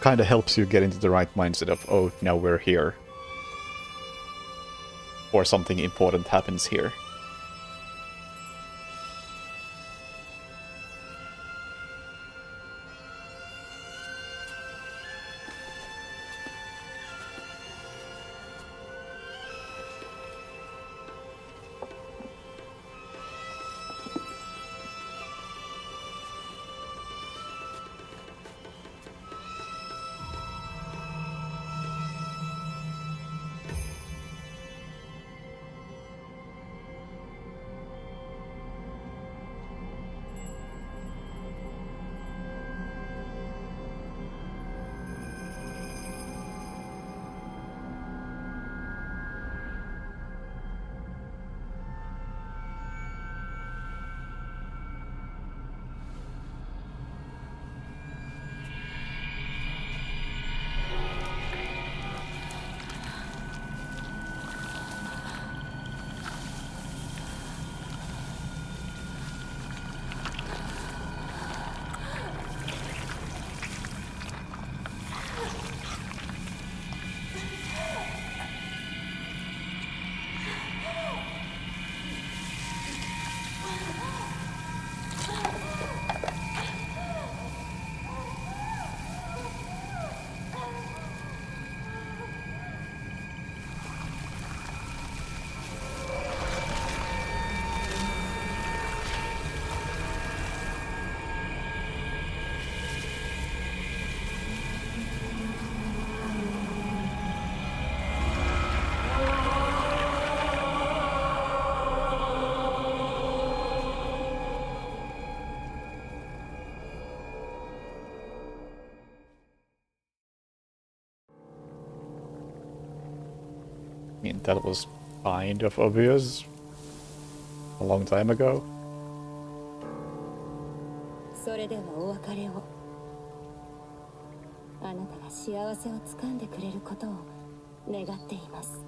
kind of helps you get into the right mindset of, oh, now we're here. Or something important happens here. I mean, that was kind of obvious a long time ago. それではお別れを。あなたが幸せをつかんでくれることを願っています。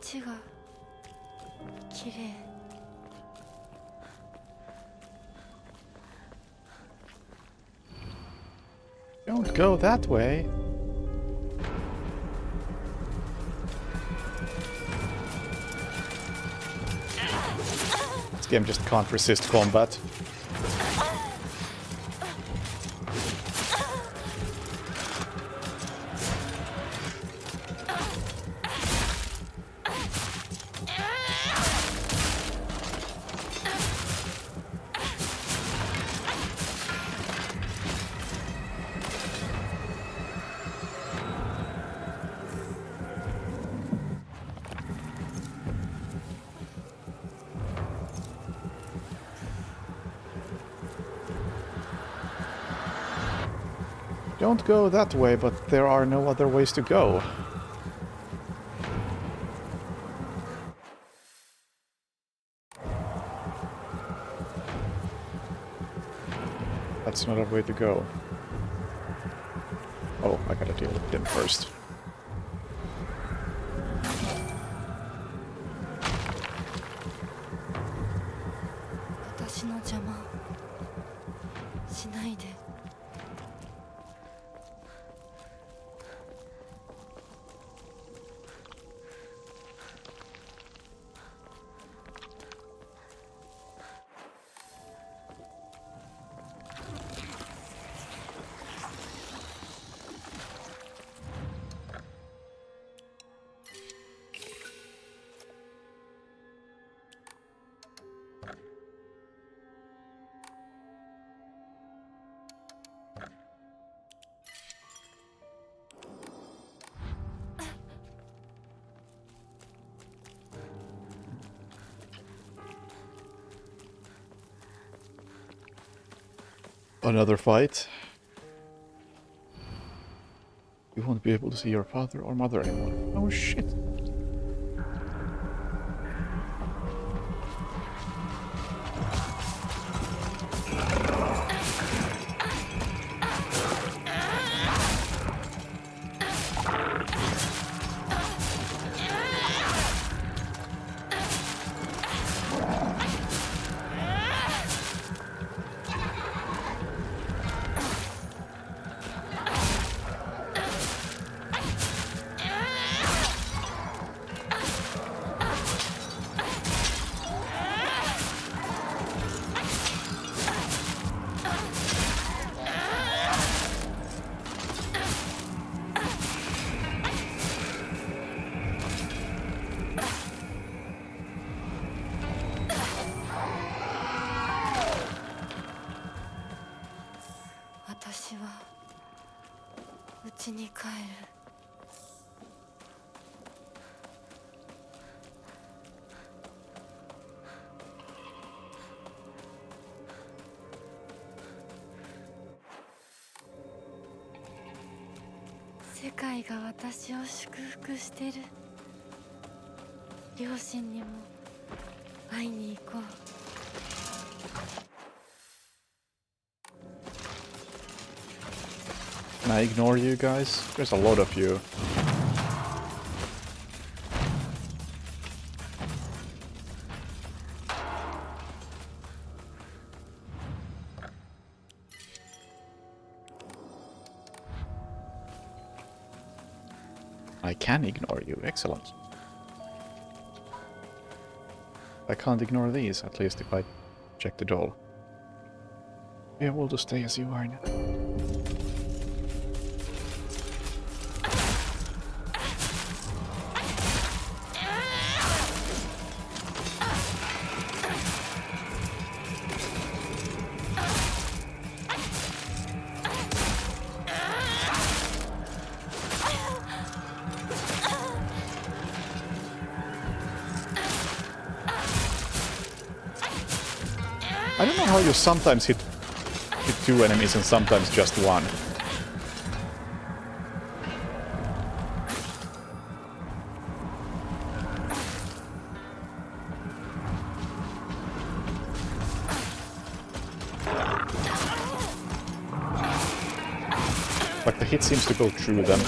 街が綺麗。Don't go that way. This game just can't resist combat. Don't go that way, but there are no other ways to go. That's not a way to go. Oh, I gotta deal with them first. Another fight. You won't be able to see your father or mother anymore. Oh shit.世界が私を祝福してる。両親にも会いに行こう。Can I ignore you guys? There's a lot of you. I can ignore you, excellent. I can't ignore these, at least if I check the doll. Be able to stay as you are now. I don't know how you sometimes hit two enemies and sometimes just one. Like the hit seems to go through them.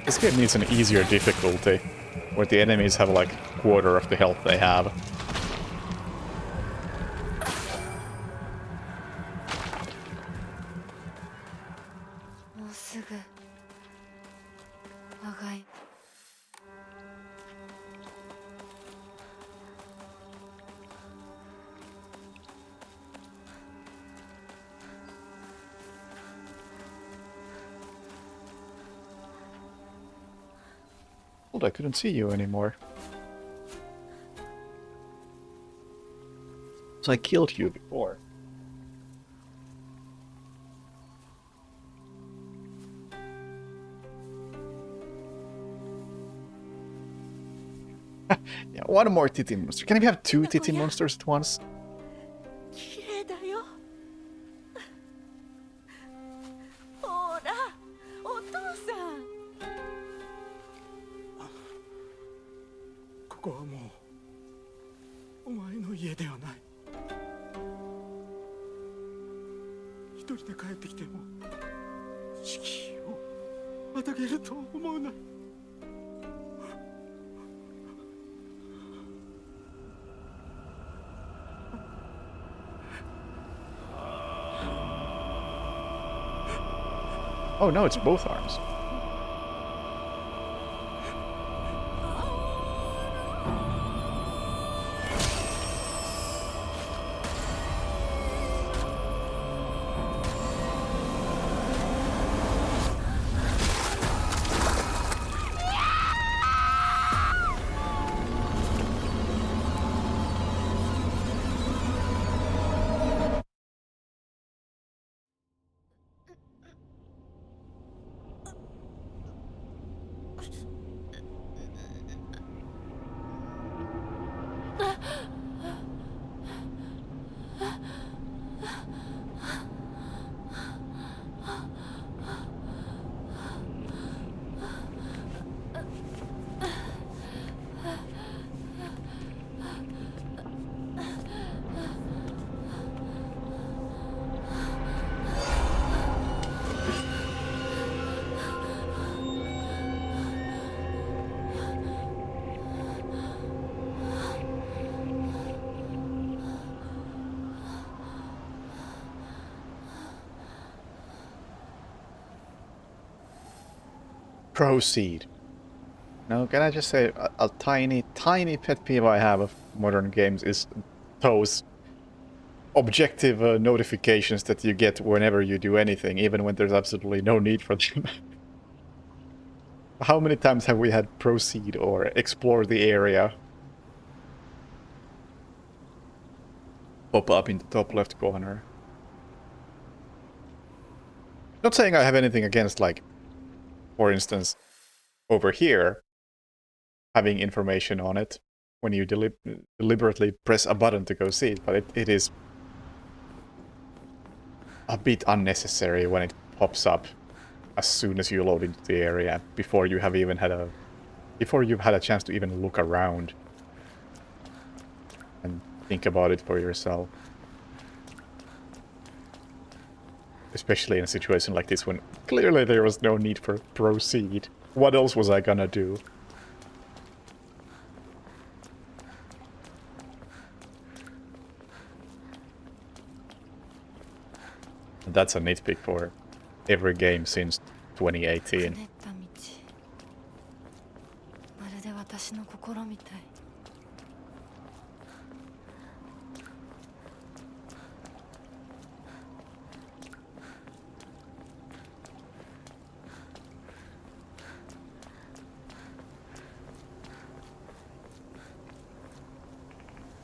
This game needs an easier difficulty, where the enemies have like quarter of the health they have. I couldn't see you anymore. So I killed you before. Yeah, one more titty monster. Can we have two titty monsters at once? 綺麗だよ。ほら、お父さん。お前の家ではない。一人で帰ってきても敷居をまたげると思うな。Oh no, it's both arms. Proceed. Now, can I just say a tiny, tiny pet peeve I have of modern games is those objective notifications that you get whenever you do anything, even when there's absolutely no need for them. How many times have we had proceed or explore the area pop up in the top left corner? Not saying I have anything against, like, for instance, over here, having information on it when you deliberately press a button to go see it, but it is a bit unnecessary when it pops up as soon as you load into the area, before you have even had before you've had a chance to even look around and think about it for yourself. Especially in a situation like this when clearly there was no need for proceed. What else was I gonna do? And that's a nitpick for every game since 2018. まるで私の心みたい。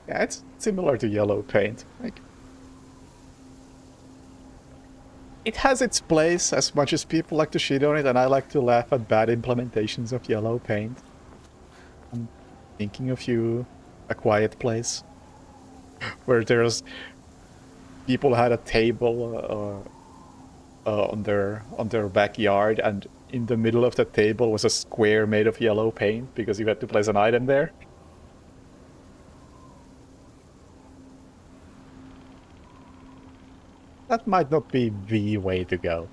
Yeah, it's similar to yellow paint. Like, it has its place as much as people like to shit on it, and I like to laugh at bad implementations of yellow paint. I'm thinking of you, A Quiet Place, where there's people had a table on their backyard, and in the middle of the table was a square made of yellow paint because you had to place an item there. That might not be the way to go.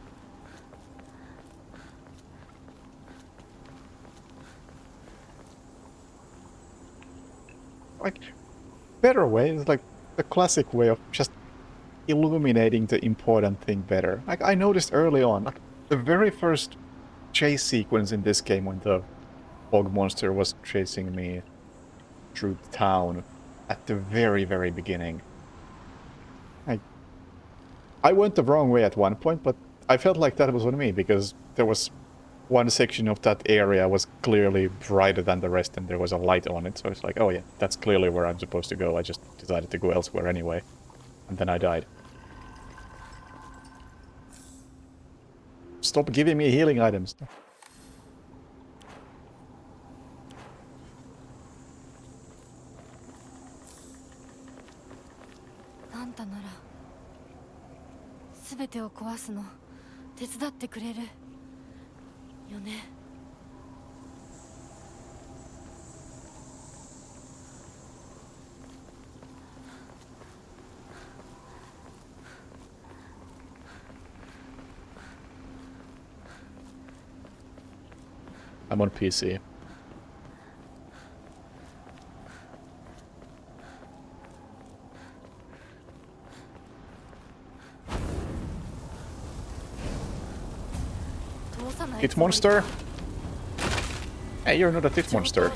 Like, better way is like the classic way of just illuminating the important thing better. Like, I noticed early on, like, the very first chase sequence in this game when the fog monster was chasing me through the town at the very, very beginning. I went the wrong way at one point, but I felt like that was on me, because there was one section of that area was clearly brighter than the rest, and there was a light on it, so it's like, oh yeah, that's clearly where I'm supposed to go. I just decided to go elsewhere anyway. And then I died. Stop giving me healing items. あんたなら全てを壊すの手伝ってくれるよね。I'm on PC. Tit monster? Hey, you're not a tit monster.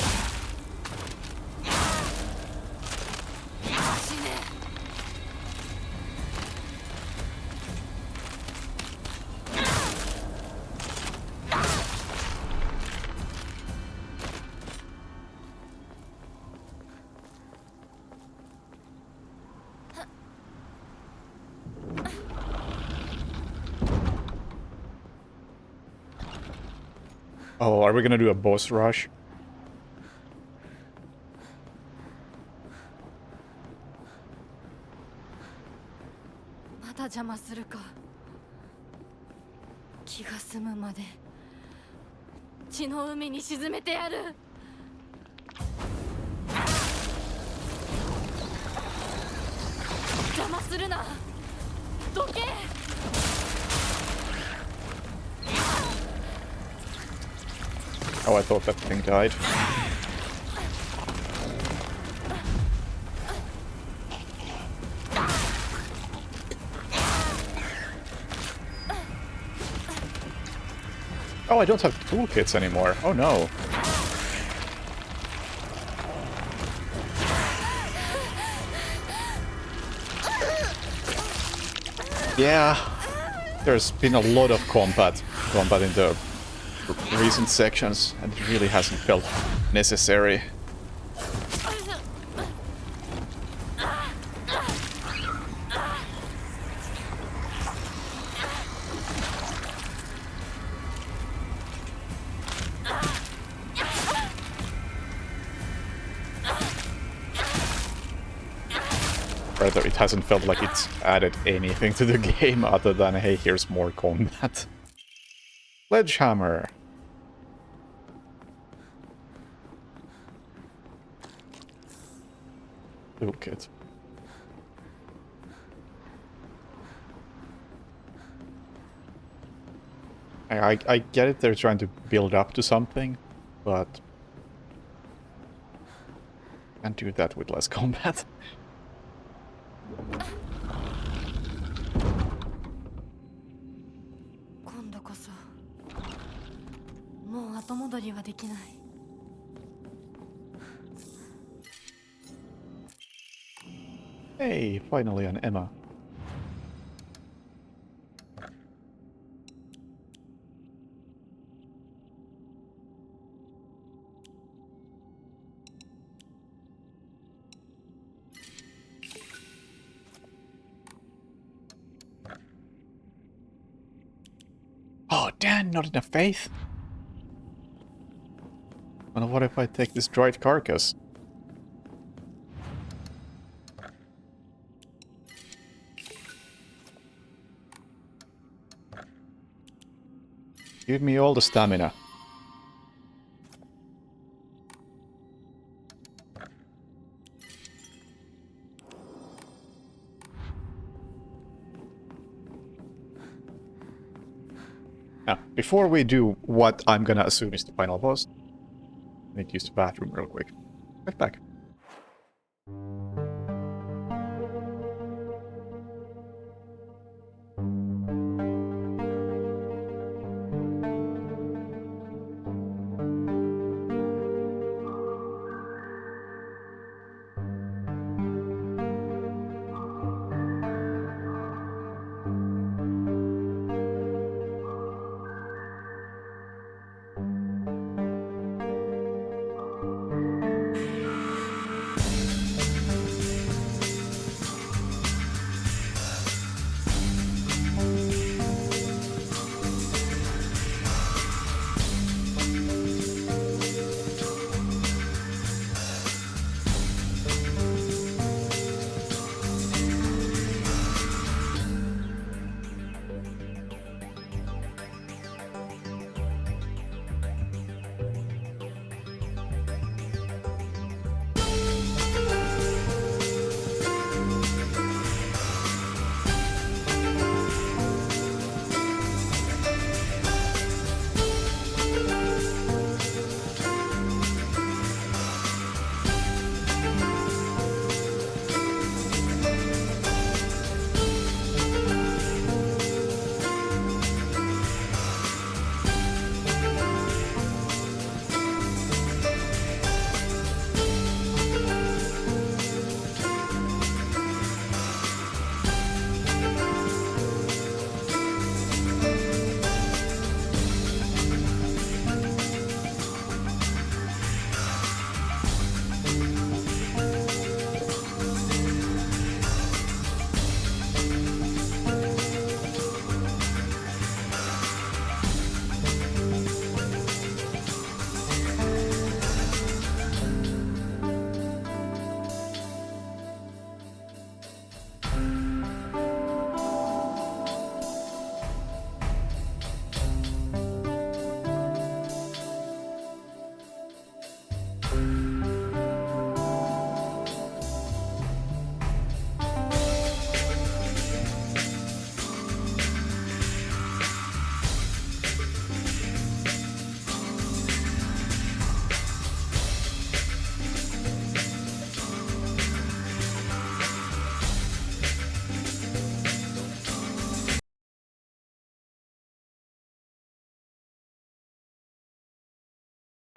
Oh, are we gonna do a boss rush? Oh, I thought that thing died. Oh, I don't have toolkits anymore. Oh no. Yeah, there's been a lot of combat in the recent sections, and it really hasn't felt necessary. Rather, it hasn't felt like it's added anything to the game other than, hey, here's more combat. Sledgehammer. Toolkit. I get it, they're trying to build up to something, but can't do that with less combat. Hey, finally an Emma. Oh, damn, not enough faith. And what if I take this dried carcass? Give me all the stamina. Now, before we do what I'm gonna assume is the final boss, I need to use the bathroom real quick. Right back.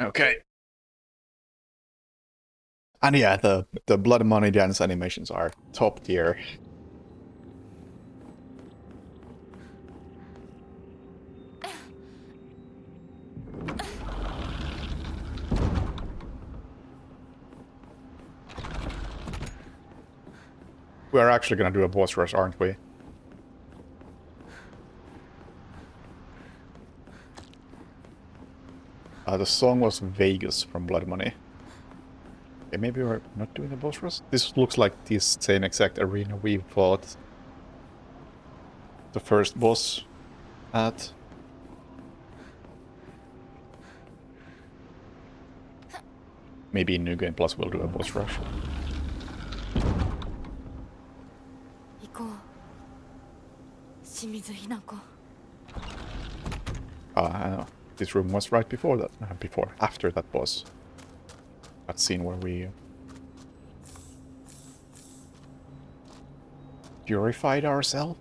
Okay. And yeah, the Blood Money dance animations are top tier. We're actually gonna do a boss rush, aren't we? The song was Vegas from Blood Money. Okay, maybe we're not doing a boss rush? This looks like the same exact arena we fought the first boss at. Maybe in New Game Plus we'll do a boss rush. 行こう清水ひな子 I know. This room was right before that. After that boss. That scene where we purified ourselves.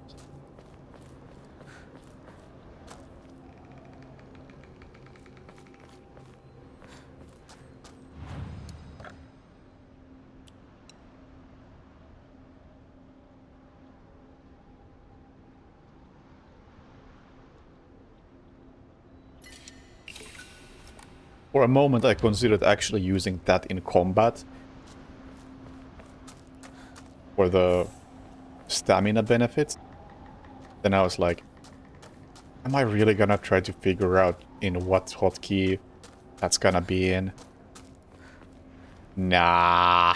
For a moment I considered actually using that in combat. For the stamina benefit. Then I was like, am I really gonna try to figure out in what hotkey that's gonna be in? Nah.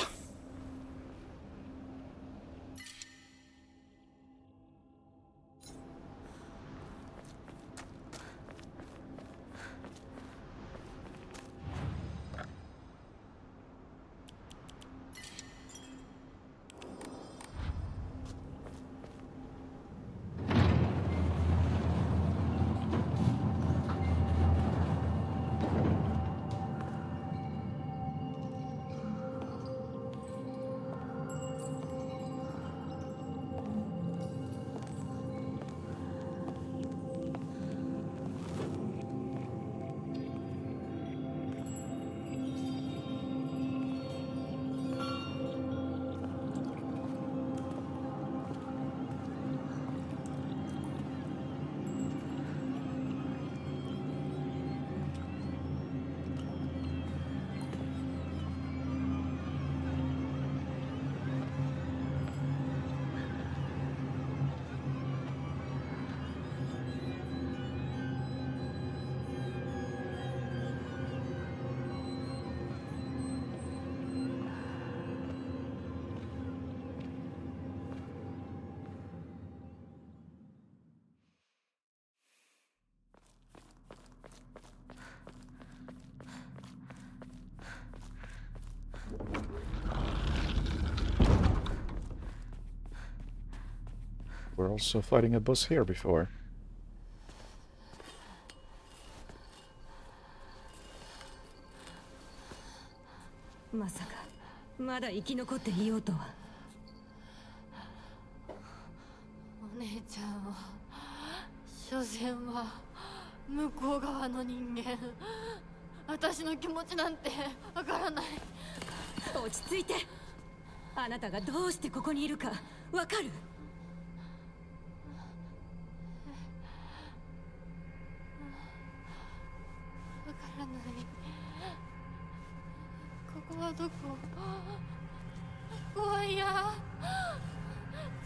We're also fighting a boss here before.お姉ちゃんは所詮は向こう側の人間私の気持ちなんてわからない落ち着いてあなたがどうしてここにいるかわかるわからないここはどこ怖いや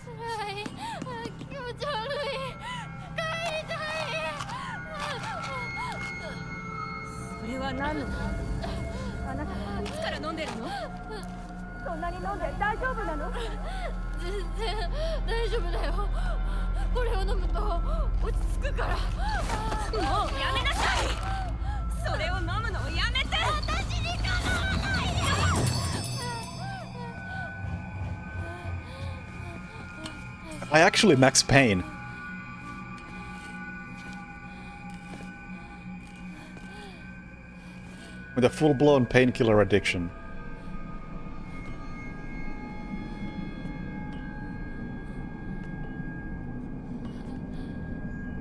辛い気持ち悪い帰りたいそれは何なのあなたはいつから飲んでるのそんなに飲んで大丈夫なの全然大丈夫だよこれを飲むと落ち着くからもうやめなさいそれを飲むのをやめて私にかなわないでI actually max pain. With a full-blown painkiller addiction.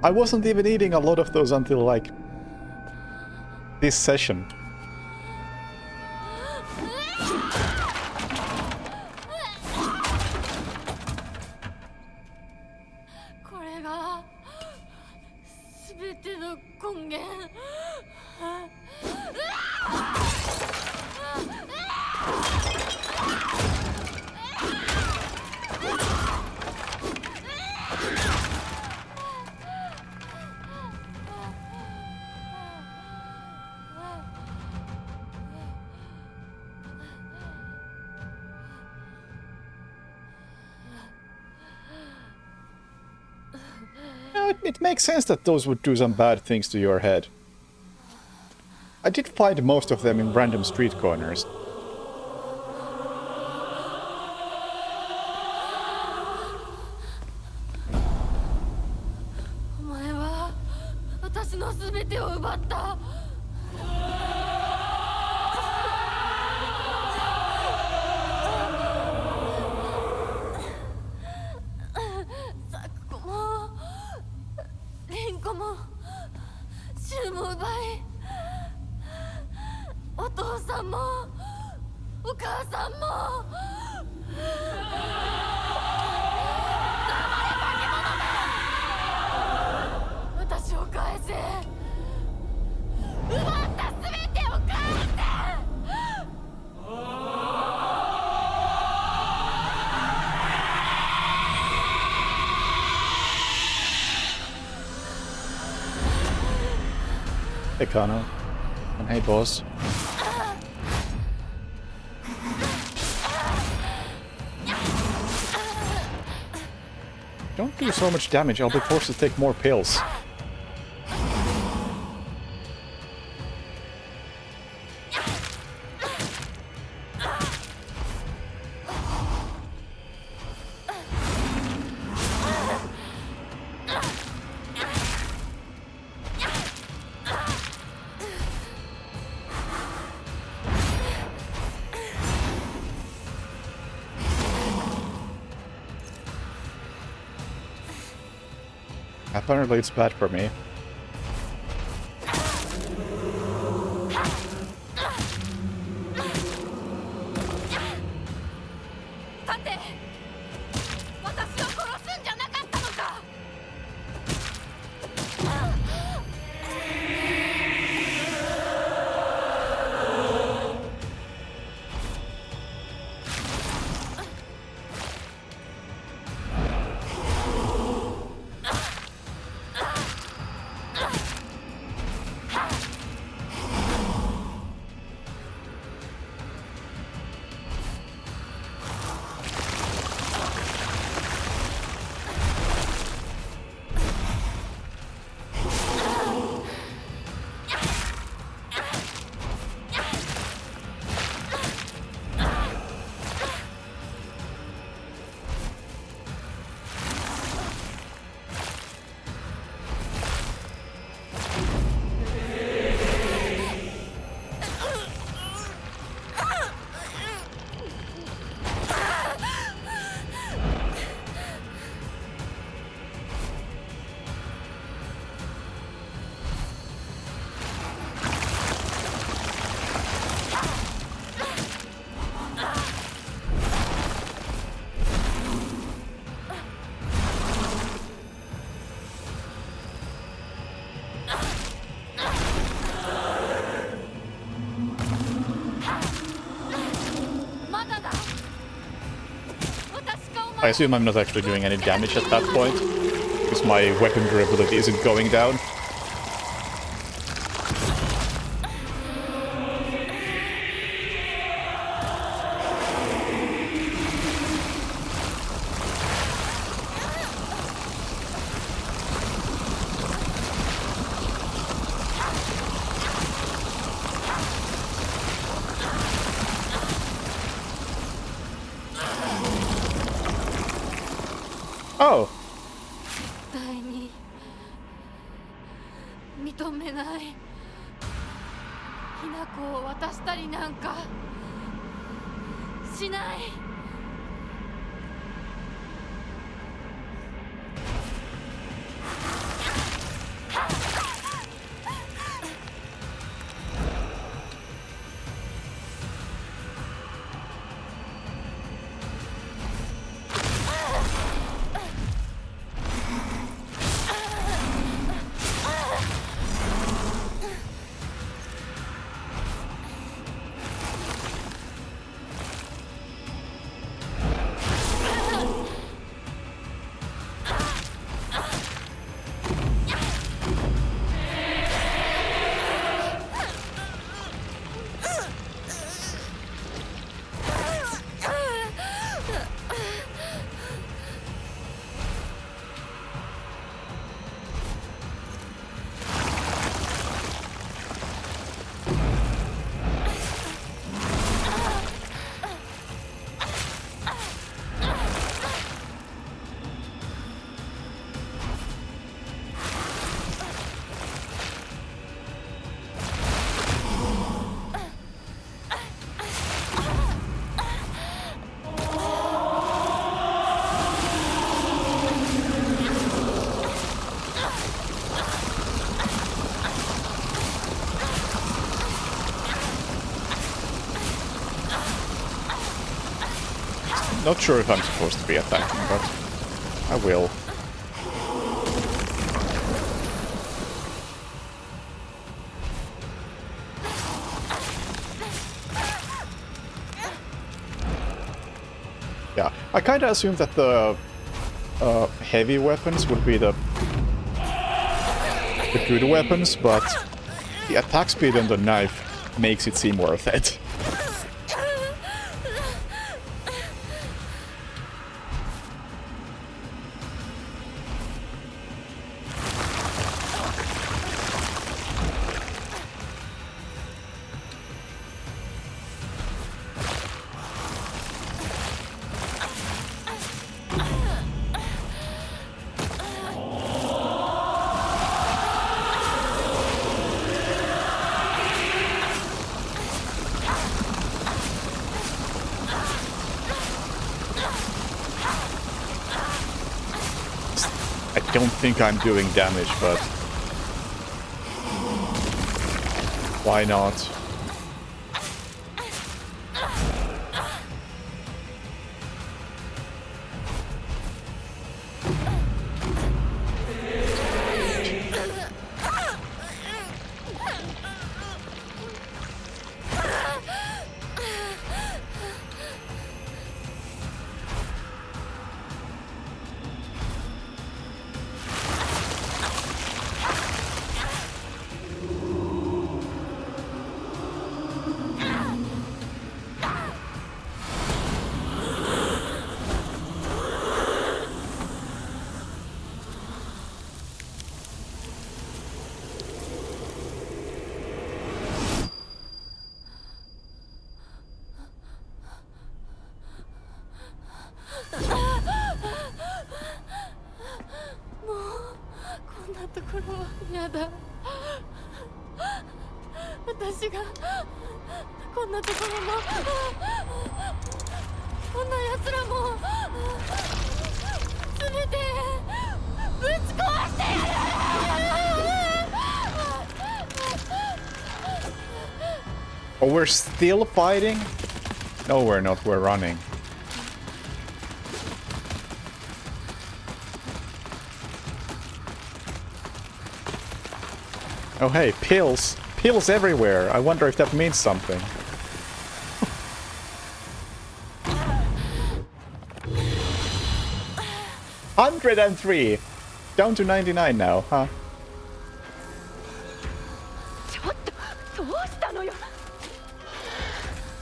I wasn't even eating a lot of those until like this session. it makes sense that those would do some bad things to your head. I did find most of them in random street corners. お前は私の全てを奪った。サクコもリンコもシュウも奪い、お父さんもお母さんも。私を返せ。奪った全てを返せ。Hey Kano. And hey boss. Don't do so much damage, I'll be forced to take more pills. Apparently it's bad for me. 待て、私を殺すんじゃなかったのか。I assume I'm not actually doing any damage at that point, because my weapon durability isn't going down. Oh! 絶対に認めない。ひな子を渡したりなんかしない。Not sure if I'm supposed to be attacking, but I will. Yeah, I kind of assumed that the heavy weapons would be the good weapons, but the attack speed on the knife makes it seem worth it. I don't think I'm doing damage, but why not? Oh, we're still fighting? No, we're not. We're running. Oh, hey, pills. Pills everywhere. I wonder if that means something. $103! Down to 99 now, huh? ちょっとどうしたのよ。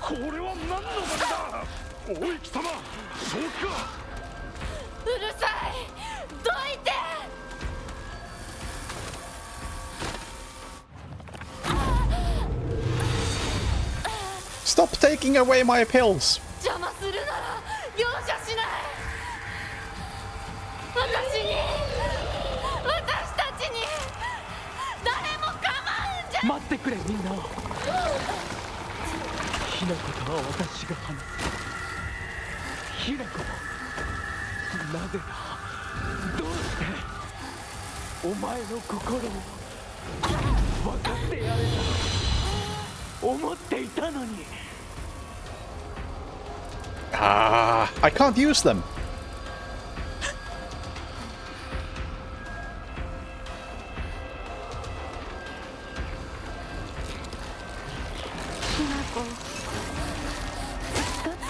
これは何の番だ。おい貴様、そうか。うるさい。どいて。Stop taking away my pills! 邪魔するなら容赦しない。私たちに誰も構うんじゃ。待ってくれみんな。ひなことは私が話す。ひなこ、なぜだ、どうしてお前の心を分かってやれた思っていたのに。Ah, I can't use them.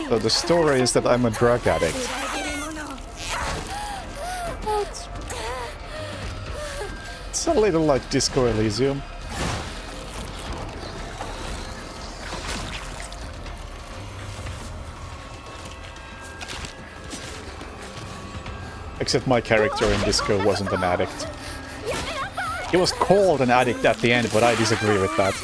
So the story is that I'm a drug addict. It's a little like Disco Elysium. Except my character in Disco wasn't an addict. He was called an addict at the end, but I disagree with that.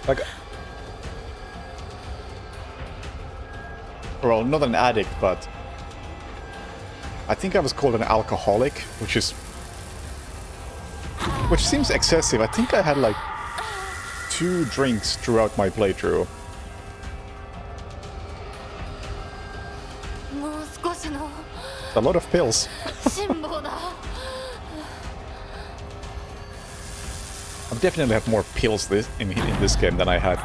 Like, well, not an addict, but I think I was called an alcoholic, which seems excessive. I think I had like 2 drinks throughout my playthrough. もう少しの A lot of pills. 辛抱だ I definitely have more pills in this game than I had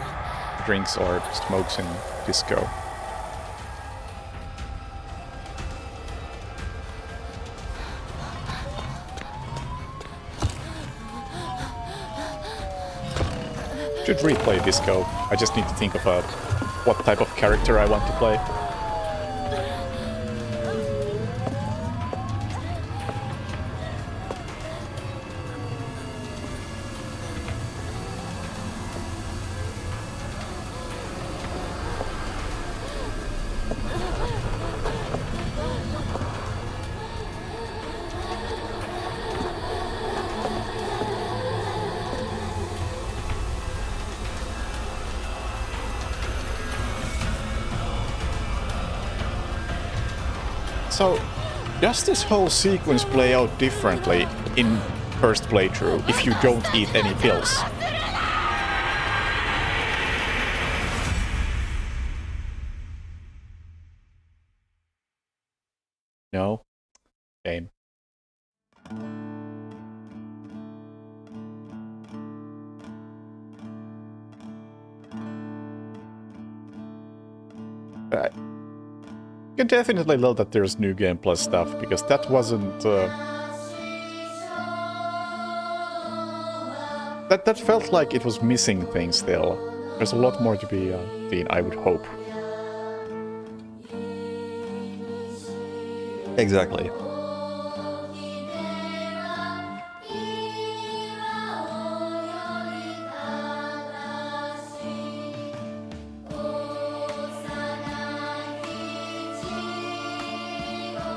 drinks or smokes in Disco. Should replay Disco. I just need to think of what type of character I want to play. So, does this whole sequence play out differently in first playthrough if you don't eat any pills? No? Game. Right. You can definitely love that there's New Game Plus stuff, because that wasn't... That felt like it was missing things still. There's a lot more to be seen, I would hope. Exactly.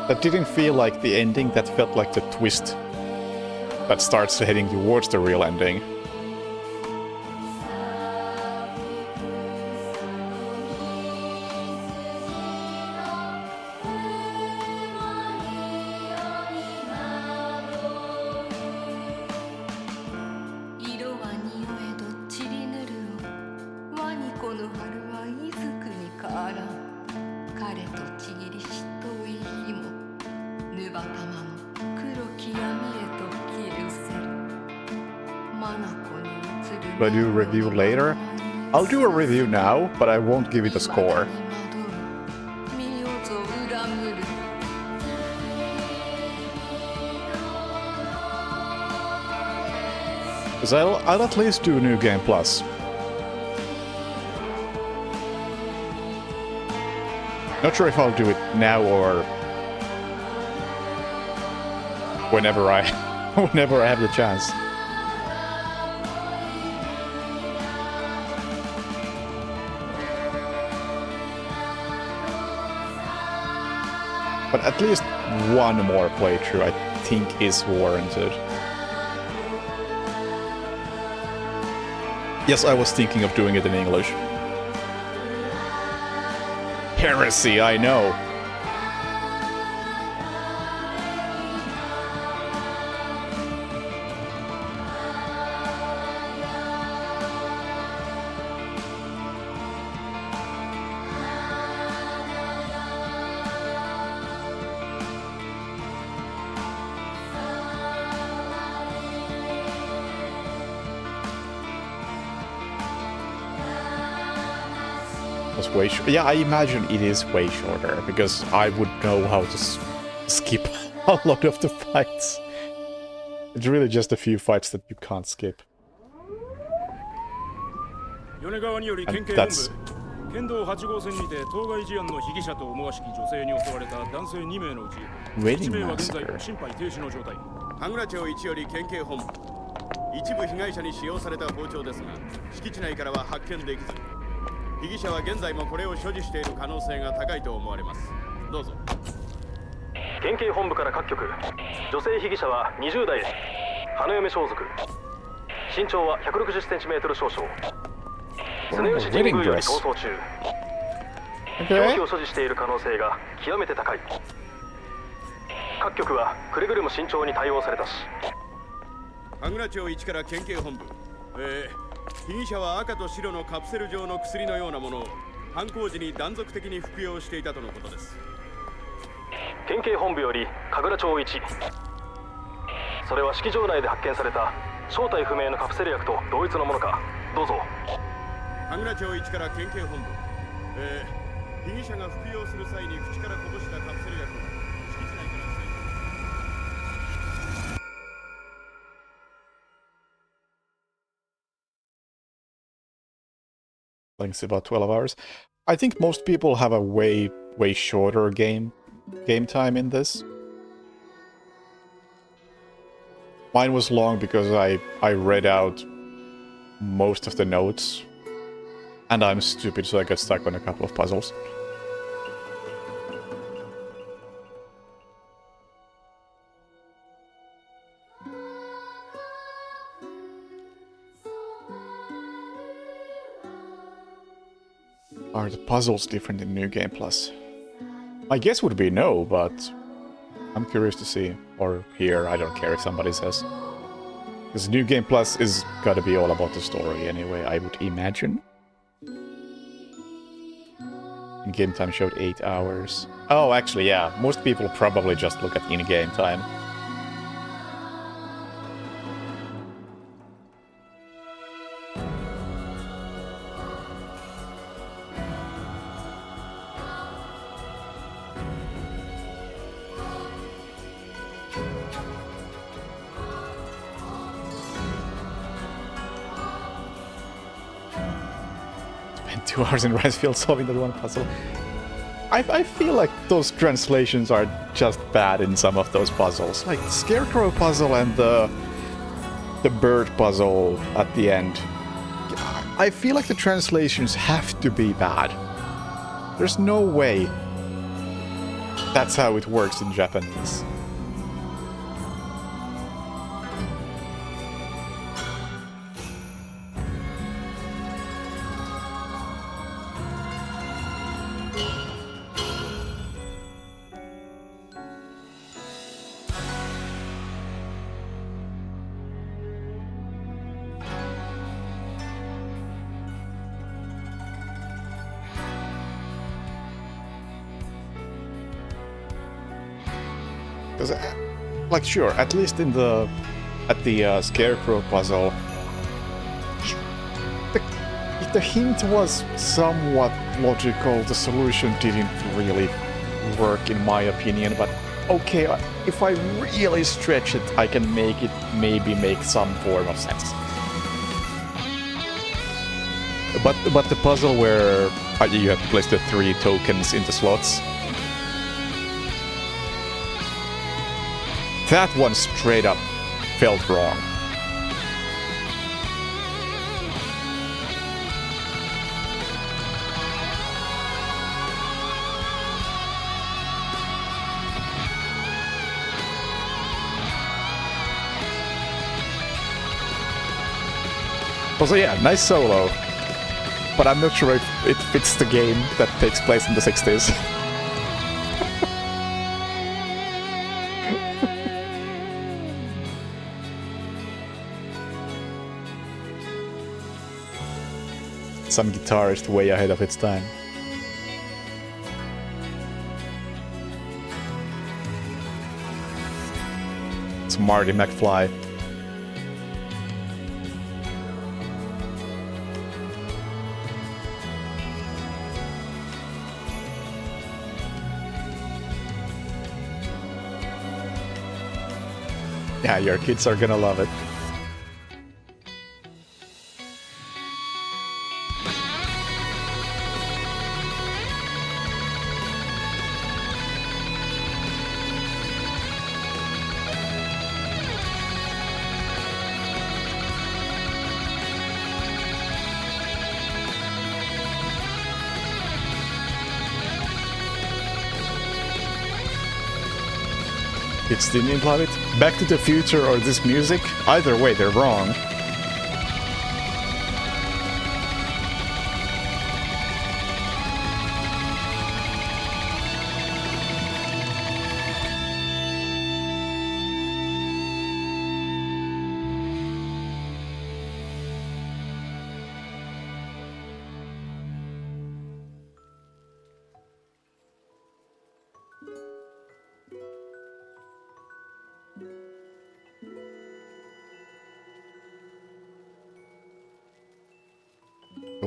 That didn't feel like the ending, that felt like the twist that starts heading towards the real ending. Will I do a review later? I'll do a review now, but I won't give it a score. Because I'll at least do New Game Plus. Not sure if I'll do it now or whenever I have the chance. But at least one more playthrough, I think, is warranted. Yes, I was thinking of doing it in English. Heresy, I know. Way yeah, I imagine it is way shorter, because I would know how to skip a lot of the fights. It's really just a few fights that you can't skip. And that's... 県道8号線にて当該事案の被疑者と思わしき女性に襲われた男性2名のうち1名は現在心肺停止の状態。羽倉町1より県警本部。一部被害者に使用された包丁ですが、敷地内からは発見できず、被疑者は現在もこれを所持している可能性が高いと思われます。どうぞ。県警本部から各局。女性被疑者は20代です。花嫁装束。身長は160センチメートル少々。常吉神宮より逃走中。凶器を所持している可能性が極めて高い。各局はくれぐれも慎重に対応されたし。神楽町1から県警本部。被疑者は赤と白のカプセル状の薬のようなものを犯行時に断続的に服用していたとのことです。県警本部より神楽町1。それは式場内で発見された正体不明のカプセル薬と同一のものか。どうぞ。神楽町1から県警本部。被疑者が服用する際に口からこぼしたカプセル薬を敷地内から採取。It's about 12 hours. I think most people have a way shorter game time in this. Mine was long because I read out most of the notes. And I'm stupid, so I got stuck on a couple of puzzles. Are the puzzles different in New Game Plus? My guess would be no, but I'm curious to see. Or hear, I don't care if somebody says. Because New Game Plus is gotta be all about the story anyway, I would imagine. In-game time showed 8 hours. Oh, actually, yeah. Most people probably just look at in-game time. Spent 2 hours in Rice Field solving that one puzzle. I feel like those translations are just bad in some of those puzzles. Like the Scarecrow puzzle and the bird puzzle at the end. I feel like the translations have to be bad. There's no way that's how it works in Japanese. Because, like, sure, at least at the Scarecrow puzzle, the hint was somewhat logical. The solution didn't really work, in my opinion. But okay, if I really stretch it, I can maybe make some form of sense. But the puzzle where you have to place the 3 tokens into slots. That one straight up felt wrong. Also, yeah, nice solo. But I'm not sure if it fits the game that takes place in the 60s. Some guitarist way ahead of its time. It's Marty McFly. Yeah, your kids are gonna love it. Kids didn't love it. Back to the Future or this music, either way they're wrong.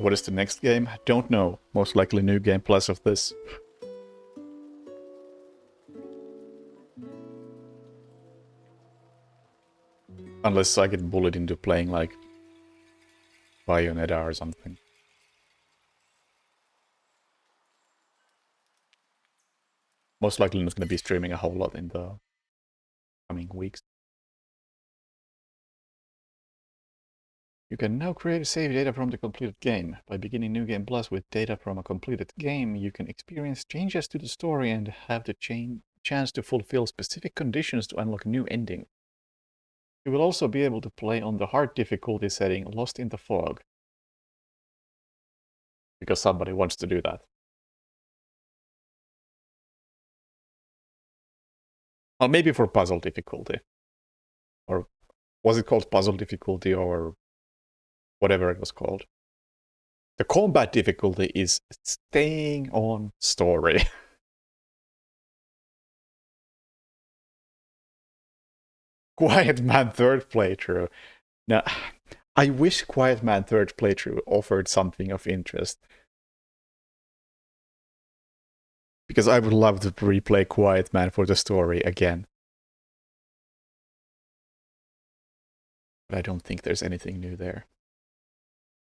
what is the next game? Don't know. Most likely New Game Plus of this. Unless I get bullied into playing like Bayonetta or something. Most likely not going to be streaming a whole lot in the coming weeks. You can now create a save data from the completed game. By beginning New Game Plus with data from a completed game, you can experience changes to the story and have the chance to fulfill specific conditions to unlock new ending. You will also be able to play on the hard difficulty setting Lost in the Fog. Because somebody wants to do that. Well, maybe for puzzle difficulty. Or was it called puzzle difficulty or whatever it was called? The combat difficulty is staying on story. Quiet Man third playthrough. Now, I wish Quiet Man third playthrough offered something of interest. Because I would love to replay Quiet Man for the story again. But I don't think there's anything new there.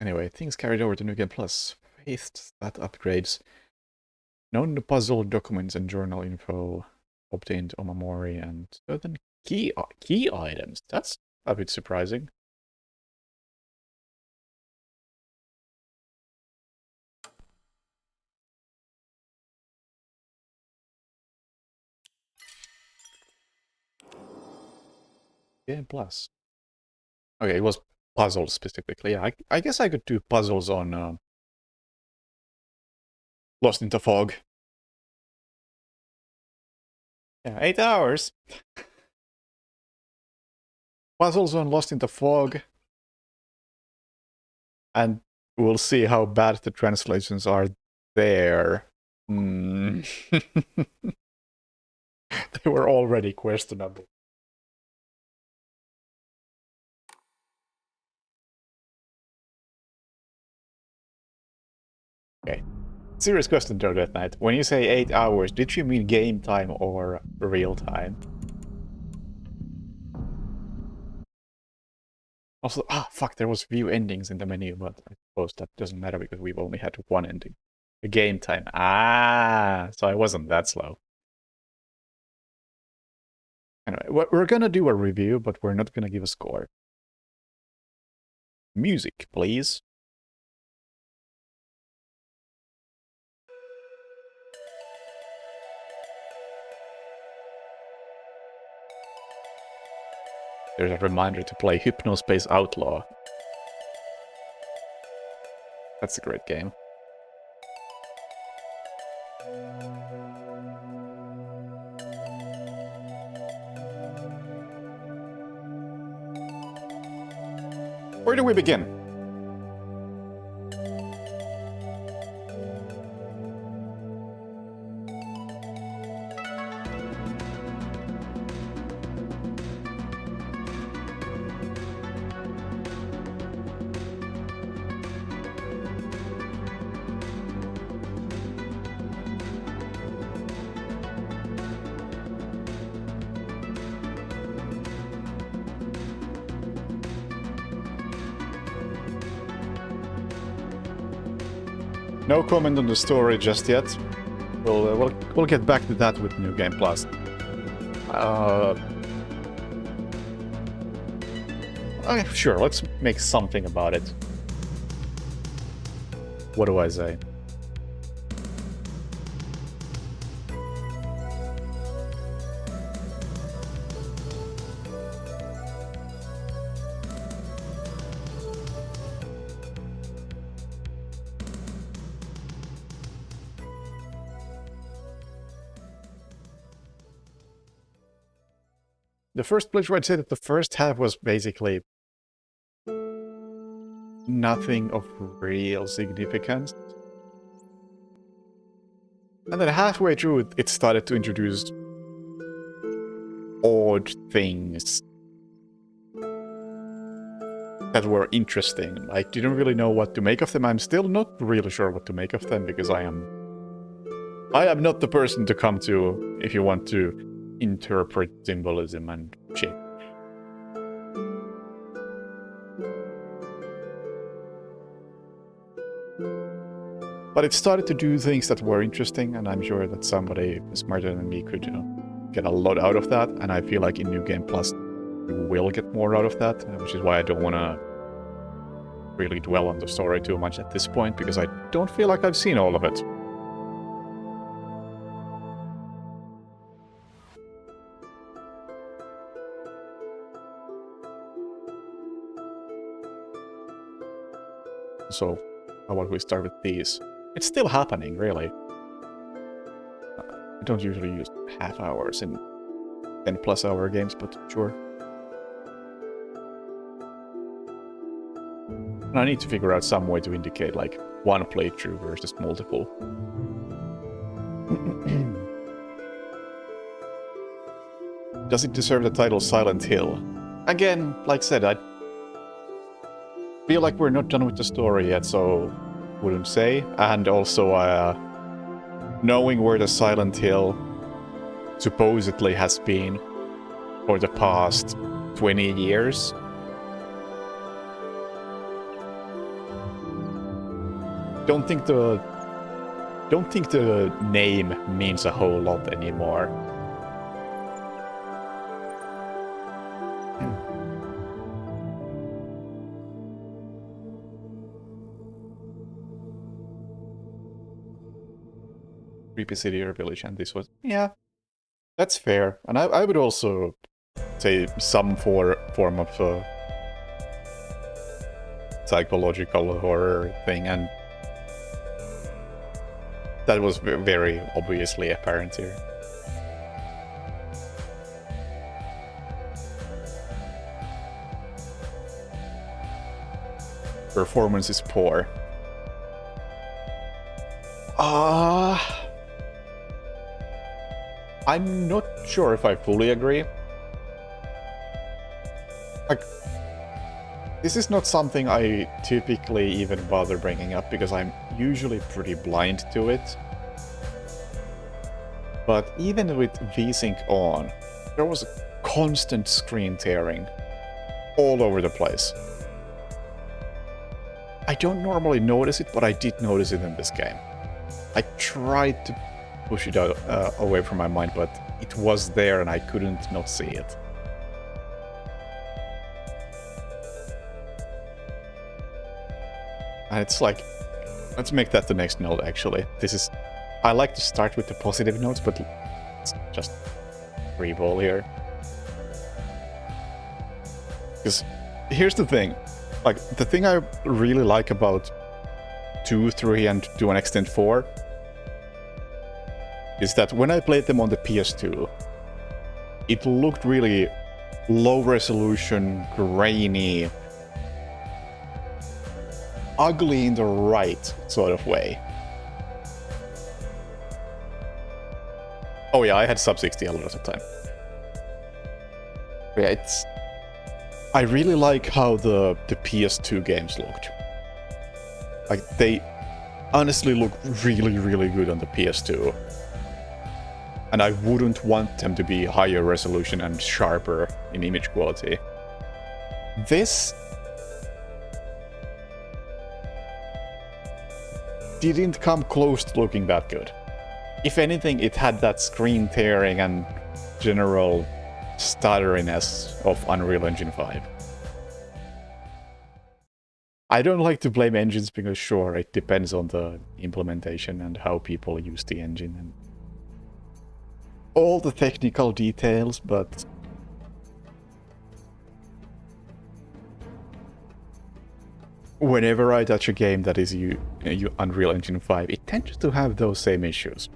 Anyway, things carried over to New Game Plus. Faith that upgrades. Known to puzzle documents and journal info obtained Omamori and certain key items. That's a bit surprising. Game Plus. Okay, it was puzzles specifically. Yeah, I guess I could do puzzles on Lost in the Fog. Yeah, 8 hours. Puzzles on Lost in the Fog. And we'll see how bad the translations are there. They were already questionable. Okay. Serious question, Joe Death Knight. When you say 8 hours, did you mean game time or real time? Also, fuck, there was view endings in the menu, but I suppose that doesn't matter because we've only had one ending. The game time. So I wasn't that slow. Anyway, we're gonna do a review, but we're not gonna give a score. Music, please. There's a reminder to play Hypnospace Outlaw. That's a great game. Where do we begin? No comment on the story just yet. We'll get back to that with New Game Plus. Okay, sure, let's make something about it. What do I say? The first playthrough, I'd say that the first half was basically nothing of real significance. And then halfway through, it started to introduce odd things. that were interesting. I didn't really know what to make of them. I'm still not really sure what to make of them because I am not the person to come to if you want to interpret symbolism and shit. But it started to do things that were interesting, and I'm sure that somebody smarter than me could, get a lot out of that. And I feel like in New Game Plus, you will get more out of that, which is why I don't want to really dwell on the story too much at this point, because I don't feel like I've seen all of it. So, how about we start with these? It's still happening, really. I don't usually use half hours in 10+ hour games, but sure. And I need to figure out some way to indicate, like, one playthrough versus multiple. Does it deserve the title Silent Hill? Again, like I said, I feel like we're not done with the story yet, so wouldn't say. And also, knowing where the Silent Hill supposedly has been for the past 20 years, don't think the name means a whole lot anymore. Creepy city or village, and this was... Yeah, that's fair. And I would also say some form of psychological horror thing, and that was very obviously apparent here. Performance is poor. I'm not sure if I fully agree. Like, this is not something I typically even bother bringing up because I'm usually pretty blind to it. But even with VSync on, there was a constant screen tearing all over the place. I don't normally notice it, but I did notice it in this game. I tried to push it out, away from my mind, but it was there and I couldn't not see it. And it's like, let's make that the next note, actually. This is... I like to start with the positive notes, but it's just free ball here. Because here's the thing. Like, the thing I really like about 2, 3, and to an extent 4 is that when I played them on the PS2, it looked really low resolution, grainy, ugly in the right sort of way. Oh yeah, I had sub 60 a lot of the time. Yeah, it's... I really like how the PS2 games looked. Like, they honestly look really, really good on the PS2. And I wouldn't want them to be higher resolution and sharper in image quality. This didn't come close to looking that good. If anything, it had that screen tearing and general stutteriness of Unreal Engine 5. I don't like to blame engines because sure, it depends on the implementation and how people use the engine and all the technical details, but whenever I touch a game that is Unreal Engine 5, it tends to have those same issues.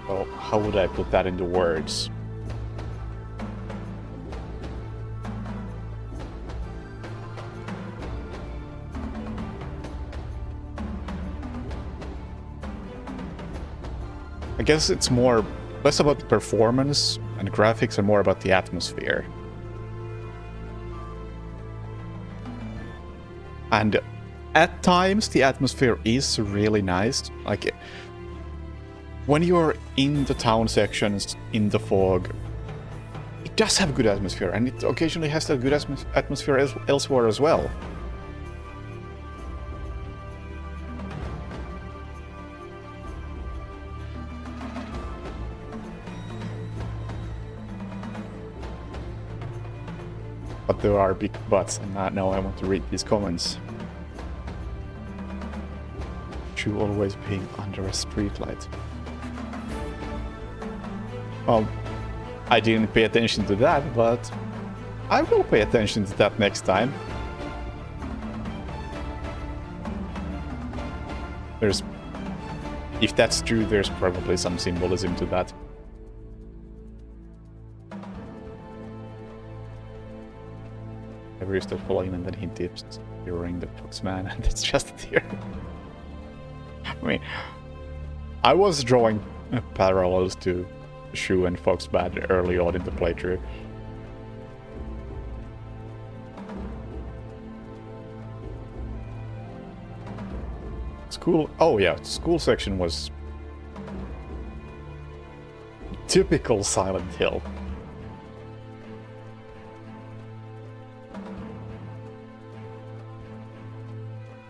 Well, how would I put that into words? I guess it's more less about the performance and graphics and more about the atmosphere. And at times the atmosphere is really nice. Like when you're in the town sections in the fog, it does have good atmosphere, and it occasionally has that good atmosphere elsewhere as well. But there are big buts, and now I want to read these comments. Shoe always being under a streetlight. Well, I didn't pay attention to that, but I will pay attention to that next time. If that's true, there's probably some symbolism to that. Every step following, and then he dips during the Foxman, and it's just here. I mean, I was drawing parallels to Shu and Foxman early on in the playthrough. School. Oh yeah, school section was typical Silent Hill.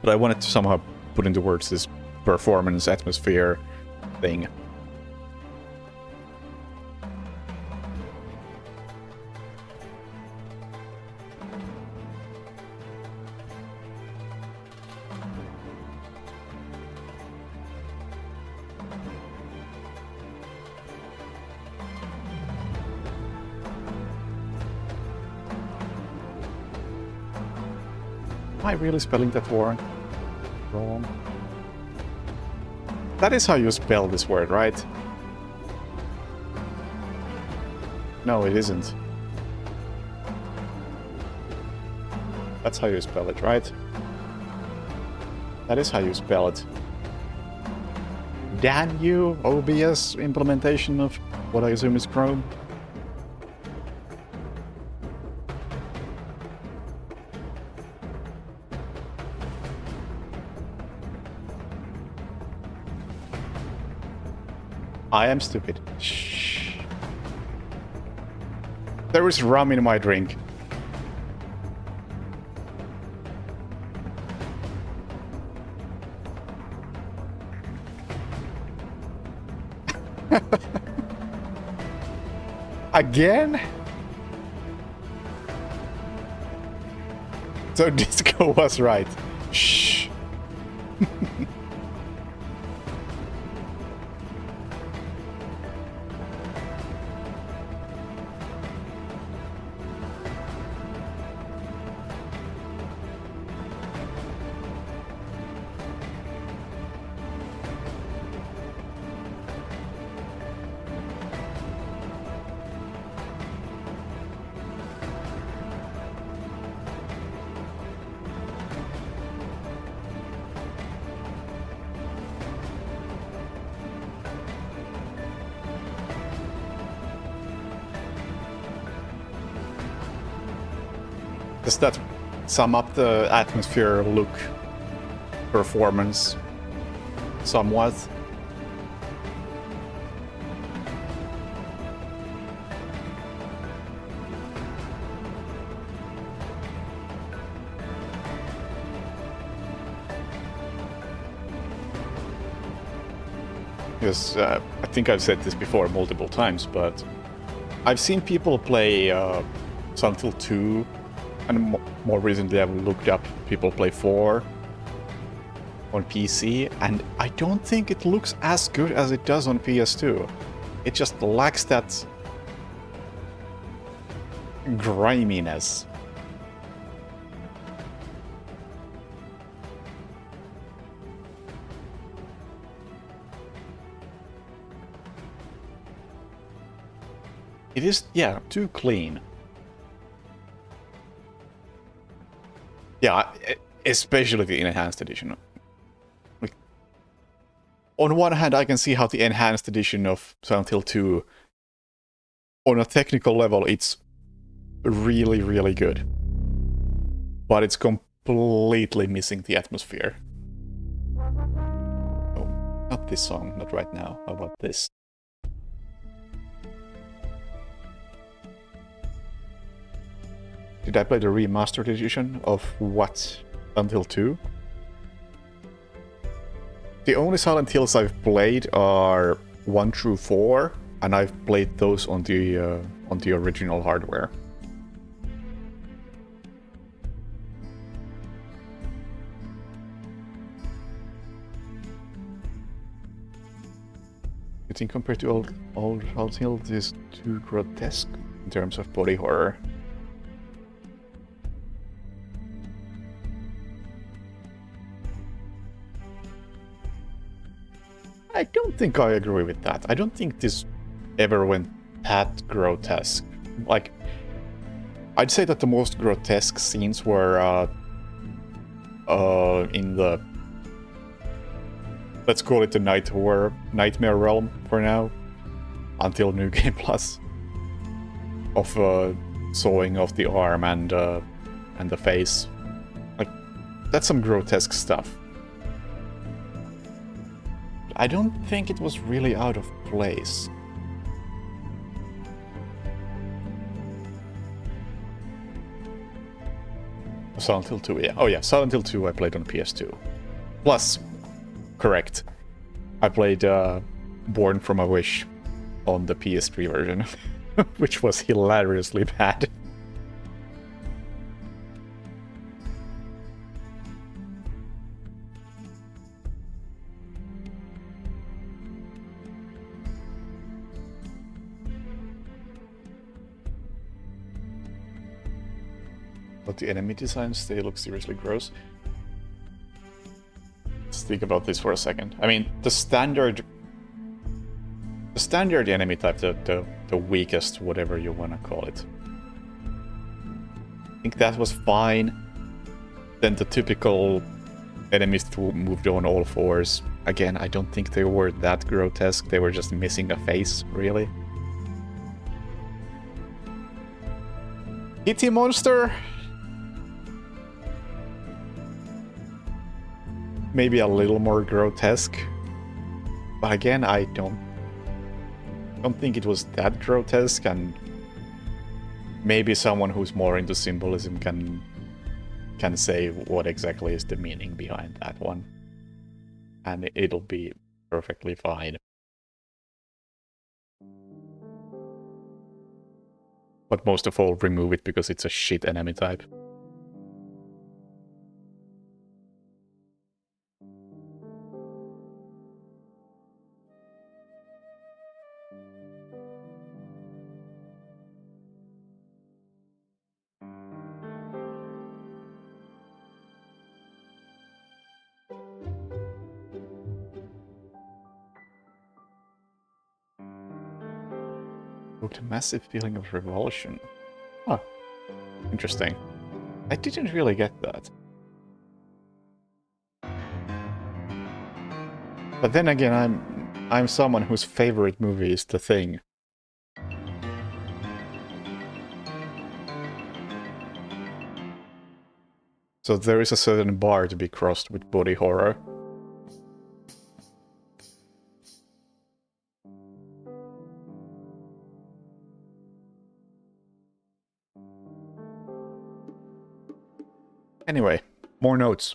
But I wanted to somehow put into words this performance atmosphere thing. Am I really spelling that word wrong? That is how you spell this word, right? No, it isn't. That's how you spell it, right? That is how you spell it. Damn you, OBS implementation of what I assume is Chrome. I am stupid. Shh. There is rum in my drink. Again? So Disco was right. Shh. Does that sum up the atmosphere, look, performance somewhat? Because I think I've said this before multiple times, but I've seen people play Silent Hill 2, and more recently I've looked up people play 4 on PC, and I don't think it looks as good as it does on PS2. It just lacks that griminess. It is, yeah, too clean. Yeah, especially the enhanced edition. Like, on one hand, I can see how the enhanced edition of Silent Hill 2, on a technical level, it's really, really good. But it's completely missing the atmosphere. Oh, not this song, not right now. How about this? Did I play the remastered edition of what? Silent Hill 2? The only Silent Hills I've played are 1 through 4, and I've played those on the original hardware. I think compared to old Silent Hill, this is too grotesque in terms of body horror. I don't think I agree with that. I don't think this ever went that grotesque. Like, I'd say that the most grotesque scenes were in the, let's call it the nightmare realm for now, until New Game Plus, of sawing off the arm and the face. Like, that's some grotesque stuff. I don't think it was really out of place. Silent Hill 2, yeah. Oh yeah, Silent Hill 2 I played on PS2. Plus, correct, I played Born from a Wish on the PS3 version, which was hilariously bad. But the enemy designs, they look seriously gross. Let's think about this for a second. I mean, the standard enemy type, the weakest, whatever you want to call it, I think that was fine. Then the typical enemies who moved on all fours, again, I don't think they were that grotesque. They were just missing a face, really. Kitty monster? Maybe a little more grotesque, but again, I don't think it was that grotesque, and maybe someone who's more into symbolism can say what exactly is the meaning behind that one, and it'll be perfectly fine. But most of all, remove it because it's a shit enemy type. A massive feeling of revulsion. Huh. Interesting. I didn't really get that. But then again, I'm someone whose favorite movie is The Thing. So there is a certain bar to be crossed with body horror. Anyway, more notes.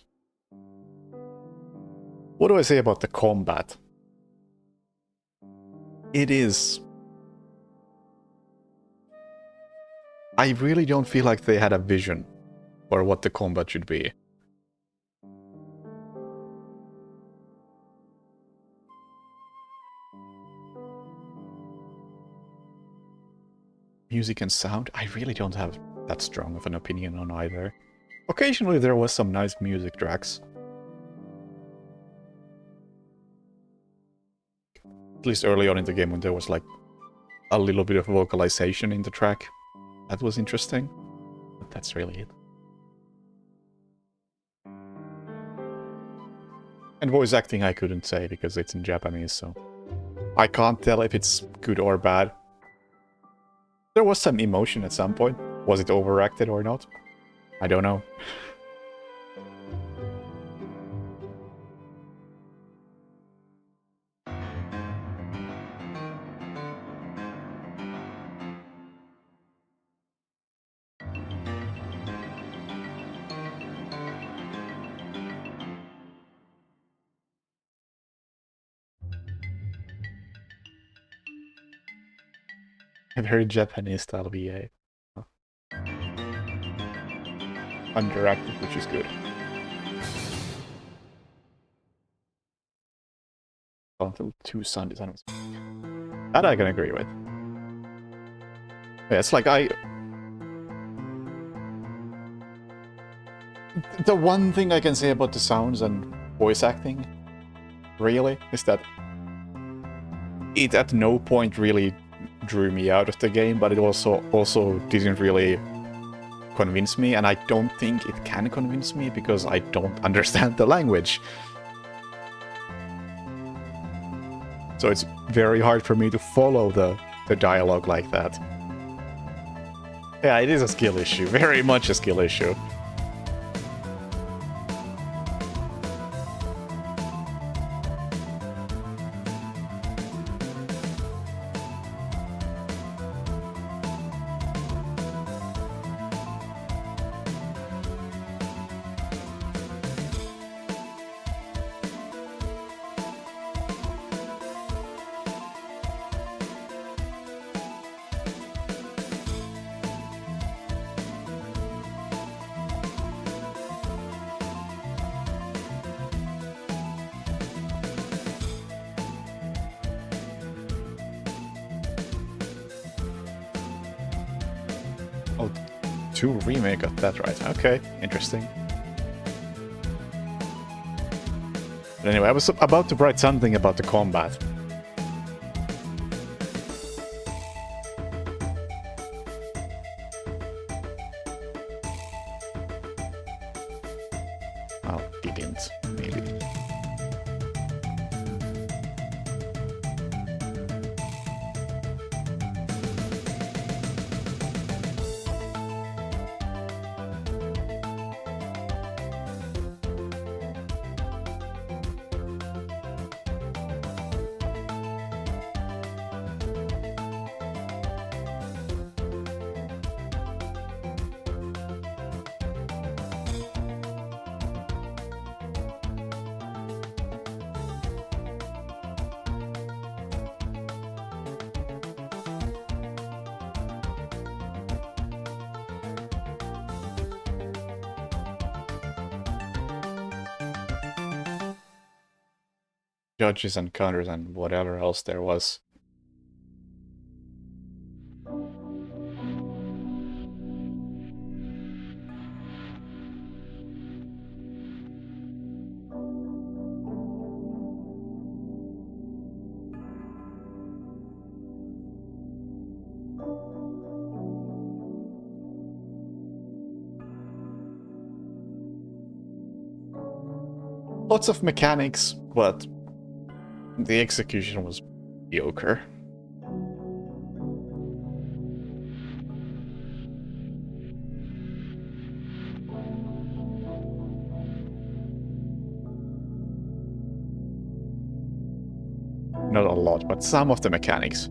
What do I say about the combat? It is... I really don't feel like they had a vision for what the combat should be. Music and sound, I really don't have that strong of an opinion on either. Occasionally there was some nice music tracks. At least early on in the game when there was like a little bit of vocalization in the track. That was interesting. But that's really it. And voice acting I couldn't say because it's in Japanese, so I can't tell if it's good or bad. There was some emotion at some point. Was it overacted or not? I don't know. A very Japanese style VA. Huh. Underacted, which is good. Until 2 Sundays. That I can agree with. Yeah, it's like the one thing I can say about the sounds and voice acting, really, is that it at no point really drew me out of the game, but it also didn't really convince me, and I don't think it can convince me because I don't understand the language. So it's very hard for me to follow the dialogue like that. Yeah, it is a skill issue. Very much a skill issue. Oh, 2 remake got that right. Okay, interesting. But anyway, I was about to write something about the combat. Oh, didn't, maybe. Judges and counters and whatever else there was. Lots of mechanics, but the execution was mediocre. Not a lot, but some of the mechanics.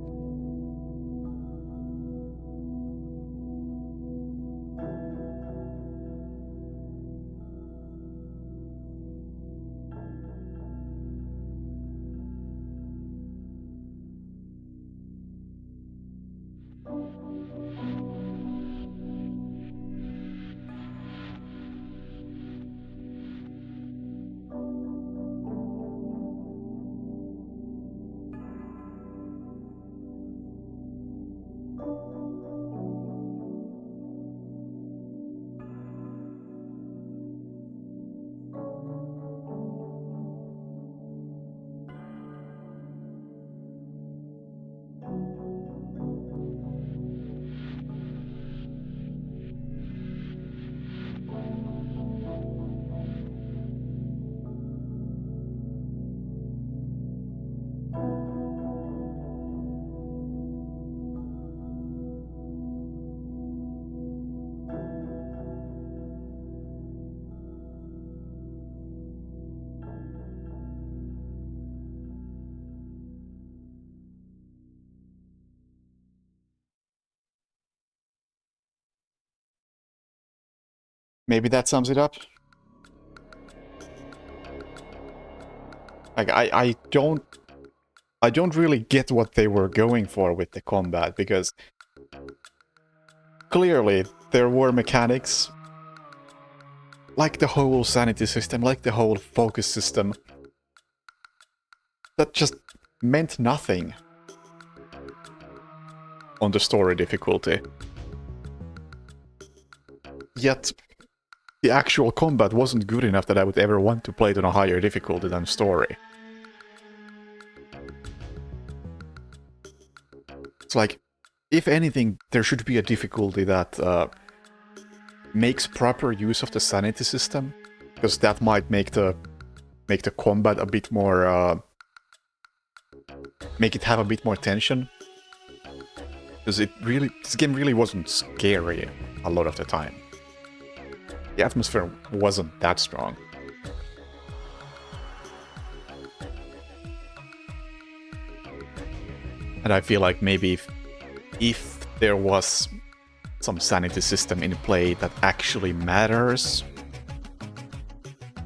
Maybe that sums it up. Like I don't really get what they were going for with the combat, because clearly there were mechanics like the whole sanity system, like the whole focus system, that just meant nothing on the story difficulty. Yet the actual combat wasn't good enough that I would ever want to play it on a higher difficulty than story. It's like, if anything, there should be a difficulty that makes proper use of the sanity system, because that might make the combat a bit more make it have a bit more tension. Because this game really wasn't scary a lot of the time. The atmosphere wasn't that strong. And I feel like maybe if there was some sanity system in play that actually matters,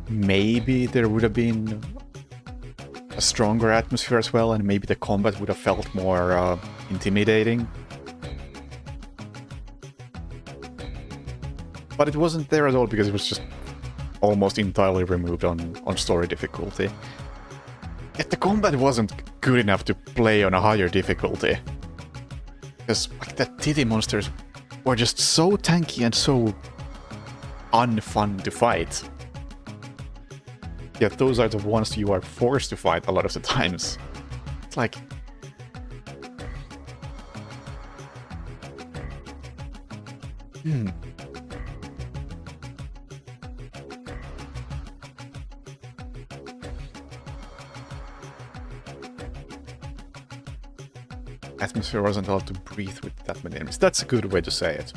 maybe there would have been a stronger atmosphere as well, and maybe the combat would have felt more intimidating. But it wasn't there at all, because it was just almost entirely removed on story difficulty. Yet the combat wasn't good enough to play on a higher difficulty. Because like, the titty monsters were just so tanky and so unfun to fight. Yet those are the ones you are forced to fight a lot of the times. It's like... Atmosphere wasn't allowed to breathe with that many enemies. That's a good way to say it.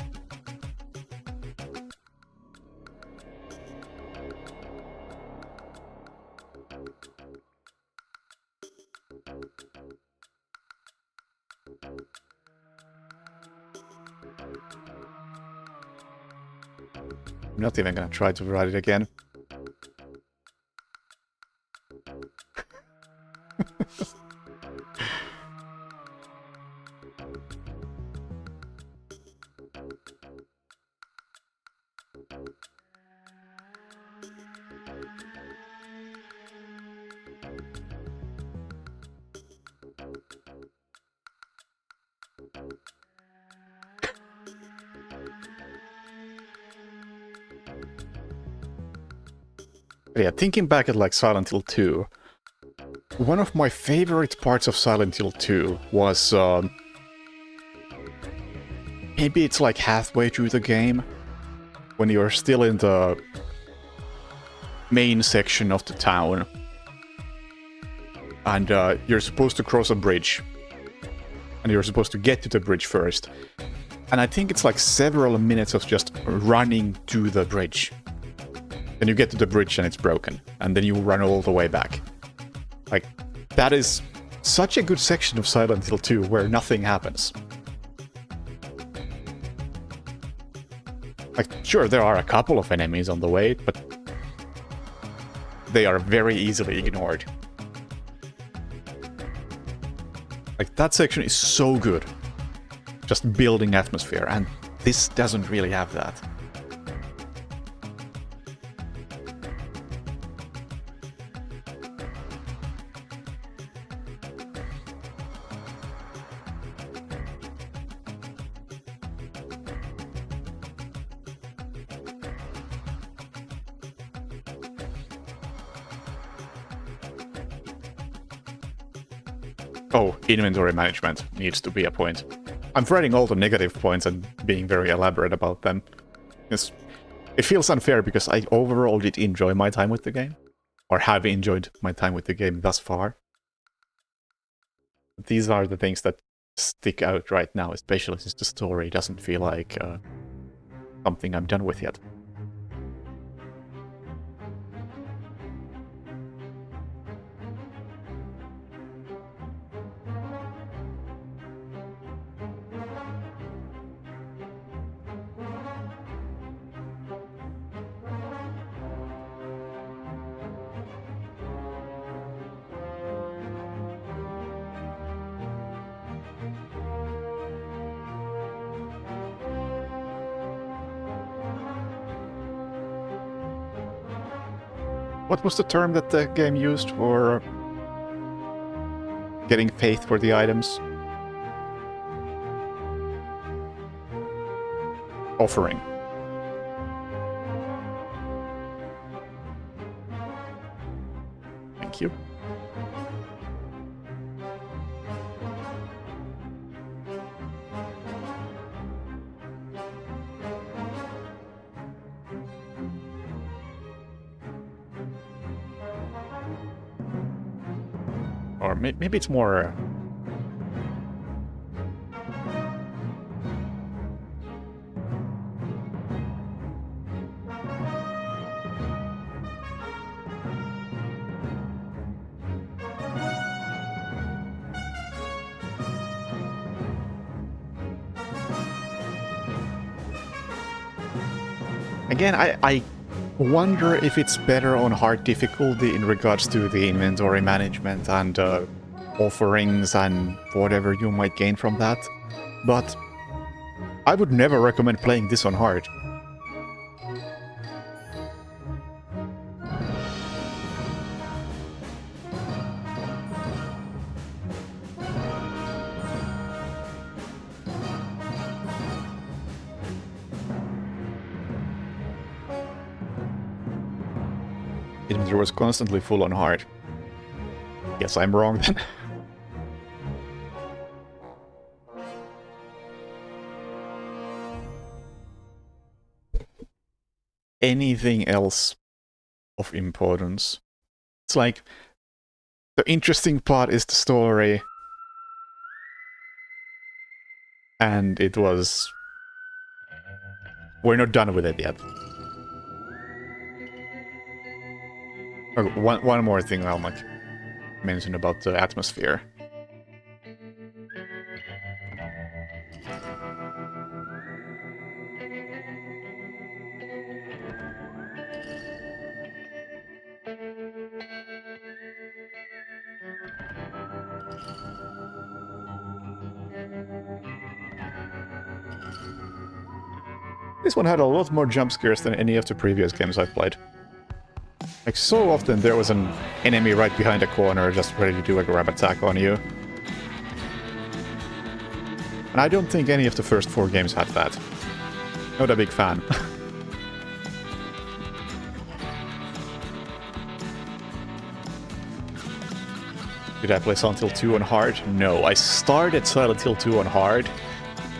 I'm not even gonna try to write it again. Yeah, thinking back at like Silent Hill 2, one of my favorite parts of Silent Hill 2 was maybe it's like halfway through the game, when you're still in the main section of the town, and you're supposed to cross a bridge, and you're supposed to get to the bridge first. And I think it's like several minutes of just running to the bridge. Then you get to the bridge and it's broken, and then you run all the way back. Like, that is such a good section of Silent Hill 2 where nothing happens. Like, sure, there are a couple of enemies on the way, but they are very easily ignored. Like, that section is so good. Just building atmosphere, and this doesn't really have that. Oh, inventory management needs to be a point. I'm writing all the negative points and being very elaborate about them. It feels unfair because I overall did enjoy my time with the game. Or have enjoyed my time with the game thus far. These are the things that stick out right now, especially since the story doesn't feel like something I'm done with yet. What was the term that the game used for getting faith for the items? Offering. Thank you. Or maybe it's more... Again, I wonder if it's better on hard difficulty in regards to the inventory management and offerings and whatever you might gain from that. But I would never recommend playing this on hard. It was constantly full on hard. Guess I'm wrong then. Anything else of importance? It's like, the interesting part is the story. And it was... We're not done with it yet. Okay, one more thing I'll mention about the atmosphere. This one had a lot more jump scares than any of the previous games I've played. Like, so often there was an enemy right behind a corner just ready to do a grab attack on you. And I don't think any of the first 4 games had that. Not a big fan. Did I play Silent Hill 2 on hard? No, I started Silent Hill 2 on hard,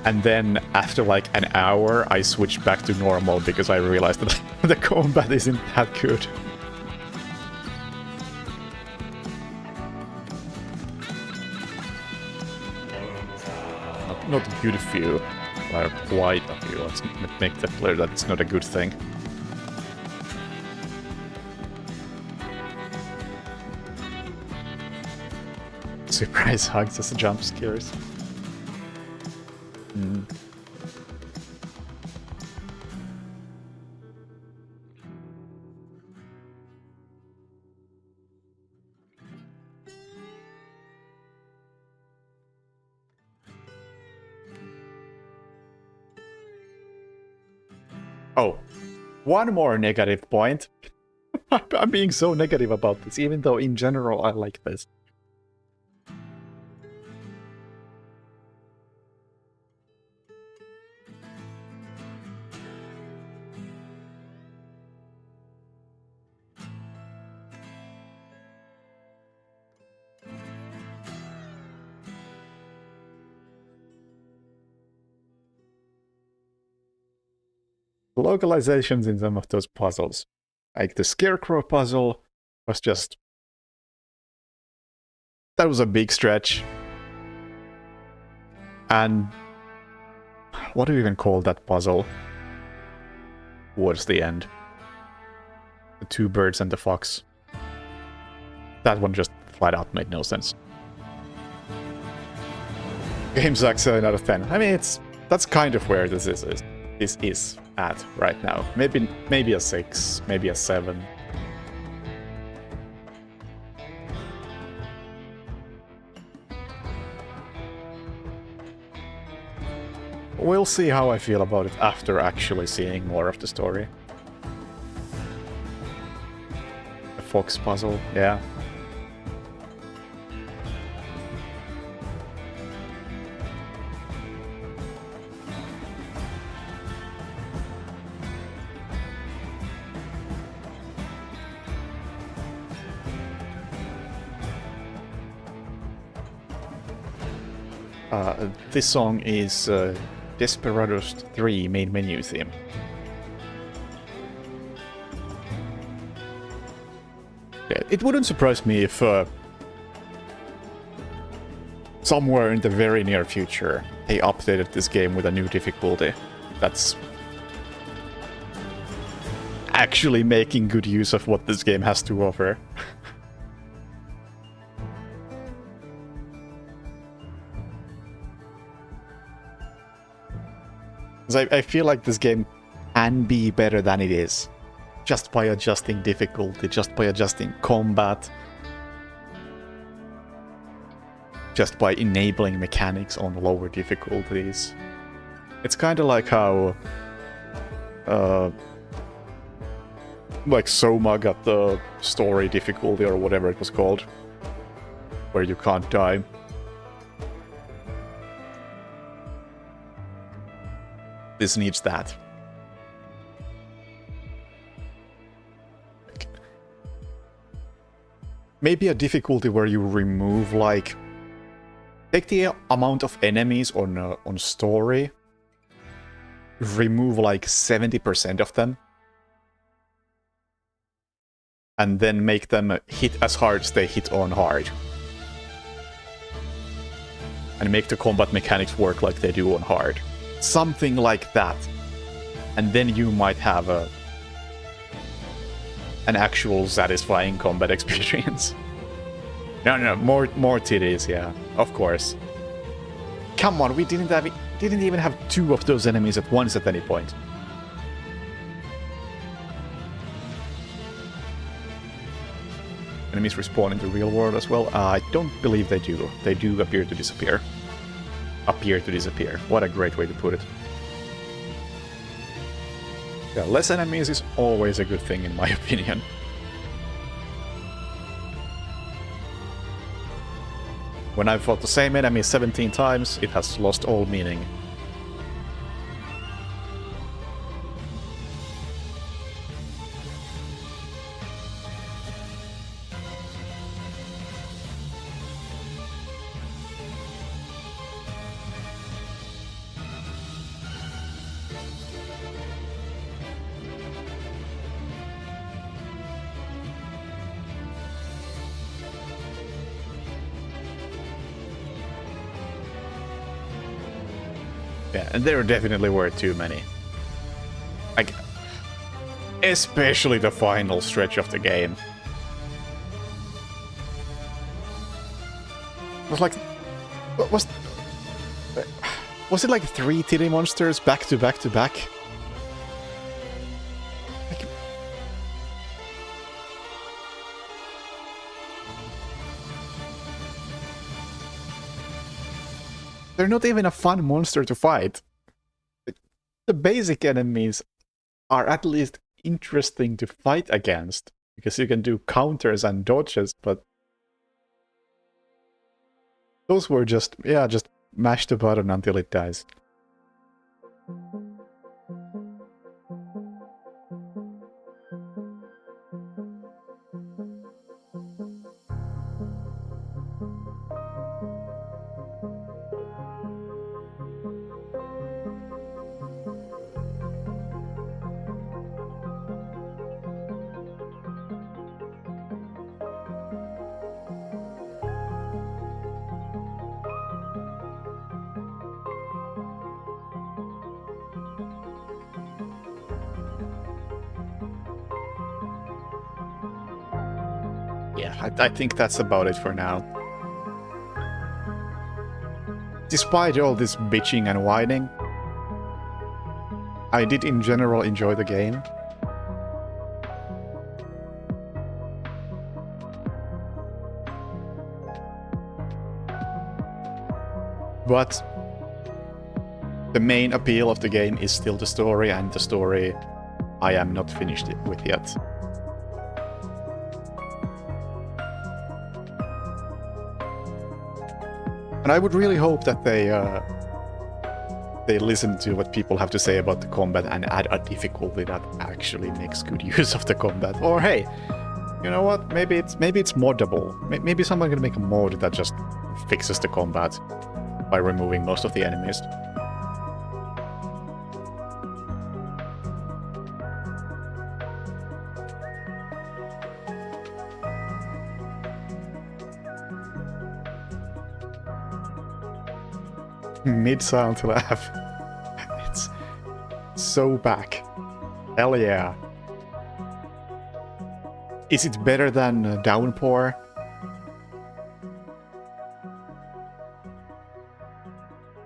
and then after like an hour I switched back to normal because I realized that the combat isn't that good. Not a good few, but quite a few. Let's make that clear that it's not a good thing. Surprise hugs as jump scares. Oh, one more negative point. I'm being so negative about this, even though in general I like this. Localizations in some of those puzzles. Like the Scarecrow puzzle was just... That was a big stretch. And... What do you even call that puzzle? Towards the end. The 2 birds and the fox. That one just flat out made no sense. Game sucks, 7 out of 10. I mean, that's kind of where this is at right now. Maybe a 6, maybe a 7. We'll see how I feel about it after actually seeing more of the story. fox puzzle, yeah. This song is Desperados 3 main menu theme. Yeah, it wouldn't surprise me if somewhere in the very near future they updated this game with a new difficulty that's actually making good use of what this game has to offer. I feel like this game can be better than it is, just by adjusting difficulty, just by adjusting combat, just by enabling mechanics on lower difficulties. It's kind of like how like Soma got the story difficulty or whatever it was called, where you can't die. This needs that. Maybe a difficulty where you remove, like, take the amount of enemies on story, remove like 70% of them, and then make them hit as hard as they hit on hard. And make the combat mechanics work like they do on hard. Something like that. And then you might have an actual satisfying combat experience. No, more titties, yeah, of course. Come on, we didn't even have 2 of those enemies at once at any point. Enemies respawn in the real world as well? I don't believe they do. They do appear to disappear. What a great way to put it. Yeah, less enemies is always a good thing in my opinion. When I've fought the same enemy 17 times, it has lost all meaning. Yeah, and there definitely were too many. Like, especially the final stretch of the game. It was like, was it like 3 titty monsters back to back to back? Like, they're not even a fun monster to fight. The basic enemies are at least interesting to fight against, because you can do counters and dodges, but those were just mash the button until it dies. Yeah, I think that's about it for now. Despite all this bitching and whining, I did in general enjoy the game. But the main appeal of the game is still the story, and the story I am not finished with yet. And I would really hope that they listen to what people have to say about the combat and add a difficulty that actually makes good use of the combat. Or hey, you know what? Maybe it's moddable. Maybe someone can make a mod that just fixes the combat by removing most of the enemies. Mid-silent laugh. It's so back. Hell yeah. Is it better than Downpour?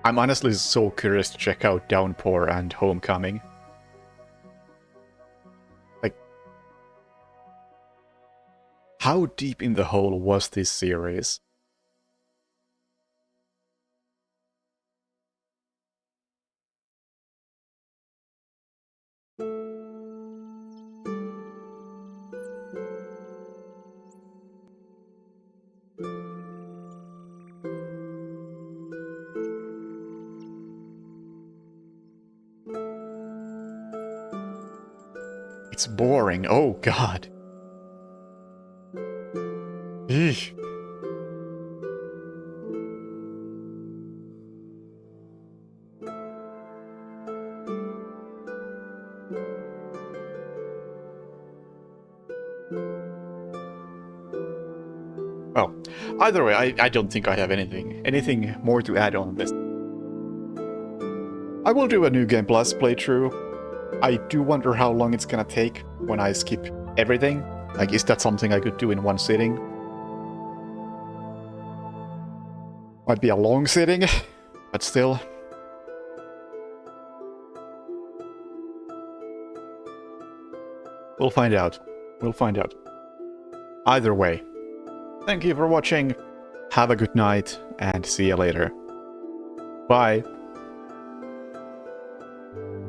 I'm honestly so curious to check out Downpour and Homecoming. Like, how deep in the hole was this series? It's boring. Oh god. Eesh. Well, either way, I don't think I have anything more to add on this. I will do a New Game Plus playthrough. I do wonder how long it's gonna take when I skip everything. Like, is that something I could do in one sitting? Might be a long sitting, but still. We'll find out. We'll find out. Either way, thank you for watching, have a good night, and see you later. Bye!